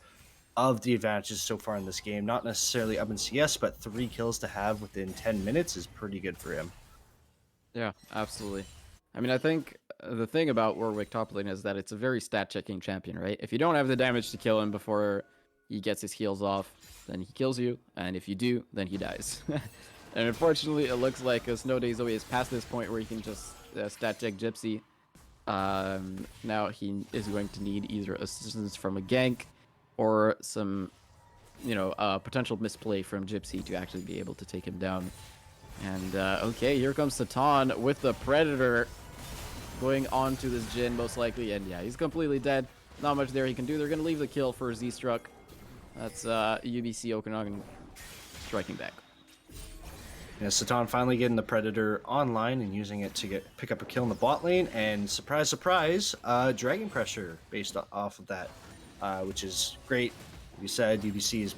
of the advantages so far in this game. Not necessarily up in CS, but 3 kills to have within 10 minutes is pretty good for him. Yeah, absolutely. I mean, I think the thing about Warwick top lane is that it's a very stat-checking champion, right? If you don't have the damage to kill him before he gets his heals off, then he kills you, and if you do, then he dies. And unfortunately, it looks like Snow Day Zoe is past this point where he can just stat-check Gypsy. Now he is going to need either assistance from a gank or some, potential misplay from Gypsy to actually be able to take him down. And okay, here comes Satan with the Predator going on to this Jhin most likely, and yeah, he's completely dead. Not much there he can do. They're gonna leave the kill for Z-Struck. That's UBC Okanagan striking back. Yeah, Satan finally getting the Predator online and using it to pick up a kill in the bot lane, and surprise, surprise, Dragon Pressure based off of that, which is great. Like you said, UBC is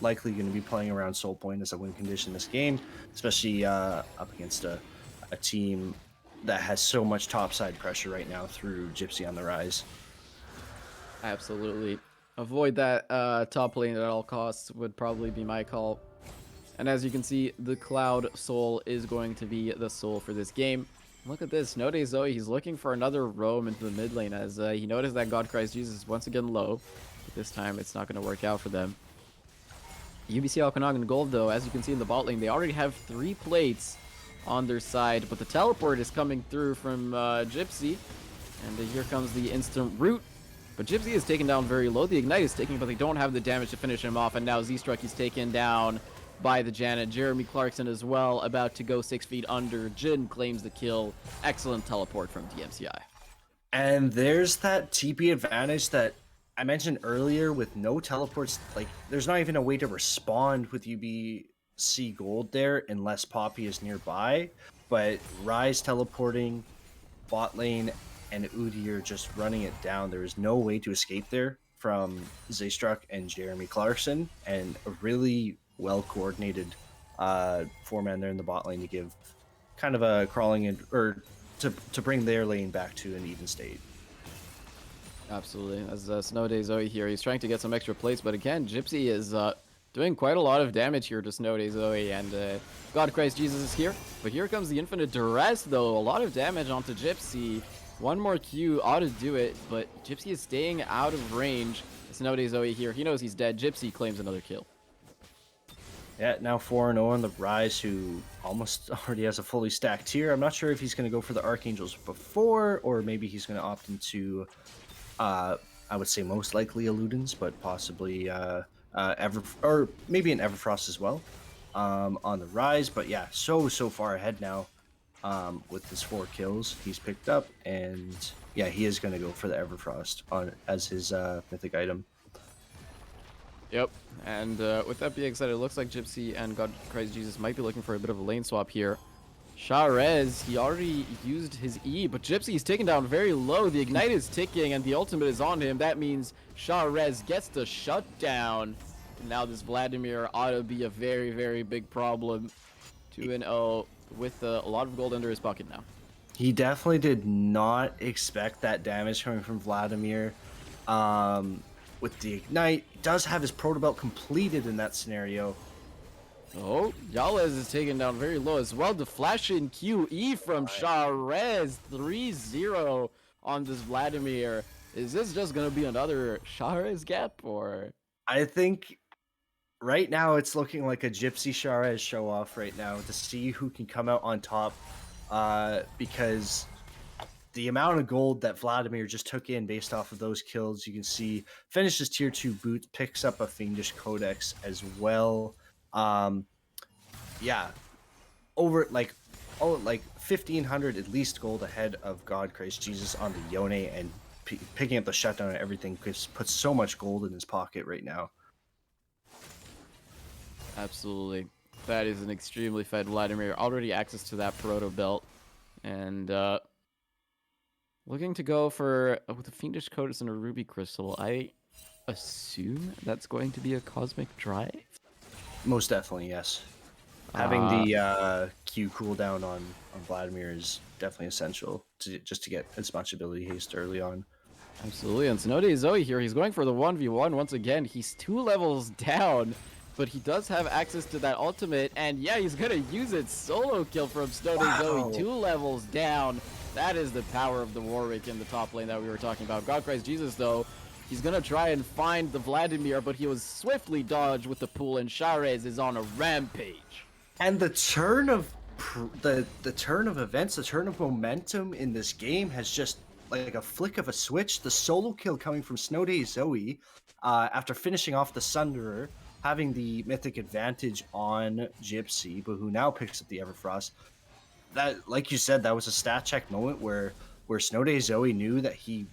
likely going to be playing around Soul Point as a win condition this game, especially up against a team that has so much topside pressure right now through Gypsy on the rise. Absolutely. Avoid that top lane at all costs would probably be my call. And as you can see, the Cloud Soul is going to be the soul for this game. Look at this. Snow Day Zoe, he's looking for another roam into the mid lane as he noticed that God Christ Jesus is once again low. But this time, it's not going to work out for them. UBC Okanagan Gold, though, as you can see in the bot lane, they already have 3 plates on their side. But the teleport is coming through from Gypsy. And here comes the instant root. But Gypsy is taken down very low. The Ignite is taken, but they don't have the damage to finish him off. And now Z-Struck is taken down by the Janet. Jeremy Clarkson as well, about to go 6 feet under. Jhin claims the kill. Excellent teleport from DMCI. And there's that TP advantage that I mentioned earlier with no teleports. Like, there's not even a way to respond with UBC Gold there unless Poppy is nearby. But Rise teleporting, bot lane, and Udyr just running it down. There is no way to escape there from Zaystruck and Jeremy Clarkson, and a really well-coordinated 4-man there in the bot lane to give kind of a crawling in, or to bring their lane back to an even state. Absolutely. As Snow Day Zoe here, he's trying to get some extra plates, but again, Gypsy is doing quite a lot of damage here to Snow Zoe, and God Christ Jesus is here. But here comes the Infinite Duress, though. A lot of damage onto Gypsy. One more Q ought to do it, but Gypsy is staying out of range. Snow Zoe here. He knows he's dead. Gypsy claims another kill. Yeah, now 4-0 on the Rise, who almost already has a fully stacked tier. I'm not sure if he's going to go for the Archangels before, or maybe he's going to opt into, I would say most likely Illudens, but possibly or maybe an Everfrost as well on the Rise. But yeah, so far ahead now with his 4 kills he's picked up, and yeah, he is going to go for the Everfrost as his mythic item. Yep, and with that being said, it looks like Gypsy and God Christ Jesus might be looking for a bit of a lane swap here. Sharez, he already used his E, but Gypsy is taken down very low. The Ignite is ticking, and the ultimate is on him. That means Sharez gets the shutdown. Now this Vladimir ought to be a very, very big problem. 2-0 with a lot of gold under his pocket now. He definitely did not expect that damage coming from Vladimir. With the Ignite, he does have his Proto Belt completed in that scenario. Oh, Yalez is taken down very low as well. The flash in QE from Sharez. 3-0 on this Vladimir. Is this just going to be another Sharez gap, or? I think right now it's looking like a Gypsy Sharez show off right now to see who can come out on top, because the amount of gold that Vladimir just took in based off of those kills, you can see finishes tier 2 boots, picks up a Fiendish Codex as well. Yeah, over like 1,500 at least gold ahead of God Christ Jesus on the Yone, and picking up the shutdown and everything puts so much gold in his pocket right now. Absolutely. That is an extremely fed Vladimir. Already access to that Proto Belt. And looking to go for with a Fiendish Codex and a Ruby Crystal. I assume that's going to be a Cosmic Drive? Most definitely, yes. Having the Q cooldown on Vladimir is definitely essential just to get as much ability haste early on. Absolutely. And Snow Zoe here, he's going for the 1v1 once again. He's 2 levels down, but he does have access to that ultimate. And yeah, he's going to use it. Solo kill from Snow Zoe, 2 levels down. That is the power of the Warwick in the top lane that we were talking about. God Christ Jesus, though, he's going to try and find the Vladimir, but he was swiftly dodged with the pool, and Sharez is on a rampage. And the turn of the turn of events, the turn of momentum in this game has just like a flick of a switch. The solo kill coming from Snow Zoe after finishing off the Sunderer, having the mythic advantage on Gypsy, but who now picks up the Everfrost. That, like you said, that was a stat check moment where Snow Zoe knew that he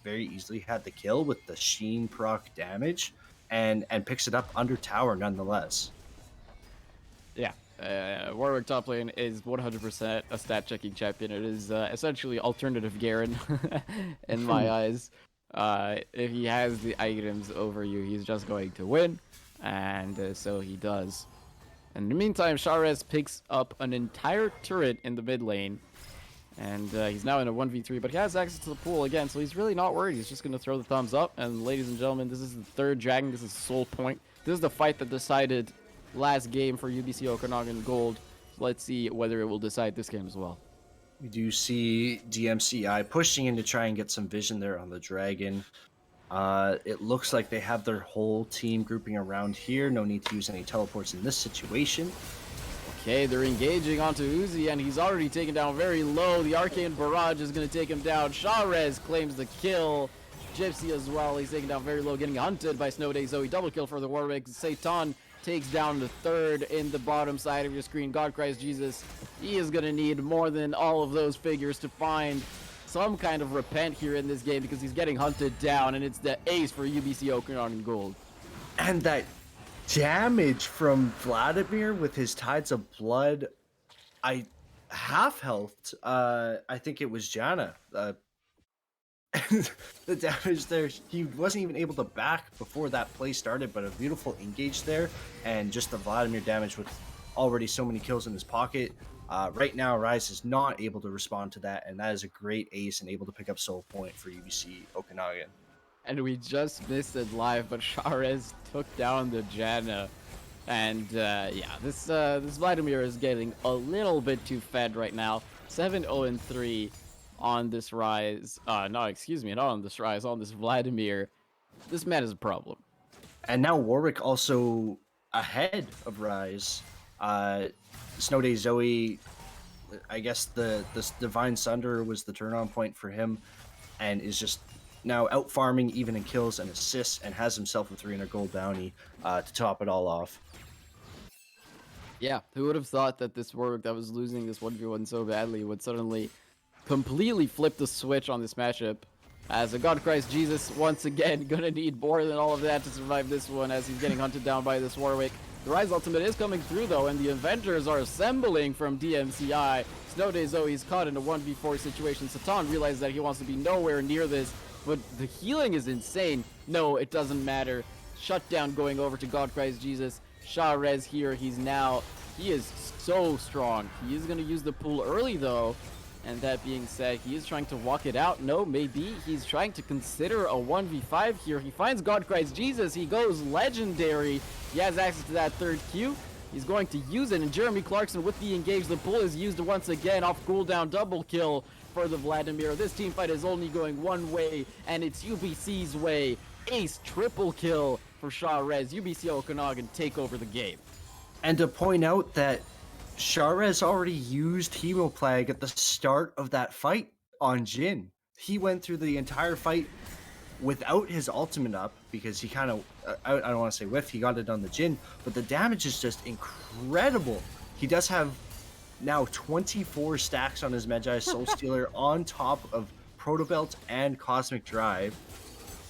very easily had the kill with the Sheen proc damage, and picks it up under tower nonetheless. Yeah. Warwick top lane is 100% a stat checking champion. It is essentially alternative Garen in my eyes. If he has the items over you, he's just going to win, and so he does. In the meantime, Sharez picks up an entire turret in the mid lane, and he's now in a 1v3, but he has access to the pool again, so he's really not worried. He's just going to throw the thumbs up, and ladies and gentlemen, this is the 3rd dragon. This is Soul Point. This is the fight that decided last game for UBC Okanagan Gold. So let's see whether it will decide this game as well. We do see DMCI pushing in to try and get some vision there on the dragon. It looks like they have their whole team grouping around here. No need to use any teleports in this situation. Okay, they're engaging onto Uzi, and he's already taken down very low. The Arcane Barrage is going to take him down. Sharez claims the kill. Gypsy as well. He's taken down very low, getting hunted by Snow Zoe. Double kill for the Warwick. Satan takes down the 3rd in the bottom side of your screen. God Christ Jesus, he is going to need more than all of those figures to find some kind of repent here in this game, because he's getting hunted down, and it's the ace for UBC Okanagan Gold. And that damage from Vladimir with his Tides of Blood, I half healthed. I think it was Jana. The damage there, he wasn't even able to back before that play started, but a beautiful engage there, and just the Vladimir damage with already so many kills in his pocket. Right now, Rise is not able to respond to that, and that is a great ace and able to pick up Soul Point for UBC Okanagan. And we just missed it live, but Sharez took down the Janna. Yeah, this Vladimir is getting a little bit too fed right now. 7-0-3 on this rise. No, excuse me, not on this rise, on this Vladimir. This man is a problem. And now Warwick also ahead of Rise. Uh, Snow Day Zoe, I guess the Divine Sunder was the turn on point for him, and is just now out farming even in kills and assists, and has himself a 300 gold bounty to top it all off. Yeah, who would have thought that this Warwick that was losing this 1v1 so badly would suddenly completely flip the switch on this matchup? As a God Christ Jesus, once again, gonna need more than all of that to survive this one as he's getting hunted down by this Warwick. The Rise ultimate is coming through though, and the Avengers are assembling from DMCI. Snow Day Zoe's caught in a 1v4 situation. Satan realizes that he wants to be nowhere near this, but the healing is insane. No, it doesn't matter. Shutdown going over to God Christ Jesus. Shah Rez here, he is so strong. He is going to use the pool early though, and that being said, he is trying to walk it out. No, maybe he's trying to consider a 1v5 here. He finds God Christ Jesus, he goes legendary. He has access to that third Q. He's going to use it, and Jeremy Clarkson with the engage. The pull is used once again off cooldown, double kill for the Vladimir. This team fight is only going one way, and it's UBC's way. Ace triple kill for Shah Rez. UBC Okanagan take over the game. And to point out that Sharez already used Hemoplague at the start of that fight on Jin. He went through the entire fight without his ultimate up because he kind of, I don't want to say whiff, he got it on the Jin, but the damage is just incredible. He does have now 24 stacks on his Magi Soul Stealer on top of Protobelt and Cosmic Drive.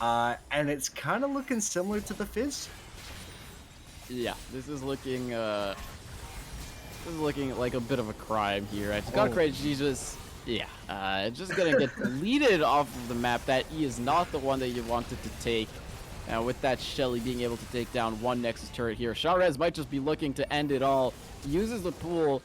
And it's kind of looking similar to the Fizz. Yeah, this is looking like a bit of a crime here. God Christ Jesus, yeah, just gonna get deleted off of the map. That E is not the one that you wanted to take. With that Shelly being able to take down one Nexus turret here. Sharez might just be looking to end it all. He uses the pool,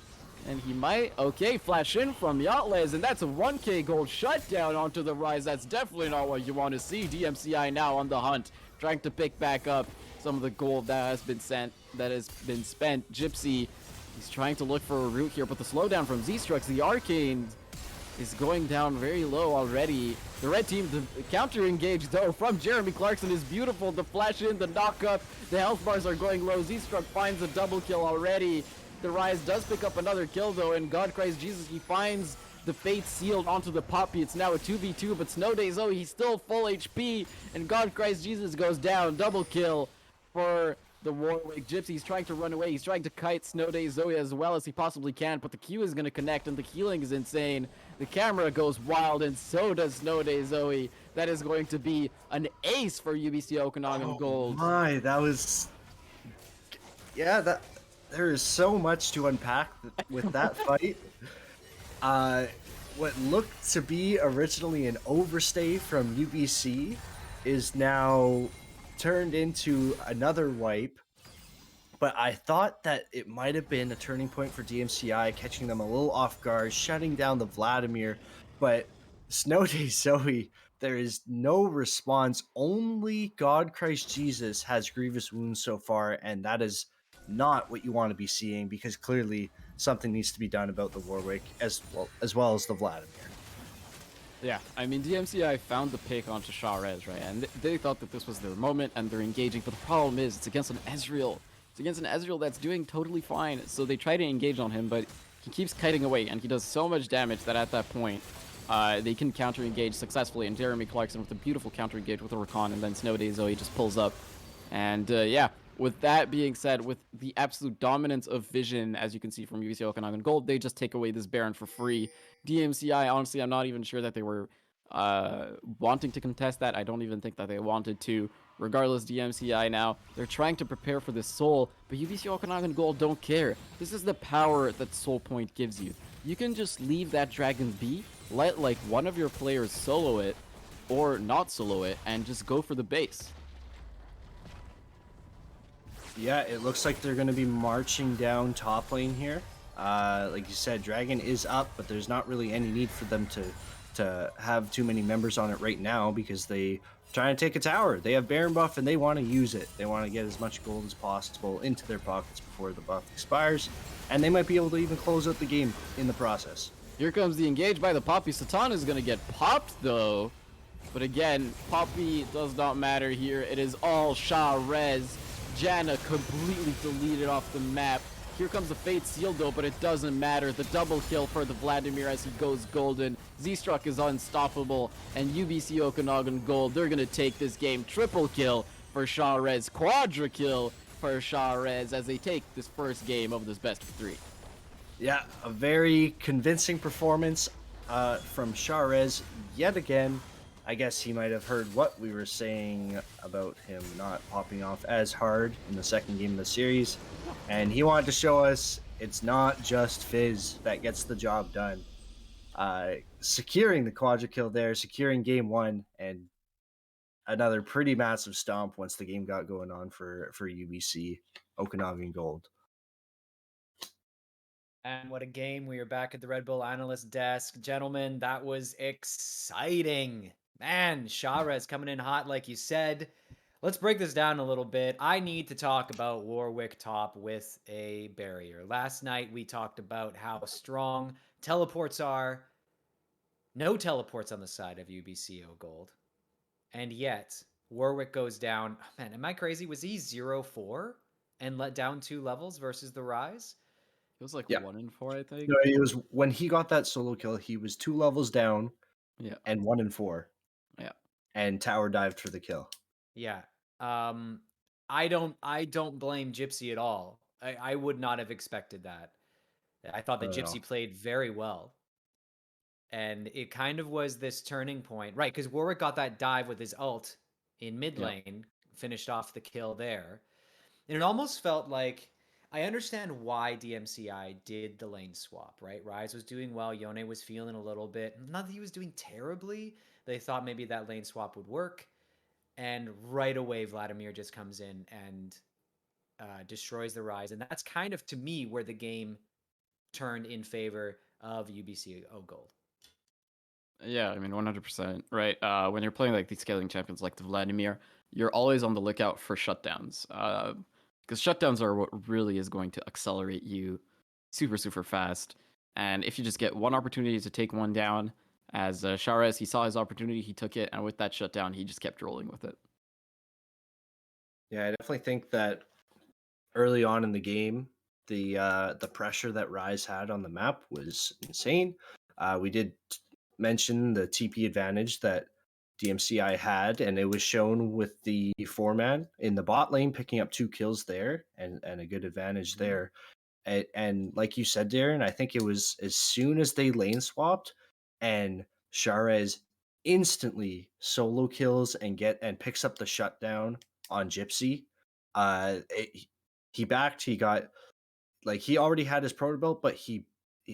and he might, okay, flash in from Yachtles, and that's a 1k gold shutdown onto the Rise. That's definitely not what you want to see. DMCI now on the hunt, trying to pick back up some of the gold that has been spent. Gypsy, he's trying to look for a route here, but the slowdown from Z-Strux, the Arcane, is going down very low already. The red team, the counter engage though from Jeremy Clarkson is beautiful. The flash in, the knock up, the health bars are going low. Z-Struck finds a double kill already. The Rise does pick up another kill though, and God Christ Jesus, he finds the fate sealed onto the Poppy. It's now a 2v2, but Snow Day Zoe, he's still full HP, and God Christ Jesus goes down. Double kill for the Warwick. Gypsy's trying to run away. He's trying to kite Snow Day Zoe as well as he possibly can, but the Q is going to connect, and the healing is insane. The camera goes wild, and so does Snow Day Zoe. That is going to be an ace for UBC Okanagan Gold. My, that was... Yeah, there is so much to unpack with that fight. What looked to be originally an overstay from UBC is now turned into another wipe, but I thought that it might have been a turning point for DMCI, catching them a little off guard, shutting down the Vladimir, but Snow Day Zoe, there is no response. Only God Christ Jesus has grievous wounds so far, and that is not what you want to be seeing, because clearly something needs to be done about the Warwick as well as the Vladimir. Yeah, I mean, DMCI found the pick onto Sharez, right? And they thought that this was their moment, and they're engaging. But the problem is, it's against an Ezreal. It's against an Ezreal that's doing totally fine. So they try to engage on him, but he keeps kiting away, and he does so much damage that at that point, they can counter-engage successfully. And Jeremy Clarkson with a beautiful counter-engage with a Rakan, and then Snow Day Zoe just pulls up. And yeah, with that being said, with the absolute dominance of Vision, as you can see from UBC Okanagan Gold, they just take away this Baron for free. DMCI, honestly, I'm not even sure that they were wanting to contest that. I don't even think that they wanted to. Regardless, DMCI now, they're trying to prepare for this Soul, but UBC Okanagan Gold don't care. This is the power that Soul Point gives you. You can just leave that Dragon be, let like one of your players solo it, or not solo it, and just go for the base. Yeah, it looks like they're going to be marching down top lane here. Like you said, Dragon is up, but there's not really any need for them to to have too many members on it right now because they trying to take a tower. They have Baron buff and they want to use it. They want to get as much gold as possible into their pockets before the buff expires, and they might be able to even close out the game in the process. Here comes the engage by the Poppy. Satan is going to get popped, though. But again, Poppy does not matter here. It is all Sha Rez. Janna completely deleted off the map. Here comes the Fate Seal, though, but it doesn't matter. The double kill for the Vladimir as he goes golden. Z-Struck is unstoppable, and UBC Okanagan Gold, they're going to take this game. Triple kill for Sha Rez. Quadra kill for Sha Rez as they take this first game of this best of 3. Yeah, a very convincing performance from Sharez yet again. I guess he might have heard what we were saying about him not popping off as hard in the second game of the series, and he wanted to show us it's not just Fizz that gets the job done. Securing the quadra kill there, securing game 1, and another pretty massive stomp once the game got going on for UBC Okanagan Gold. And what a game. We are back at the Red Bull analyst desk. Gentlemen, that was exciting. Man, Sharez coming in hot, like you said. Let's break this down a little bit. I need to talk about Warwick top with a barrier. Last night, we talked about how strong teleports are. No teleports on the side of UBCO Gold. And yet, Warwick goes down. Oh, man, am I crazy? Was he 0-4 and let down 2 levels versus the Rise? It was like Yeah. 1 and 4, I think. No, it was when he got that solo kill, he was 2 levels down Yeah. and 1 and 4. Yeah. And tower dived for the kill. Yeah. I don't blame Gypsy at all. I would not have expected that. I thought that Gypsy played very well. And it kind of was this turning point. Right, because Warwick got that dive with his ult in mid lane, finished off the kill there. And it almost felt like I understand why DMCI did the lane swap, right? Rise was doing well, Yone was feeling a little bit. Not that he was doing terribly. They thought maybe that lane swap would work. And right away, Vladimir just comes in and destroys the Rise. And that's kind of, to me, where the game turned in favor of UBC O Gold. Yeah, I mean, 100%, right? When you're playing like these scaling champions like the Vladimir, you're always on the lookout for shutdowns. Because shutdowns are what really is going to accelerate you super, super fast. And if you just get one opportunity to take one down, as Sharez, he saw his opportunity, he took it, and with that shutdown, he just kept rolling with it. Yeah, I definitely think that early on in the game, the pressure that Rise had on the map was insane. We did mention the TP advantage that DMCI had, and it was shown with the 4-man in the bot lane, picking up 2 kills there and a good advantage there. And like you said, Darren, I think it was as soon as they lane swapped and Sharez instantly solo kills and picks up the shutdown on Gypsy. He backed. He got he already had his proto belt, but he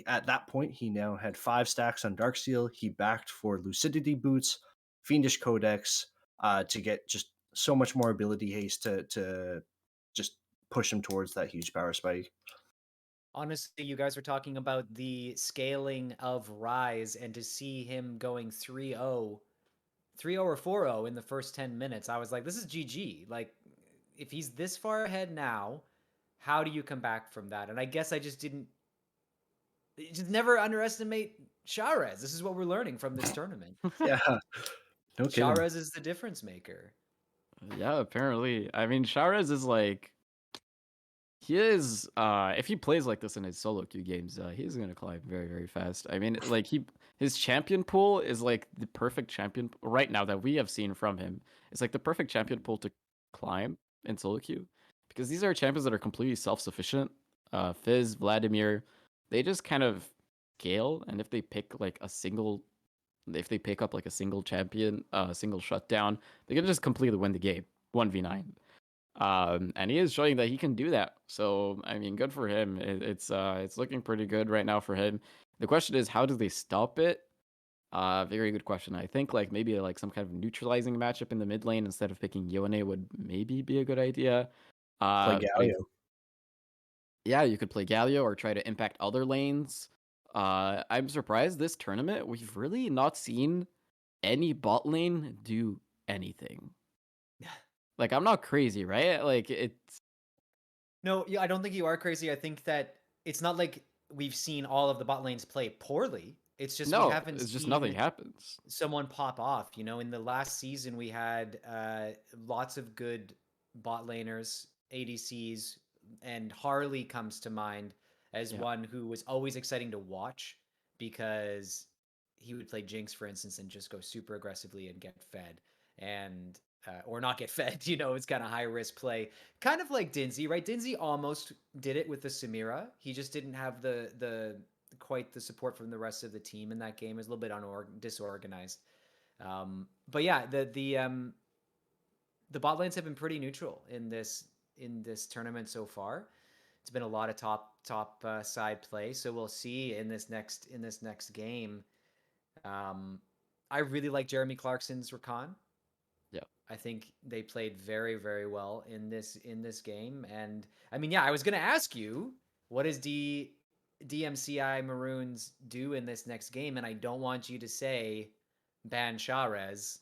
at that point he now had 5 stacks on Darksteel. He backed for Lucidity boots, Fiendish Codex, to get just so much more ability haste to just push him towards that huge power spike. Honestly, you guys were talking about the scaling of Rise, and to see him going 3-0 or 4-0 in the first 10 minutes, I was like, this is GG. Like, if he's this far ahead now, how do you come back from that? And I guess I just never underestimate Sharez. This is what we're learning from this tournament. Yeah. No kidding. Sharez is the difference maker. Yeah, apparently. I mean, Sharez is like, he is, if he plays like this in his solo queue games, he's gonna climb very, very fast. I mean, like, his champion pool is like the perfect champion right now that we have seen from him. It's like the perfect champion pool to climb in solo queue, because these are champions that are completely self-sufficient. Fizz, Vladimir, they just kind of scale, and if they pick up like a single champion, single shutdown, they can just completely win the game, 1v9. And he is showing that he can do that. So I mean, good for him. It's looking pretty good right now for him. The question is, how do they stop it? Very good question. I think like maybe like some kind of neutralizing matchup in the mid lane instead of picking Yone would maybe be a good idea. Play Galio. Yeah, you could play Galio or try to impact other lanes. I'm surprised this tournament we've really not seen any bot lane do anything. Like, I'm not crazy, right? Like, it's No, yeah, I don't think you are crazy. I think that it's not like we've seen all of the bot lanes play poorly. It's just we no, haven't it's just nothing seen happens. someone pop off. You know, in the last season, we had lots of good bot laners, ADCs, and Harley comes to mind as Yeah. one who was always exciting to watch because he would play Jinx, for instance, and just go super aggressively and get fed. And or not get fed, you know, it's kind of high risk play, kind of like Dinzy, right? Dinzy almost did it with the Samira. He just didn't have the quite the support from the rest of the team in that game. It was a little bit disorganized. But yeah, the bot lanes have been pretty neutral in this tournament so far. It's been a lot of top side play, so we'll see in this next game. Um, I really like Jeremy Clarkson's Rakan. Yeah. I think they played very well in this game, and I mean, yeah, I was gonna ask you what does DMCI Maroons do in this next game, and I don't want you to say ban Sharez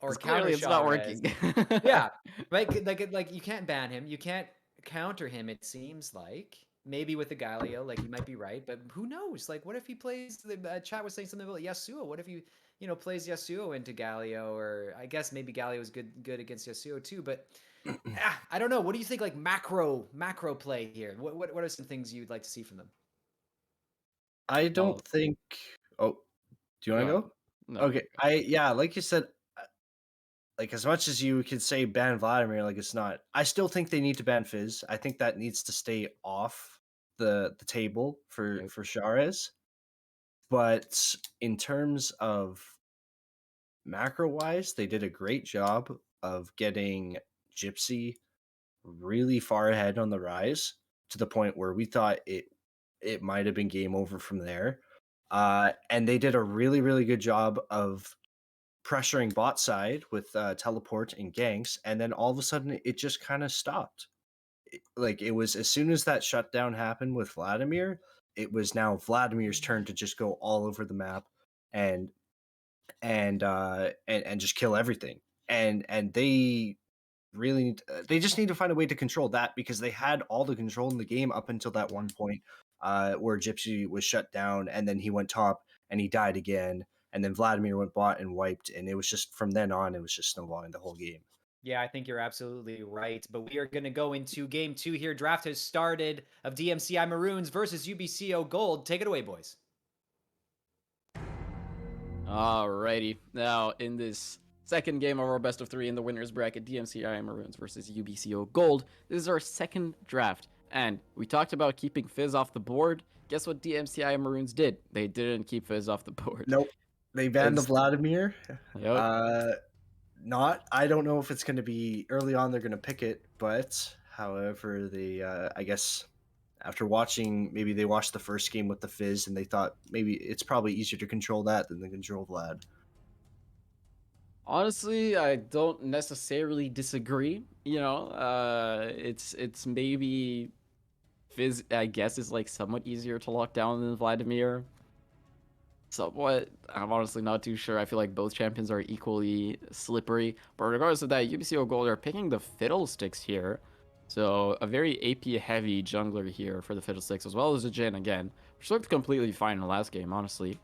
or Because counter clearly it's not Sharez. working. Yeah, right. Like you can't ban him. You can't counter him. It seems like maybe with the Galio, like you might be right, but who knows? Like, what if he plays? The chat was saying something about Yasuo. What if he, you know, plays Yasuo into Galio? Or I guess maybe Galio is good against Yasuo too. But I don't know. What do you think? Like macro play here. What are some things you'd like to see from them? I don't Well, think. Oh, do you want go to ahead. go? No, Okay. Yeah, like you said, like as much as you could say ban Vladimir, like it's not. I still think they need to ban Fizz. I think that needs to stay off the table yep. for Sharez. But in terms of macro wise, they did a great job of getting Gypsy really far ahead on the rise to the point where we thought it might have been game over from there. And they did a really good job of pressuring bot side with teleport and ganks, and then all of a sudden it just kind of stopped. Like it was as soon as that shutdown happened with Vladimir, it was now Vladimir's turn to just go all over the map and and just kill everything. And they really they just need to find a way to control that because they had all the control in the game up until that one point where Gypsy was shut down and then he went top and he died again and then Vladimir went bot and wiped and it was just from then on it was just snowballing the whole game. Yeah, I think you're absolutely right. But we are going to go into game two here. Draft has started of DMCI Maroons versus UBCO Gold. Take it away, boys. Alrighty. Now, in this second game of our best of three in the winners bracket, DMCI Maroons versus UBCO Gold, this is our second draft. And we talked about keeping Fizz off the board. Guess what DMCI Maroons did? They didn't keep Fizz off the board. Nope. They banned the It's, Vladimir. yep. Uh Not I don't know if it's going to be early on they're going to pick it, but however they I guess after watching, maybe they watched the first game with the Fizz and they thought maybe it's probably easier to control that than to control Vlad. Honestly, I don't necessarily disagree. You know, it's maybe Fizz, I guess, is like somewhat easier to lock down than Vladimir. Somewhat. I'm honestly not too sure. I feel like both champions are equally slippery. But regardless of that, UBCO Gold are picking the Fiddlesticks here. So a very AP heavy jungler here for the Fiddlesticks, as well as a Jhin again, which looked completely fine in the last game, honestly.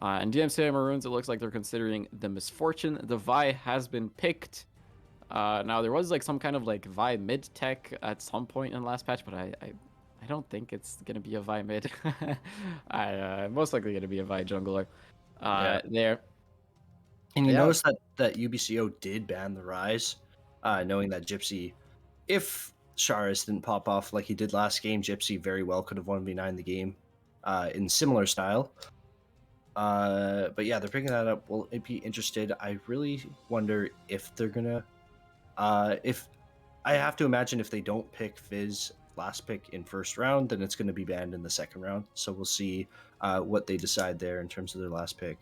And DMCA Maroons, it looks like they're considering the Misfortune. The Vi has been picked. Now there was like some kind of like Vi mid tech at some point in the last patch, but I don't think it's gonna be a Vi mid. Most likely gonna be a Vi jungler. Yeah. There. And you Yeah. notice that UBCO did ban the Rise, knowing that Gypsy, if Charis didn't pop off like he did last game, Gypsy very well could have 1v9 the game in similar style. But yeah, they're picking that up. Will it be interested? I really wonder if they're gonna. If I have to imagine if they don't pick Fizz last pick in first round, then it's going to be banned in the second round. So we'll see what they decide there in terms of their last pick.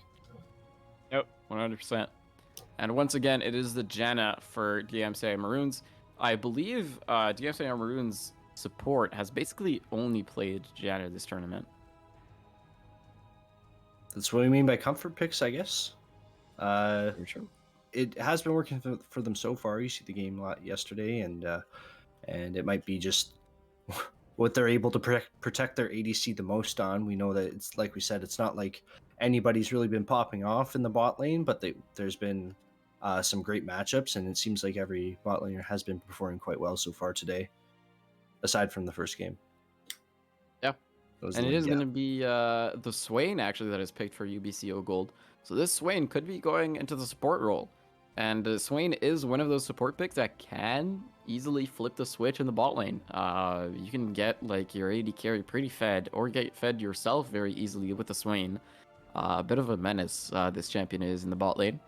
Yep. 100%. And once again, it is the Janna for DMCA Maroons. I believe DMCA Maroons support has basically only played Janna this tournament. That's what we mean by comfort picks, I guess. For sure. It has been working for them so far. You see the game yesterday, and it might be just what they're able to protect their ADC the most on. We know that it's like we said, it's not like anybody's really been popping off in the bot lane, but there's been some great matchups, and it seems like every bot laner has been performing quite well so far today, aside from the first game. Yeah. Those And it like, is going to be the Swain actually that is picked for UBCO Gold. So this Swain could be going into the support role. And Swain is one of those support picks that can easily flip the switch in the bot lane. You can get like your AD carry pretty fed, or get fed yourself very easily with the Swain. A bit of a menace this champion is in the bot lane.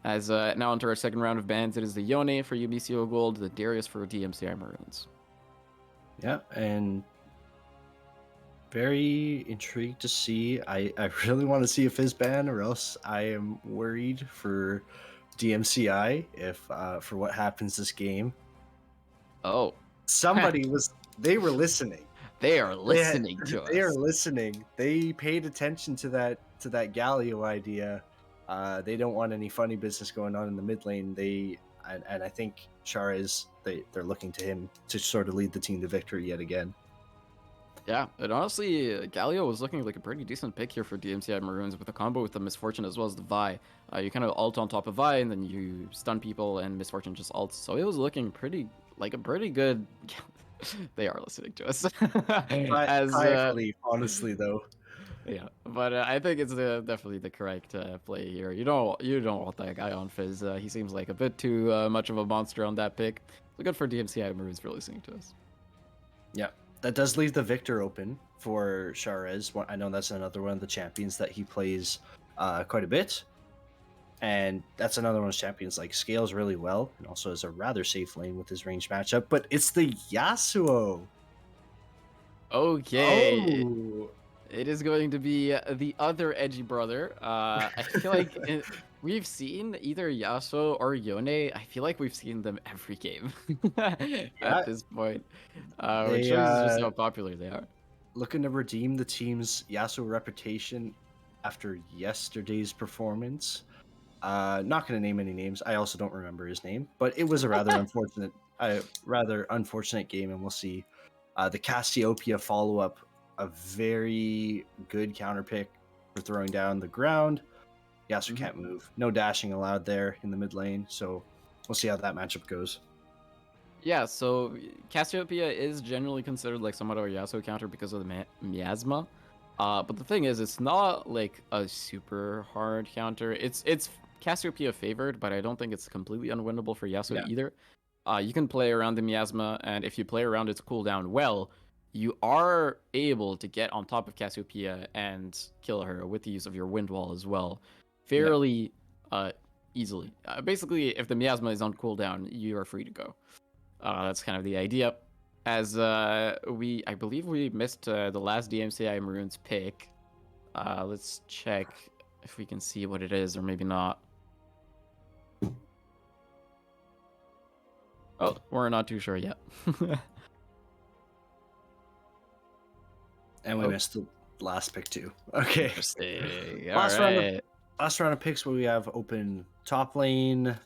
As now into our second round of bans, it is the Yone for UBCO Gold, the Darius for DMCI Maroons. yeah, and very intrigued to see. I really want to see a Fizz ban, or else I am worried for DMCI if for what happens this game. Oh, They were listening. they are listening to They are us. listening. They paid attention to that Galio idea. They don't want any funny business going on in the mid lane. And I think Char they're looking to him to sort of lead the team to victory yet again. Yeah, and honestly, Galio was looking like a pretty decent pick here for DMCI Maroons with a combo with the Misfortune as well as the Vi. You kind of ult on top of Vi, and then you stun people, and Misfortune just ults. So it was looking like a pretty good. They are listening to us. As I believe, honestly, though. yeah, but I think it's definitely the correct play here. You don't want that guy on Fizz. He seems like a bit too much of a monster on that pick. So good for DMCI Maroons for listening to us. Yeah, that does leave the Victor open for Charez. I know that's another one of the champions that he plays quite a bit. And that's another one of his champions, like, scales really well and also is a rather safe lane with his range matchup. But it's the Yasuo. Okay. Oh, It is going to be the other edgy brother. I feel like we've seen either Yasuo or Yone. I feel like we've seen them every game Yeah. at this point, which They shows just how popular they are. looking to redeem the team's Yasuo reputation after yesterday's performance. Not going to name any names. I also don't remember his name, but it was a rather unfortunate game, and we'll see. The Cassiopeia follow-up, a very good counter pick for throwing down the ground. Yasuo can't move. No dashing allowed there in the mid lane, so we'll see how that matchup goes. Yeah, so Cassiopeia is generally considered like somewhat of a Yasuo counter because of the miasma. But the thing is, it's not like a super hard counter. It's Cassiopeia favored, but I don't think it's completely unwinnable for Yasuo either. You can play around the miasma, and if you play around its cooldown well, you are able to get on top of Cassiopeia and kill her with the use of your wind wall as well, fairly easily. Basically, if the miasma is on cooldown, you are free to go. That's kind of the idea. As I believe we missed the last DMCI Maroons pick. Let's check if we can see what it is, or maybe not. Oh, we're not too sure yet. And we missed the last pick too. Okay. Interesting. Last All round right. Last round of picks where we have open top lane.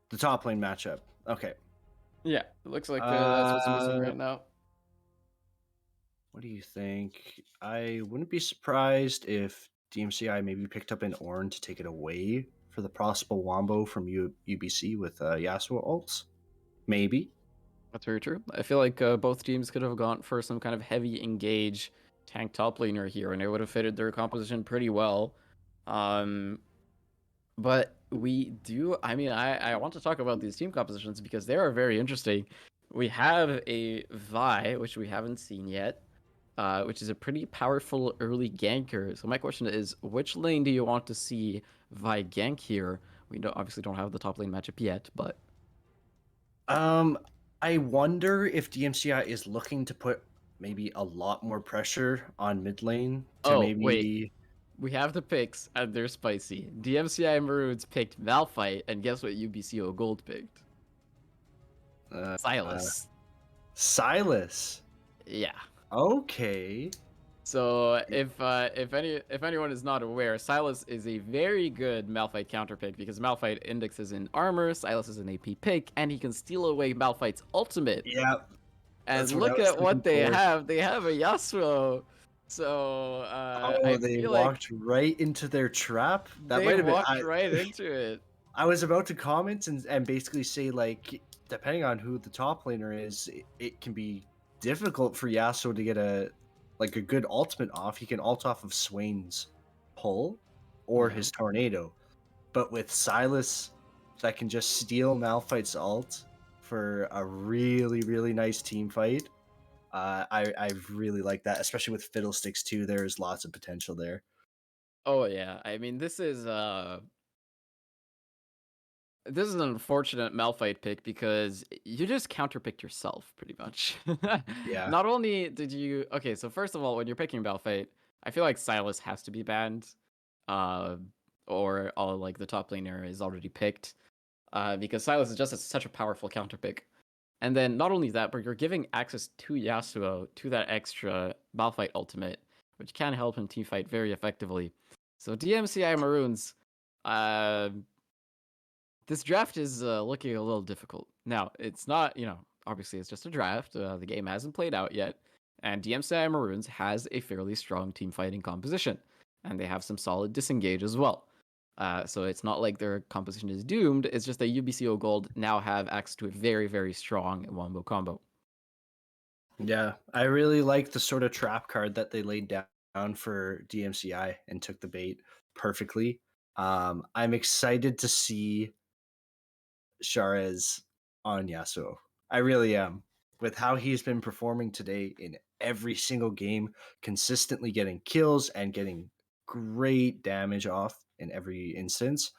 The top lane matchup. Okay. Yeah, it looks like that's what's missing right now. What do you think? I wouldn't be surprised if DMCI maybe picked up an Ornn to take it away for the possible wombo from UBC with Yasuo ults. Maybe. That's very true. I feel like both teams could have gone for some kind of heavy engage tank top laner here, and it would have fitted their composition pretty well. But we do. I mean, I want to talk about these team compositions because they are very interesting. We have a Vi, which we haven't seen yet, which is a pretty powerful early ganker. So my question is, which lane do you want to see Vi gank here? We obviously don't have the top lane matchup yet, but I wonder if DMCI is looking to put maybe a lot more pressure on mid lane to wait. We have the picks, and they're spicy. DMCI Maroons picked Malphite, and guess what UBCO Gold picked? Silas. Silas. Yeah. Okay. So if anyone is not aware, Silas is a very good Malphite counter pick because Malphite indexes in armor, Silas is an AP pick, and he can steal away Malphite's ultimate. Yeah, And that's what I look was at thinking what they for. have. They have a Yasuo. So Oh, I they feel like walked right into their trap. That they might have been. walked right into it. I was about to comment and basically say, like, depending on who the top laner is, it can be difficult for Yasuo to get a good ultimate off. He can ult off of Swain's pull or Yeah. his tornado, but with Silas, that can just steal Malphite's ult for a really really nice team fight. I really like that, especially with Fiddlesticks too. There's lots of potential there. Oh yeah. I mean, this is an unfortunate Malphite pick because you just counterpicked yourself pretty much. Yeah. Not only did you okay, so first of all, when you're picking Malphite, I feel like Silas has to be banned, uh, or all like the top laner is already picked, because Silas is just such a powerful counter pick. And then not only that, but you're giving access to Yasuo to that extra Malphite ultimate, which can help him teamfight very effectively. So DMCI Maroons, uh, this draft is looking a little difficult. Now, it's not, obviously it's just a draft. The game hasn't played out yet. And DMCI Maroons has a fairly strong team fighting composition. And they have some solid disengage as well. So it's not like their composition is doomed. It's just that UBCO Gold now have access to a very, very strong wombo combo. Yeah, I really like the sort of trap card that they laid down for DMCI and took the bait perfectly. I'm excited to see Sharez on Yasuo. I really am. With how he's been performing today in every single game, consistently getting kills and getting great damage off in every instance.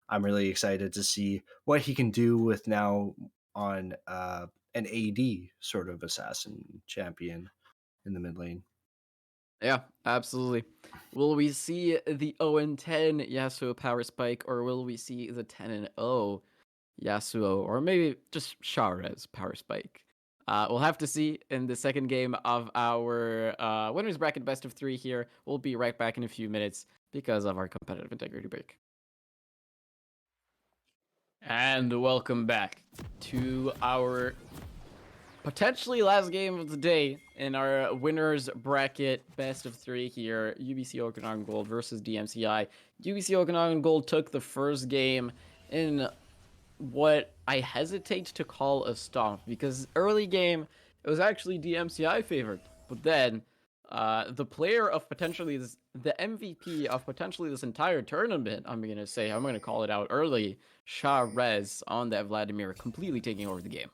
I'm really excited to see what he can do with now on an AD sort of assassin champion in the mid lane. Yeah, absolutely. Will we see the 0-10 Yasuo power spike, or will we see the 10-0 Yasuo, or maybe just Sharez power spike? We'll have to see in the second game of our winners bracket best of 3 here. We'll be right back in a few minutes because of our competitive integrity break. And welcome back to our potentially last game of the day in our winners bracket best of 3 here. UBC Okanagan Gold versus DMCI. UBC Okanagan Gold took the first game in what I hesitate to call a stomp, because early game it was actually DMCI favored, but then the player of potentially the MVP of potentially this entire tournament, I'm gonna call it out early, Sharez on that Vladimir, completely taking over the game.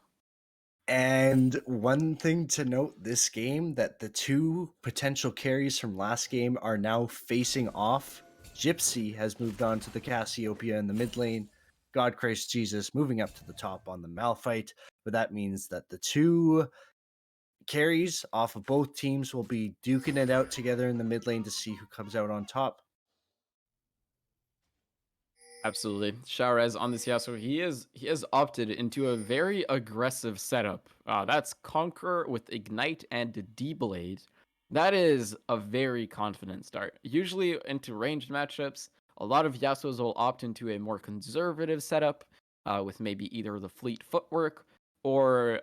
And one thing to note this game, that the two potential carries from last game are now facing off. Gypsy has moved on to the Cassiopeia in the mid lane. God Christ Jesus moving up to the top on the Malphite. But that means that the two carries off of both teams will be duking it out together in the mid lane to see who comes out on top. Absolutely. Sharez on this Yasuo, he has opted into a very aggressive setup. That's Conquer with Ignite and D-Blade. That is a very confident start. Usually into ranged matchups, a lot of Yasuos will opt into a more conservative setup with maybe either the fleet footwork or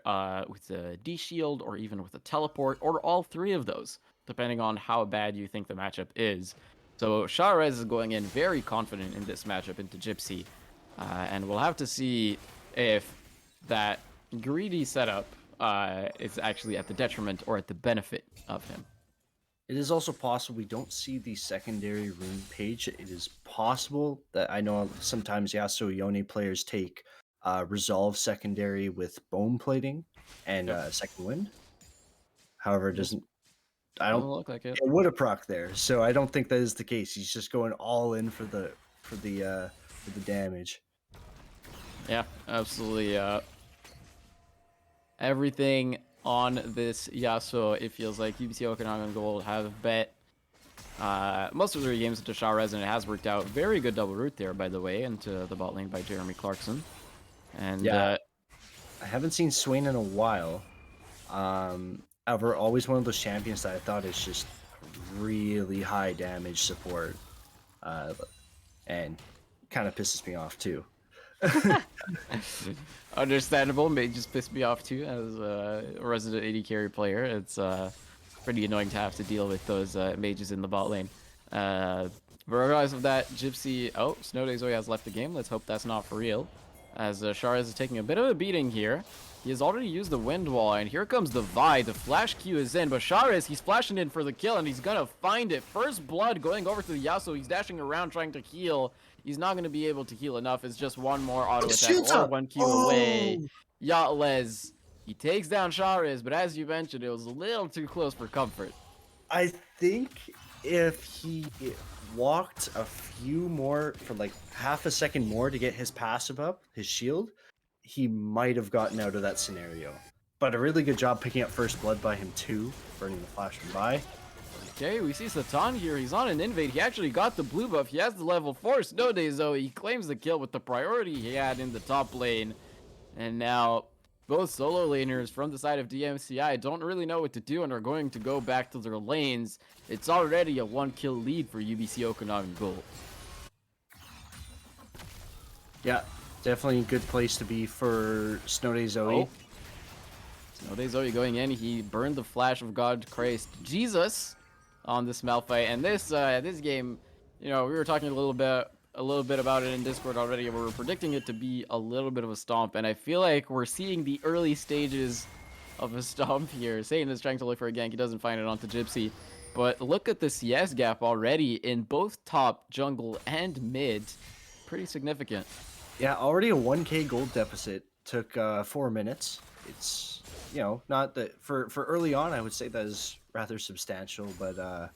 with a D-Shield or even with a teleport or all three of those, depending on how bad you think the matchup is. So Sharez is going in very confident in this matchup into Gypsy, and we'll have to see if that greedy setup is actually at the detriment or at the benefit of him. It is also possible we don't see the secondary rune page. It is possible that I know sometimes Yasuo Yone players take resolve secondary with bone plating and Yep. second wind. However, it doesn't. I don't. Doesn't look like it. It would have proc there, so I don't think that is the case. He's just going all in for the damage. Yeah, absolutely. Everything on this Yasuo, it feels like UBC Okanagan Gold have bet most of their games into Sharez, and it has worked out. Very good double root there, by the way, into the bot lane by Jeremy Clarkson. And Yeah, I haven't seen Swain in a while. However, always one of those champions that I thought is just really high damage support, and kind of pisses me off too. Understandable. May just piss me off too as a resident AD carry player. It's pretty annoying to have to deal with those mages in the bot lane. But regardless of that, Gypsy. Oh, Snowday Zoe has left the game. Let's hope that's not for real. As Shara is taking a bit of a beating here. He has already used the wind wall, and here comes the Vi. The flash Q is in, but Shares, he's flashing in for the kill, and he's gonna find it. First blood going over to the Yasuo. He's dashing around trying to heal. He's not gonna be able to heal enough. It's just one more auto attack Shields or up. one Q away. Yachtles, he takes down Shares, but as you mentioned, it was a little too close for comfort. I think if he walked a few more for like half a second more to get his passive up, his shield, he might have gotten out of that scenario. But a really good job picking up first blood by him too, burning the flash from by. Okay, we see Satan here. He's on an invade. He actually got the blue buff. He has the level 4 Snowday Zoe. He claims the kill with the priority he had in the top lane. And now both solo laners from the side of DMCI don't really know what to do and are going to go back to their lanes. It's already a 1-kill lead for UBC Okanagan Gold. Yeah, definitely a good place to be for Snowday Zoe. Oh. Snowday Zoe going in. He burned the flash of God Christ Jesus on this Malphite. And this game, you know, we were talking a little bit about it in Discord already. We were predicting it to be a little bit of a stomp, and I feel like we're seeing the early stages of a stomp here. Satan is trying to look for a gank. He doesn't find it onto Gypsy. But look at the CS gap already in both top, jungle, and mid. Pretty significant. Yeah, already a 1k gold deficit. Took 4 minutes. It's, you know, not that for early on, I would say that is rather substantial, but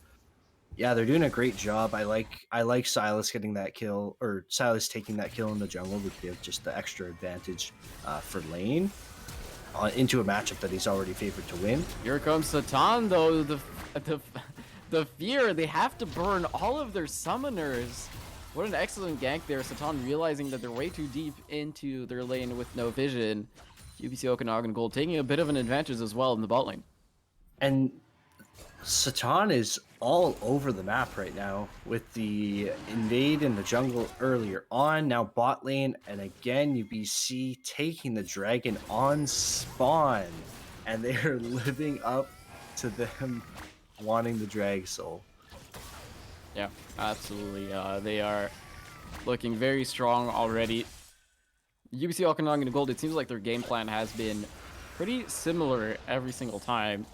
yeah, they're doing a great job. I like Silas getting that kill, or Silas taking that kill in the jungle to give just the extra advantage for lane into a matchup that he's already favored to win. Here comes Satan, though. The fear. They have to burn all of their summoners. What an excellent gank there. Satan realizing that they're way too deep into their lane with no vision. UBC Okanagan Gold taking a bit of an advantage as well in the bot lane. And Satan is all over the map right now with the invade in the jungle earlier on, now bot lane, and again UBC taking the dragon on spawn, and they are living up to them wanting the drag soul. Yeah, absolutely. They are looking very strong already. UBC Okanagan Gold, it seems like their game plan has been pretty similar every single time.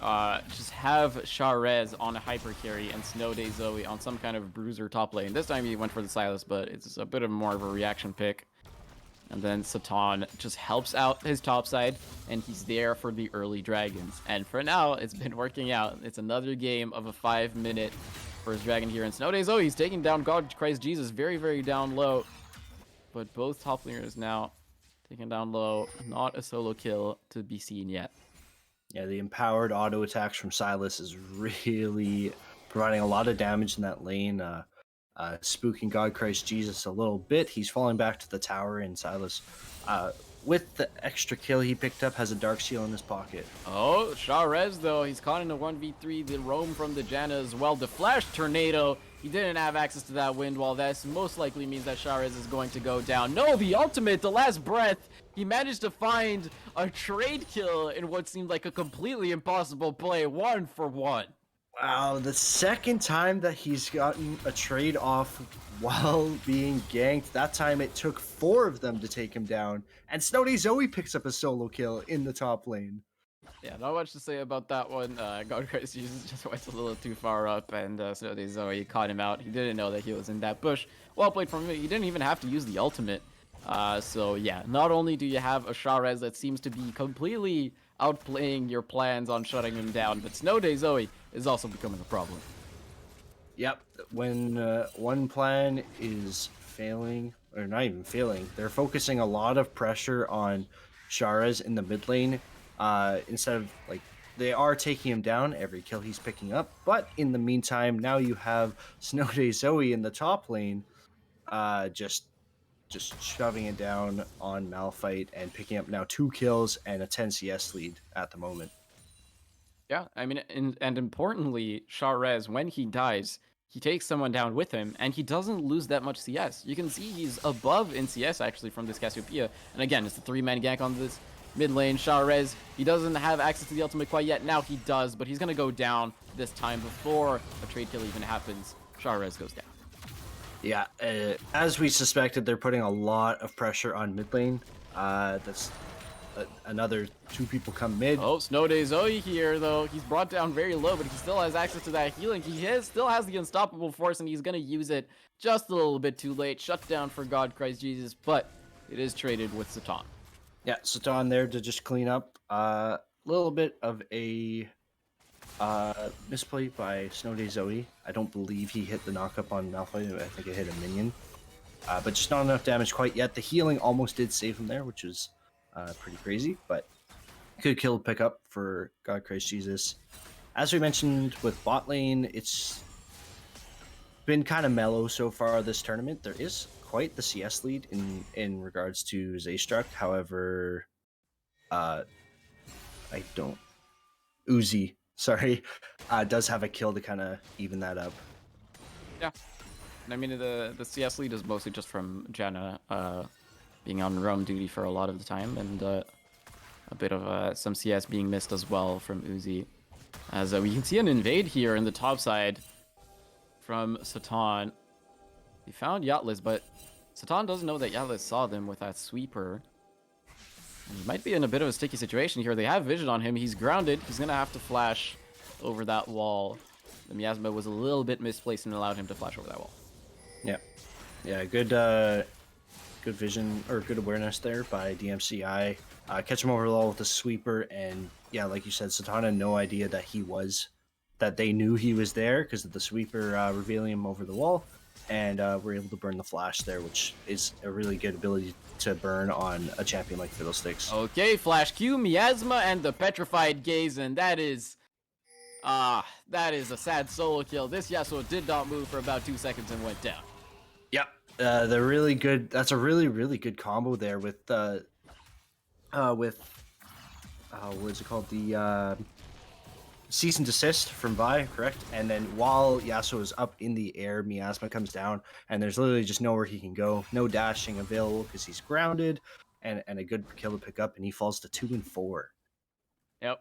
Just have Sharez on a hyper carry and Snowday Zoe on some kind of bruiser top lane. This time he went for the Silas, but it's a bit of more of a reaction pick. And then Satan just helps out his top side, and he's there for the early dragons. And for now, it's been working out. It's another game of a 5-minute first dragon here. And Snowday Zoe, he's taking down God Christ Jesus very, very down low. But both top laners now taken down low. Not a solo kill to be seen yet. Yeah, the empowered auto attacks from Silas is really providing a lot of damage in that lane. Spooking God Christ Jesus a little bit. He's falling back to the tower, and Silas, with the extra kill he picked up, has a Dark Seal in his pocket. Oh, Sharez, though, he's caught in a 1v3. The roam from the Janna as well. The Flash Tornado. He didn't have access to that wind wall. That most likely means that Sharez is going to go down. No, the ultimate, the last breath. He managed to find a trade kill in what seemed like a completely impossible play. 1-for-1. Wow, the second time that he's gotten a trade off while being ganked. That time it took 4 of them to take him down. And Snowday Zoe picks up a solo kill in the top lane. Yeah, not much to say about that one. God Christ Jesus just went a little too far up, and Snowday Zoe caught him out. He didn't know that he was in that bush. Well played from him. He didn't even have to use the ultimate. So yeah, not only do you have a Sharez that seems to be completely outplaying your plans on shutting him down, but Snowday Zoe is also becoming a problem. Yep, when one plan is failing, or not even failing, they're focusing a lot of pressure on Sharez in the mid lane. Instead of, like, they are taking him down every kill he's picking up, but in the meantime, now you have Snowday Zoe in the top lane, just shoving it down on Malphite and picking up now 2 kills and a 10 CS lead at the moment. Yeah, I mean, and importantly, Charez, when he dies, he takes someone down with him, and he doesn't lose that much CS. You can see he's above in CS, actually, from this Cassiopeia. And again, it's a 3-man gank on this mid lane. Charez, he doesn't have access to the ultimate quite yet. Now he does, but he's going to go down this time before a trade kill even happens. Charez goes down. Yeah, as we suspected, they're putting a lot of pressure on mid lane. That's another 2 people come mid. Oh, Snow Day Zoe here, though. He's brought down very low, but he still has access to that healing. Still has the unstoppable force, and he's going to use it just a little bit too late. Shut down for God Christ Jesus, but it is traded with Satan. Yeah, Satan there to just clean up. A little bit of a misplay by Snow Day Zoe. I don't believe he hit the knockup on Malphite. I think it hit a minion. But just not enough damage quite yet. The healing almost did save him there, which was pretty crazy, but good kill pickup for God Christ Jesus. As we mentioned with bot lane, it's been kind of mellow so far this tournament. There is quite the CS lead in regards to Zaystruck. However, Uzi, sorry, does have a kill to kind of even that up. Yeah. I mean, the CS lead is mostly just from Janna being on roam duty for a lot of the time, and a bit of some CS being missed as well from Uzi. As we can see an invade here in the top side from Satan. He found Yatlis, but Satan doesn't know that Yatlis saw them with that sweeper. He might be in a bit of a sticky situation here. They have vision on him. He's grounded. He's going to have to flash over that wall. The miasma was a little bit misplaced and allowed him to flash over that wall. Yeah. Yeah, good vision or good awareness there by DMCI. Catch him over the wall with a sweeper, and yeah, like you said, Satan had no idea that they knew he was there because of the sweeper revealing him over the wall, and we're able to burn the flash there, which is a really good ability to burn on a champion like Fiddlesticks. Okay, flash Q, miasma, and the petrified gaze, and that is a sad solo kill. This Yasuo did not move for about 2 seconds and went down. Yep. They're really good. That's a really, really good combo there with what is it called? The cease and desist from Vi, correct? And then while Yasuo is up in the air, Miasma comes down, and there's literally just nowhere he can go. No dashing available because he's grounded, and a good kill to pick up, and he falls to 2 and 4. Yep.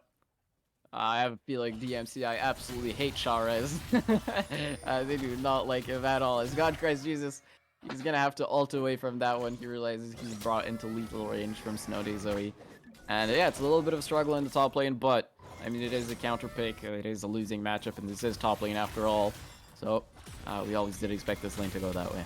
I have a feeling DMCI absolutely hate Charez. They do not like him at all. As God Christ Jesus, he's gonna have to ult away from that one. He realizes he's brought into lethal range from Snow Day Zoe. And yeah, it's a little bit of a struggle in the top lane, but I mean, it is a counter pick. It is a losing matchup, and this is top lane after all. So we always did expect this lane to go that way.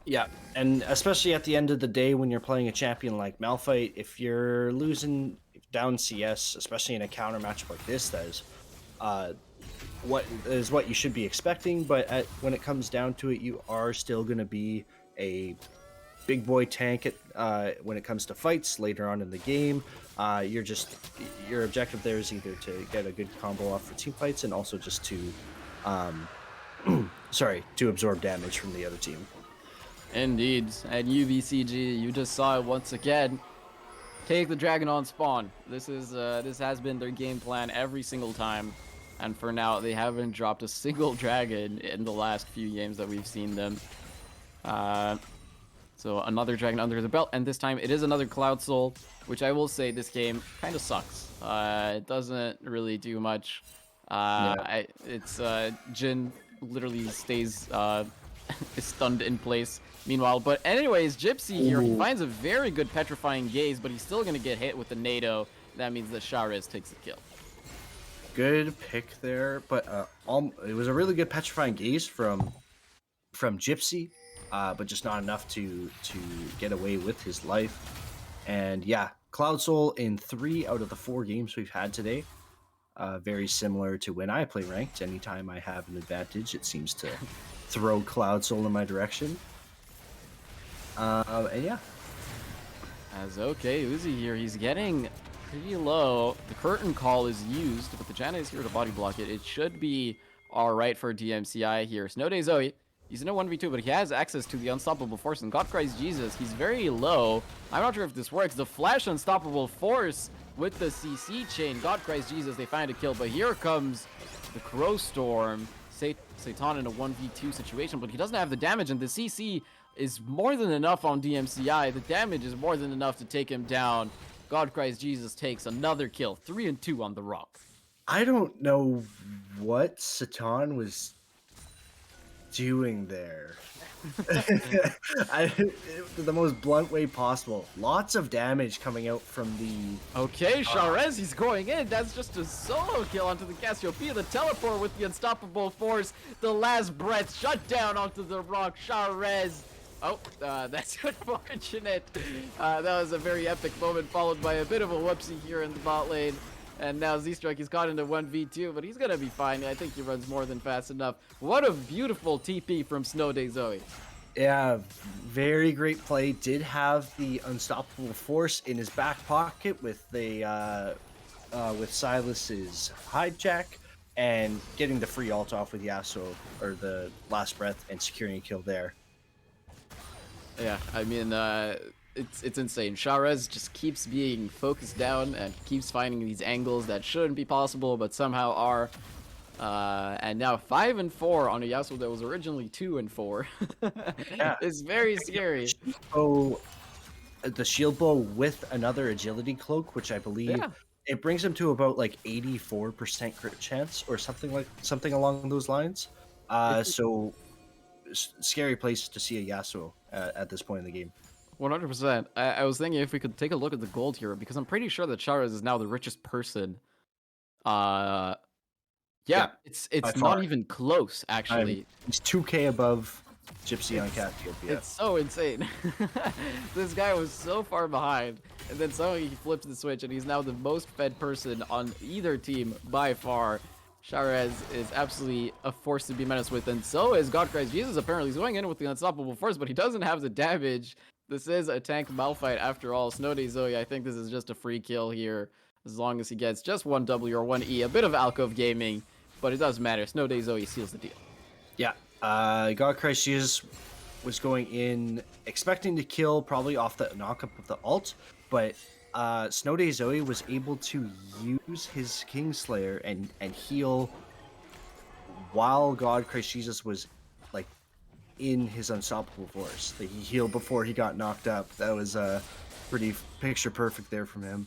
Yeah, and especially at the end of the day when you're playing a champion like Malphite, if you're losing down CS, especially in a counter matchup like this, that is what you should be expecting. But when it comes down to it, you are still going to be a big boy tank when it comes to fights later on in the game. Your objective there is either to get a good combo off for team fights and also just to to absorb damage from the other team. Indeed, and UVCG, you just saw it once again. Take the dragon on spawn. This has been their game plan every single time, and for now they haven't dropped a single dragon in the last few games that we've seen them. So another dragon under the belt, and this time it is another Cloud Soul, which I will say this game kind of sucks. It doesn't really do much. Jin literally stays is stunned in place. Meanwhile, but anyways, Gypsy here, he finds a very good petrifying gaze, but he's still gonna get hit with the NATO. That means that Charez takes the kill. Good pick there, but it was a really good petrifying gaze from Gypsy, but just not enough to get away with his life. And yeah, Cloud Soul in 3 out of the 4 games we've had today. Very similar to when I play ranked. Anytime I have an advantage, it seems to throw Cloud Soul in my direction. And yeah. As okay, Uzi here, he's getting pretty low. The curtain call is used, but the Janna is here to body block it. It should be alright for DMCI here. Snow Day Zoe, he's in a 1v2, but he has access to the Unstoppable Force, and God Christ Jesus, he's very low. I'm not sure if this works. The Flash Unstoppable Force with the CC chain. God Christ Jesus, they find a kill, but here comes the Crow Storm. Satan in a 1v2 situation, but he doesn't have the damage, and the CC is more than enough on DMCI. The damage is more than enough to take him down. God Christ Jesus takes another kill, 3-2 on the Rock. I don't know what Satan was doing there. The most blunt way possible. Lots of damage coming out from the... Okay, Sharez, he's going in. That's just a solo kill onto the Cassiopeia. The teleport with the unstoppable force. The last breath shut down onto the Rock. Sharez. Oh, that's unfortunate. That was a very epic moment, followed by a bit of a whoopsie here in the bot lane. And now Z-Strike is caught into 1v2, but he's gonna be fine. I think he runs more than fast enough. What a beautiful TP from Snow Day Zoe. Yeah, very great play. Did have the unstoppable force in his back pocket with the with Silas's hijack and getting the free ult off with Yasuo or the last breath and securing a kill there. Yeah, I mean, it's insane. Sharez just keeps being focused down and keeps finding these angles that shouldn't be possible, but somehow are. And now 5-4 on a Yasuo that was originally 2-4. Yeah. It's very scary. Oh, the shield bow with another agility cloak, which I believe it brings him to about like 84% crit chance or something along those lines. So scary place to see a Yasuo at this point in the game. 100%. I was thinking if we could take a look at the gold here, because I'm pretty sure that Sharez is now the richest person. Yeah, it's not even close, actually. He's 2K above Gypsy on Cassiopeia. It's so insane. This guy was so far behind, and then suddenly he flips the switch, and he's now the most fed person on either team by far. Sharez is absolutely a force to be menaced with, and so is God Christ Jesus. Apparently, he's going in with the unstoppable force, but he doesn't have the damage. This is a tank malfight after all. Snow Day Zoe, I think this is just a free kill here, as long as he gets just one W or one E. A bit of alcove gaming, but it doesn't matter. Snow Day Zoe seals the deal. Yeah, God Christ Jesus was going in expecting to kill probably off the knockup of the ult, but Snow Day Zoe was able to use his Kingslayer and heal while God Christ Jesus was like in his unstoppable force. Like, he healed before he got knocked up. That was pretty picture perfect there from him.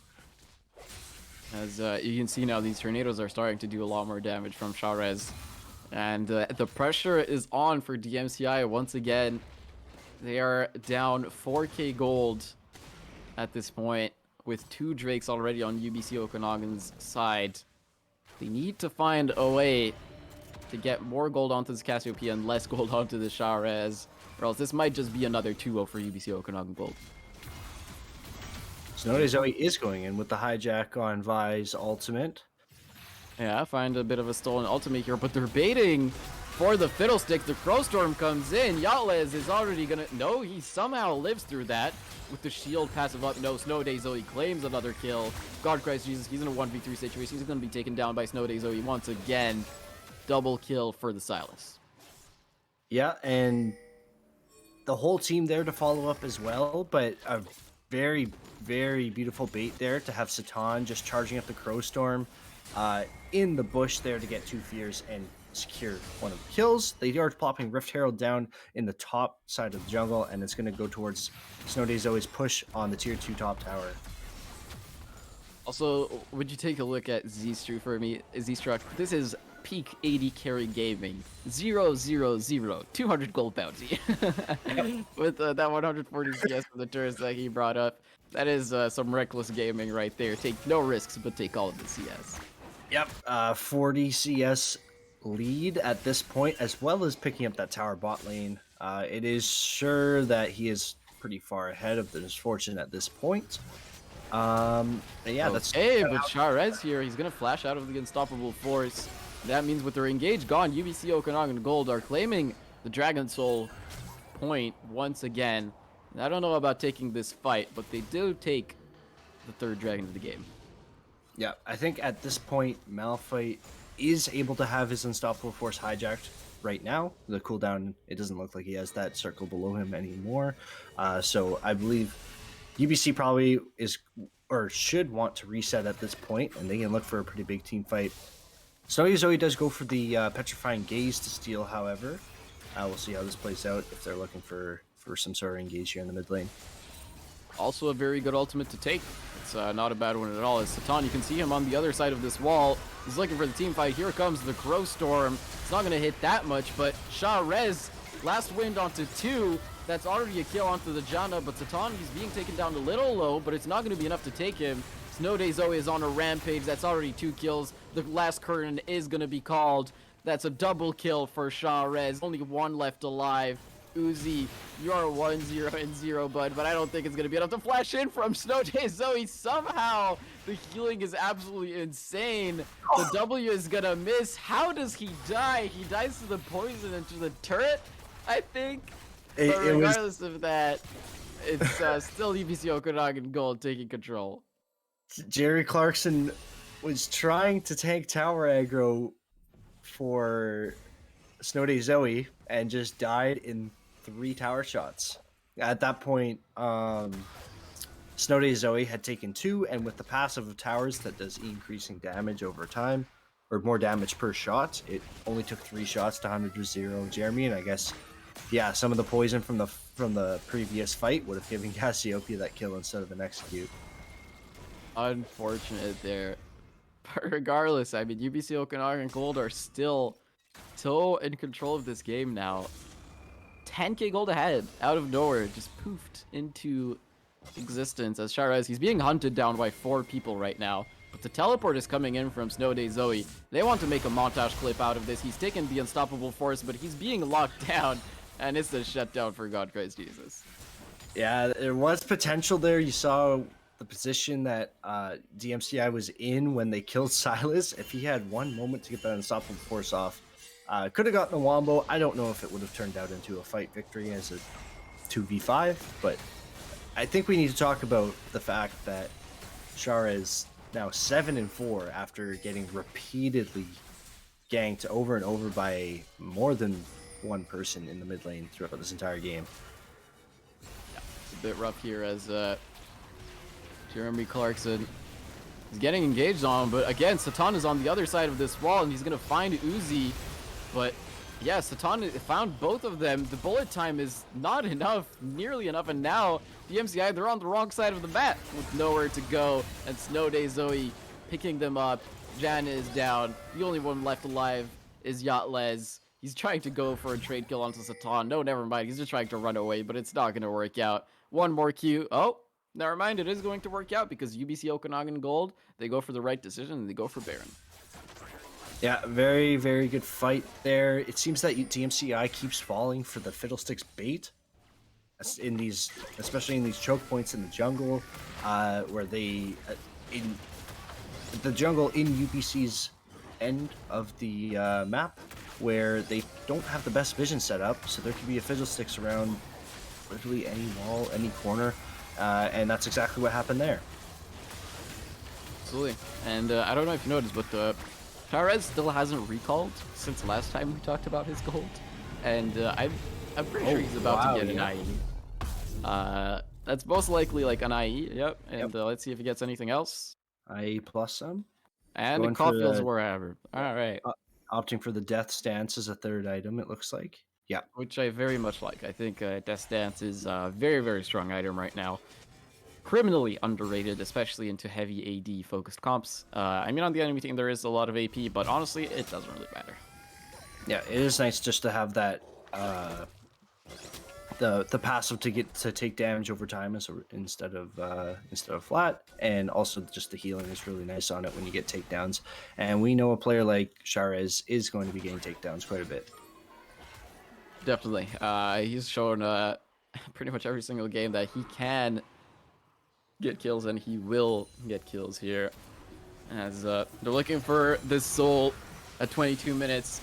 As you can see now, these tornadoes are starting to do a lot more damage from Sharez. And the pressure is on for DMCI once again. They are down 4k gold at this point, with 2 Drakes already on UBC Okanagan's side. They need to find a way to get more gold onto this Cassiopeia and less gold onto the Sharez, or else this might just be another 2-0 for UBC Okanagan gold. Snow Day Zoe is going in with the hijack on Vi's ultimate. Yeah, I find a bit of a stolen ultimate here, but they're baiting for the Fiddlestick. The Crowstorm comes in. Yalez is already gonna... No, he somehow lives through that with the shield passive up. No, Snow Day Zoe claims another kill. God Christ Jesus, he's in a 1v3 situation. He's gonna be taken down by Snow Day Zoe once again. Double kill for the Silas. Yeah, and the whole team there to follow up as well, but a very, very beautiful bait there to have Satan just charging up the Crowstorm in the bush there to get 2 fears and secure one of the kills. They are plopping Rift Herald down in the top side of the jungle, and it's going to go towards Snow Day Zoe's push on the tier 2 top tower. Also, would you take a look at Z-Struck for me? Z-Struck, this is peak 80 carry gaming. 0, 0, 0. 200 gold bounty. With that 140 CS for the turrets that he brought up. That is some reckless gaming right there. Take no risks, but take all of the CS. Yep, 40 CS lead at this point, as well as picking up that tower bot lane. It is sure that he is pretty far ahead of the Misfortune at this point. Yeah, that's... Hey, but Sharez here, he's gonna flash out of the unstoppable force. That means with their engage gone, UBC Okanagan Gold are claiming the Dragon Soul point once again. And I don't know about taking this fight, but they do take the 3rd dragon of the game. Yeah, I think at this point, Malphite is able to have his unstoppable force hijacked right now. The cooldown, it doesn't look like he has that circle below him anymore. So I believe UBC probably is or should want to reset at this point, and they can look for a pretty big team fight. Snowy Zoe does go for the Petrifying Gaze to steal, however. We'll see how this plays out if they're looking for some sort of engage here in the mid lane. Also a very good ultimate to take. It's not a bad one at all. As Satan, you can see him on the other side of this wall. He's looking for the team fight. Here comes the Crow Storm. It's not going to hit that much, but Shah Rez, last wind onto 2. That's already a kill onto the Janna, but Satan, he's being taken down a little low, but it's not going to be enough to take him. Snow Day Zoe is on a rampage. That's already 2 kills. The last curtain is going to be called. That's a double kill for Shah Rez. Only 1 left alive. Uzi, you are 1-0-0, bud, but I don't think it's going to be enough to flash in from Snow Day Zoe. Somehow, the healing is absolutely insane. The W is going to miss. How does he die? He dies to the poison and to the turret, I think. But regardless of that, it's still UBC Okanagan Gold taking control. Jerry Clarkson was trying to tank tower aggro for Snow Day Zoe and just died in 3 tower shots. At that point, Snow Day Zoe had taken 2, and with the passive of towers that does increasing damage over time, or more damage per shot, it only took 3 shots to 100-0 Jeremy, and I guess, yeah, some of the poison from the previous fight would have given Cassiopeia that kill instead of an execute. Unfortunate there. But regardless, I mean, UBC Okanagan Gold are still so in control of this game now. 10k gold ahead, out of nowhere, just poofed into existence as Shah Rez, he's being hunted down by 4 people right now. But the teleport is coming in from Snow Day Zoe. They want to make a montage clip out of this. He's taken the unstoppable force, but he's being locked down, and it's a shutdown for God Christ Jesus. Yeah, there was potential there. You saw the position that DMCI was in when they killed Silas. If he had 1 moment to get that unstoppable force off, could have gotten a wombo. I don't know if it would have turned out into a fight victory as a 2v5, but I think we need to talk about the fact that Shara is now 7-4 after getting repeatedly ganked over and over by more than 1 person in the mid lane throughout this entire game. Yeah, it's a bit rough here as Jeremy Clarkson is getting engaged on, but again, Satan is on the other side of this wall, and he's going to find Uzi. But yeah, Satan found both of them. The bullet time is not enough, nearly enough, and now the MCI, they're on the wrong side of the map with nowhere to go, and Snow Day Zoe picking them up. Jan is down. The only one left alive is Yatlez. He's trying to go for a trade kill onto Satan. No, never mind. He's just trying to run away, but it's not going to work out. 1 more Q. Oh, never mind. It is going to work out because UBC Okanagan Gold, they go for the right decision, and they go for Baron. Yeah, very, very good fight there. It seems that DMCI keeps falling for the Fiddlesticks bait in these, especially in these choke points in the jungle, where they in the jungle in UBC's end of the map, where they don't have the best vision set up, so there could be a Fiddlesticks around literally any wall, any corner, and that's exactly what happened there. Absolutely, and I don't know if you noticed, but the Perez still hasn't recalled since last time we talked about his gold, and I'm pretty sure he's about to get an IE. That's most likely like an IE. Yep. And let's see if he gets anything else. IE plus some. And the Caulfield's wherever. All right. Opting for the Death Stance as a 3rd item, it looks like. Yeah. Which I very much like. I think Death Stance is a very, very strong item right now. Criminally underrated, especially into heavy AD focused comps. I mean, on the enemy team there is a lot of AP, but honestly, it doesn't really matter. Yeah, it is nice just to have that the passive to take damage over time instead of flat, and also just the healing is really nice on it when you get takedowns. And we know a player like Sharez is going to be getting takedowns quite a bit. Definitely, he's shown pretty much every single game that he can get kills, and he will get kills here. As they're looking for this soul at 22 minutes.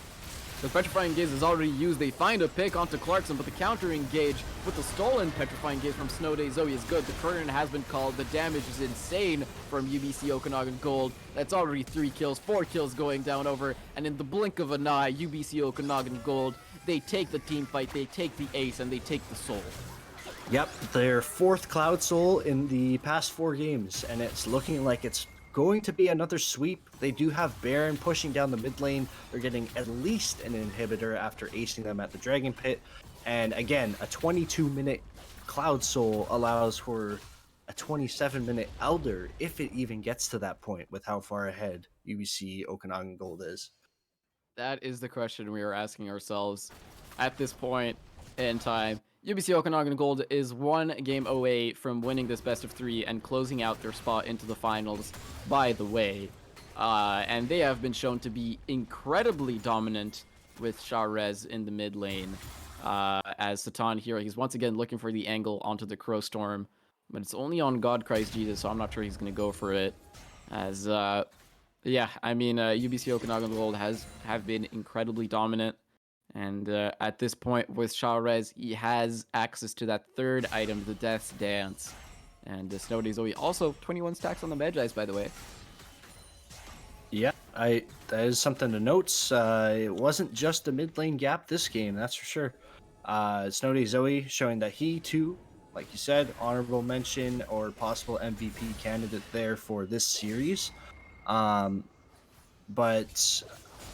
The Petrifying Gaze is already used. They find a pick onto Clarkson, but the counter engage with the stolen Petrifying Gaze from Snow Day Zoe is good. The curtain has been called. The damage is insane from UBC Okanagan Gold. That's already 3 kills, 4 kills going down over, and in the blink of an eye, UBC Okanagan Gold, they take the team fight, they take the ace, and they take the soul. Yep, their fourth Cloud Soul in the past 4 games, and it's looking like it's going to be another sweep. They do have Baron pushing down the mid lane. They're getting at least an inhibitor after acing them at the Dragon Pit. And again, a 22-minute Cloud Soul allows for a 27-minute Elder, if it even gets to that point with how far ahead UBC Okanagan Gold is. That is the question we are asking ourselves at this point in time. UBC Okanagan Gold is 1 game away from winning this best of 3 and closing out their spot into the finals, by the way. And they have been shown to be incredibly dominant with Sharez in the mid lane. As Satan here, he's once again looking for the angle onto the Crow Storm, but it's only on God Christ Jesus, so I'm not sure he's going to go for it. As yeah, I mean, UBC Okanagan Gold have been incredibly dominant, and at this point with Sharez, he has access to that third item, the Death's Dance, and Snowdy Zoe also 21 stacks on the Medjais, by the way. Yeah, that is something to note. It wasn't just a mid lane gap this game, that's for sure. Snowdy Zoe showing that he too, like you said, honorable mention or possible MVP candidate there for this series. But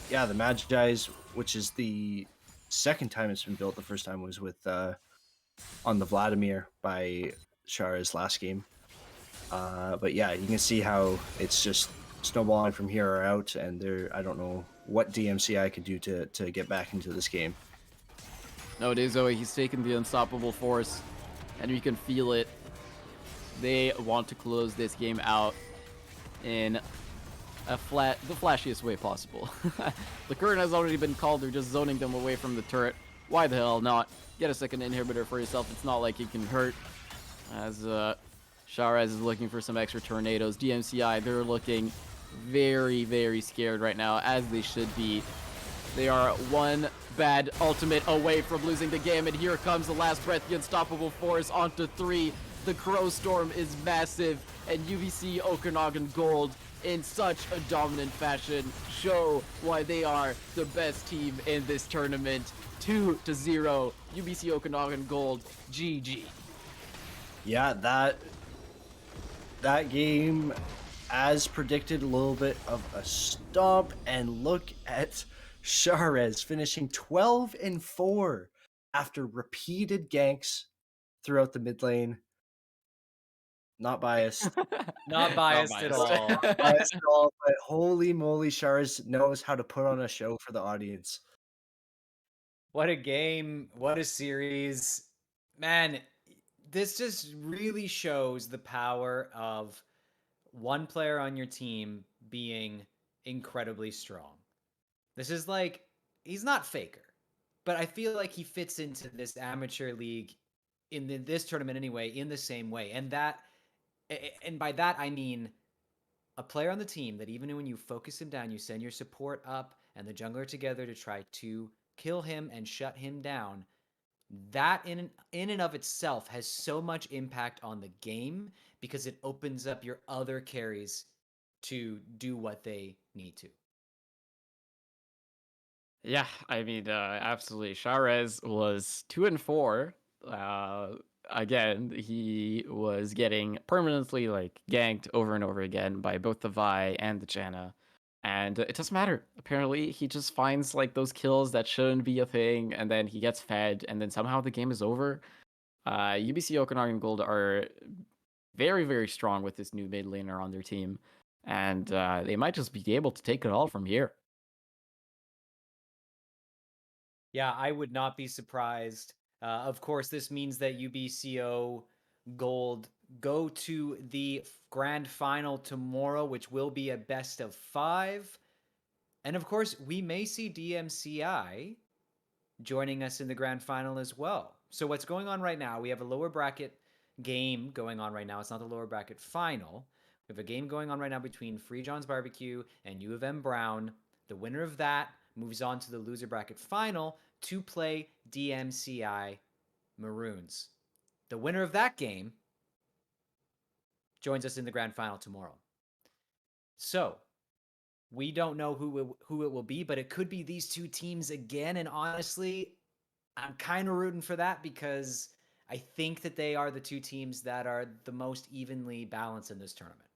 yeah, the Magi's, which is the second time it's been built. The first time was with on the Vladimir by Shara's last game. But yeah, you can see how it's just snowballing from here or out, and I don't know what DMCI could do to get back into this game. Nowadays, Zoe, he's taken the unstoppable force, and you can feel it. They want to close this game out in the flashiest way possible. The curtain has already been called. They're just zoning them away from the turret. Why the hell not? Get a second inhibitor for yourself. It's not like it can hurt. As Sharez is looking for some extra tornadoes. DMCI, they're looking very, very scared right now, as they should be. They are one bad ultimate away from losing the game, and here comes the last breath, the unstoppable force onto 3. The Crow Storm is massive, and UBC Okanagan Gold, in such a dominant fashion, show why they are the best team in this tournament. 2-0, UBC Okanagan Gold, GG. Yeah, that game, as predicted, a little bit of a stomp, and look at Sharez finishing 12-4 after repeated ganks throughout the mid lane. Not biased. Not biased at all. Not biased at all, but holy moly, Sharez knows how to put on a show for the audience. What a game. What a series. Man, this just really shows the power of one player on your team being incredibly strong. This is like, he's not Faker, but I feel like he fits into this amateur league this tournament anyway in the same way. And by that I mean a player on the team that even when you focus him down, you send your support up and the jungler together to try to kill him and shut him down. That in and of itself has so much impact on the game because it opens up your other carries to do what they need to. Yeah, I mean, absolutely. Sharez was 2-4. Again, he was getting permanently like ganked over and over again by both the Vi and the Janna. And it doesn't matter. Apparently, he just finds like those kills that shouldn't be a thing, and then he gets fed, and then somehow the game is over. UBC Okanagan Gold are very, very strong with this new mid laner on their team, and they might just be able to take it all from here. Yeah, I would not be surprised. Of course, this means that UBCO Gold go to the grand final tomorrow, which will be a best of 5. And of course, we may see DMCI joining us in the grand final as well. So what's going on right now, we have a lower bracket game going on right now. It's not the lower bracket final. We have a game going on right now between Free John's Barbecue and U of M Brown. The winner of that moves on to the loser bracket final to play DMCI Maroons. The winner of that game joins us in the grand final tomorrow. So we don't know who it will be, but it could be these two teams again. And honestly, I'm kind of rooting for that because I think that they are the two teams that are the most evenly balanced in this tournament.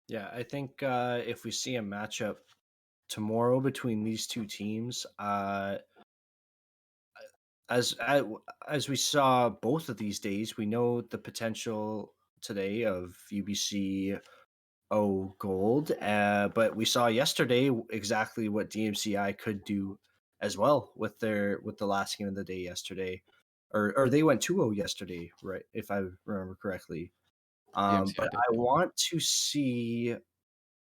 Yeah, I think if we see a matchup tomorrow between these two teams, as as as we saw both of these days, we know the potential today of UBC Gold, but we saw yesterday exactly what DMCI could do as well with the last game of the day yesterday, or they went 2-0 yesterday, right? If I remember correctly. DMCI But did. I want to see.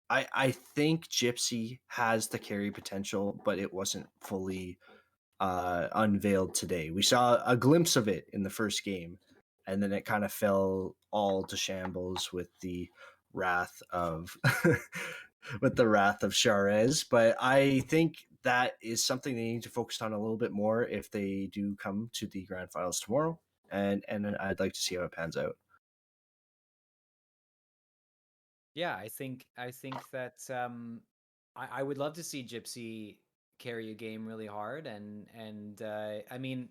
I think Gypsy has the carry potential, but it wasn't fully unveiled today. We saw a glimpse of it in the first game, and then it kind of fell all to shambles with the wrath of with the wrath of Charez. But I think that is something they need to focus on a little bit more if they do come to the grand finals tomorrow. And I'd like to see how it pans out. Yeah, I think that I would love to see Gypsy carry a game really hard, and I mean,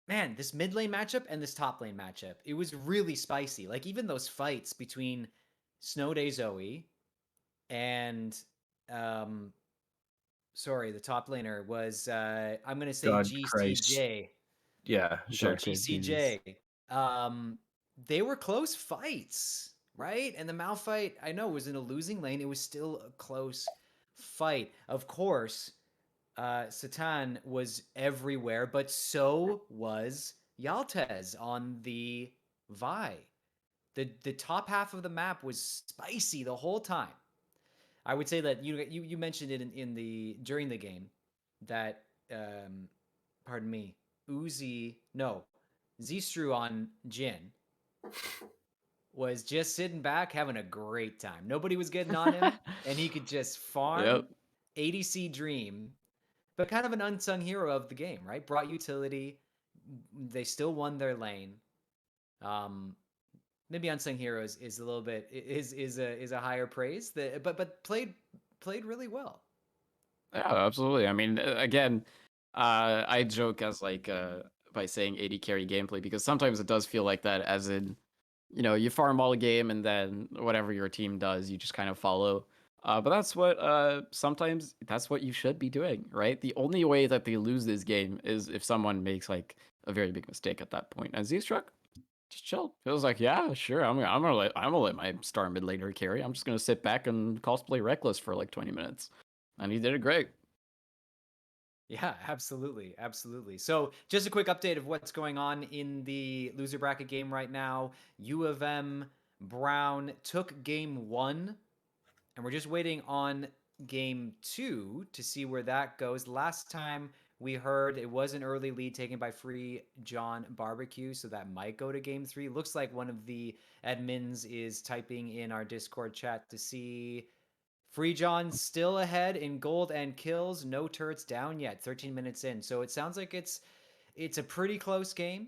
man, this mid lane matchup and this top lane matchup, it was really spicy. Like even those fights between Snow Day Zoe and um sorry, the top laner was I'm gonna say God Christ. GCJ. Yeah, sure. God, Christ Jesus. GCJ. Um, they were close fights, right? And the Malphite, I know, was in a losing lane. It was still a close fight. Of course, Satan was everywhere, but so was Yaltez on the Vi. The top half of the map was spicy the whole time. I would say that you mentioned it in the during the game that pardon me, Uzi no Zistru on Jin was just sitting back having a great time. Nobody was getting on him, and he could just farm Yep. ADC Dream, but kind of an unsung hero of the game, right? Brought utility. They still won their lane. Um, maybe unsung heroes is a little bit is a higher praise. But played really well. Yeah, absolutely. I mean, again, I joke as like by saying 80 carry gameplay because sometimes it does feel like that, as in, you farm all game and then whatever your team does, you just kind of follow. But that's what sometimes that's what you should be doing, right? The only way that they lose this game is if someone makes like a very big mistake at that point. And Z-Struck just chill. It was like, yeah, sure, I'm gonna let my star mid laner carry. I'm just gonna sit back and cosplay reckless for like 20 minutes, and he did it great. Yeah, absolutely. Absolutely. So, just a quick update of what's going on in the loser bracket game right now. U of M Brown took game 1, and we're just waiting on game 2 to see where that goes. Last time we heard it was an early lead taken by Free John Barbecue, so that might go to game 3. Looks like one of the admins is typing in our Discord chat to see Free John still ahead in gold and kills. No turrets down yet. 13 minutes in. So it sounds like it's a pretty close game.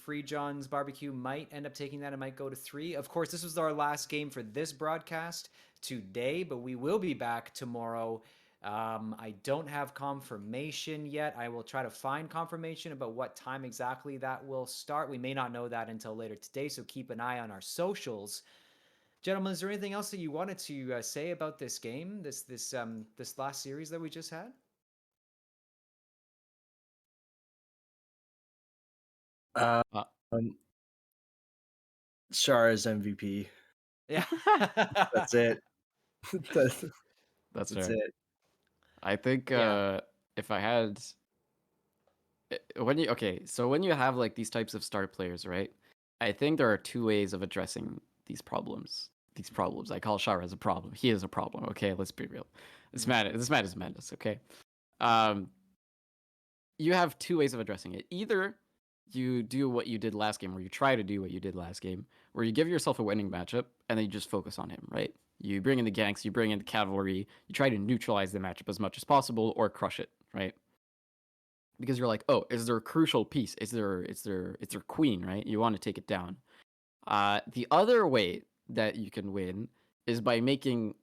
Free John's barbecue might end up taking that. It might go to 3. Of course, this was our last game for this broadcast today, but we will be back tomorrow. I don't have confirmation yet. I will try to find confirmation about what time exactly that will start. We may not know that until later today, so keep an eye on our socials. Gentlemen, is there anything else that you wanted to say about this game, this last series that we just had? Um, Uh, Shara's MVP. Yeah. That's it. that's, that's that's fair. it. I think Yeah. if I had when you okay, so when you have like these types of star players, right? I think there are two ways of addressing these problems. These problems. I call Shara as a problem. He is a problem. Okay, let's be real. Mhm. This man is madness. Okay. Um, you have two ways of addressing it. Either you do what you did last game, or you try to do what you did last game, where you give yourself a winning matchup and then you just focus on him, right? You bring in the ganks, you bring in the cavalry, you try to neutralize the matchup as much as possible or crush it, right? Because you're like, oh, is there a crucial piece? Is there queen, right? You want to take it down. The other way that you can win is by making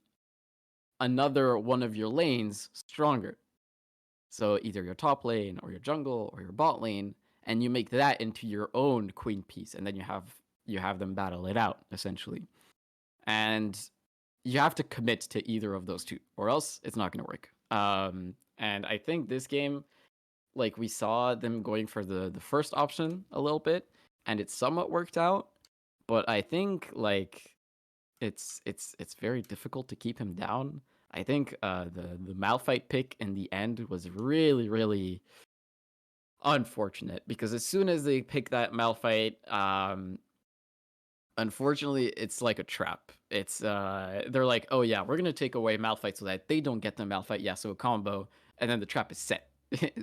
another one of your lanes stronger. So either your top lane or your jungle or your bot lane, and you make that into your own queen piece, and then you have them battle it out essentially. And you have to commit to either of those two, or else it's not going to work. And I think this game, like we saw them going for the first option a little bit, and it somewhat worked out. But I think like it's very difficult to keep him down. I think the Malphite pick in the end was really unfortunate because as soon as they pick that Malphite, unfortunately, it's like a trap. It's they're like, oh yeah, we're gonna take away Malphite so that they don't get the Malphite. Yeah, so a combo, and then the trap is set.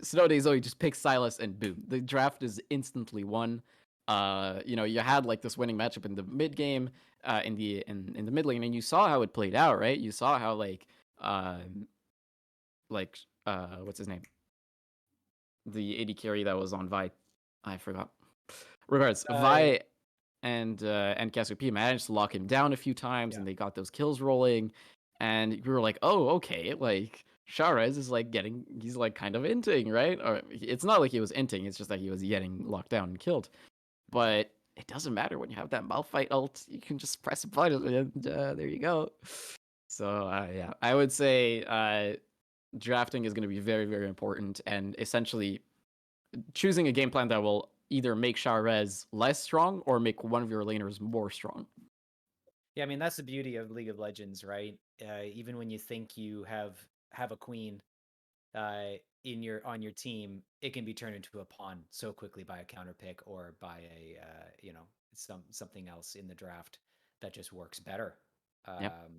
So nowadays, oh, you just pick Silas and boom, the draft is instantly won. You had like this winning matchup in the mid game, in the mid lane, and you saw how it played out, right? You saw how like what's his name, the AD carry that was on Vi, I forgot. Regards, Uh, Vi and Cassiopeia managed to lock him down a few times, yeah. and they got those kills rolling. And we were like, oh, okay, like Sharez is like he's like kind of inting, right? Or it's not like he was inting, it's just that he was getting locked down and killed. But it doesn't matter when you have that Malphite ult. You can just press a button, and there you go. So yeah, I would say drafting is going to be very important, and essentially choosing a game plan that will either make Sharez less strong or make one of your laners more strong. Yeah, I mean that's the beauty of League of Legends, right? Even when you think you have a queen in your on your team, it can be turned into a pawn so quickly by a counter pick or by a something else in the draft that just works better. Yep.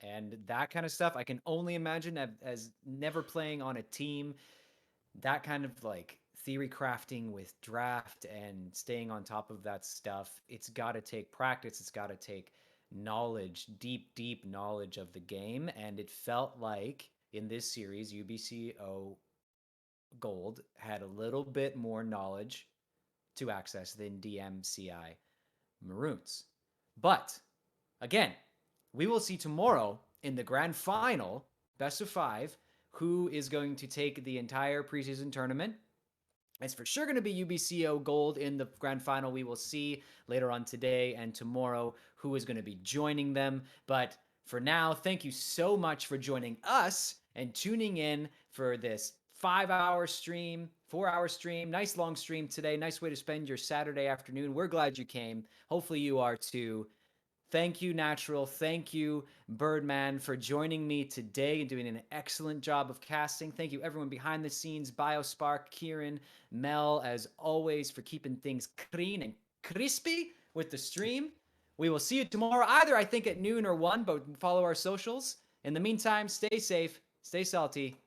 And that kind of stuff, I can only imagine as never playing on a team, that kind of like theory crafting with draft and staying on top of that stuff, it's got to take practice. It's got to take knowledge, deep knowledge of the game. And it felt like in this series, UBCO Gold had a little bit more knowledge to access than DMCI Maroons. But again, we will see tomorrow in the grand final, best of 5, who is going to take the entire preseason tournament. It's for sure going to be UBCO Gold in the grand final. We will see later on today and tomorrow who is going to be joining them. But for now, thank you so much for joining us and tuning in for this 5-hour stream, 4-hour stream. Nice long stream today. Nice way to spend your Saturday afternoon. We're glad you came. Hopefully, you are too. Thank you, Natural. Thank you, Birdman, for joining me today and doing an excellent job of casting. Thank you, everyone behind the scenes, Biospark, Kieran, Mel, as always, for keeping things clean and crispy with the stream. We will see you tomorrow, either I think at noon or 1, but follow our socials. In the meantime, stay safe, stay salty,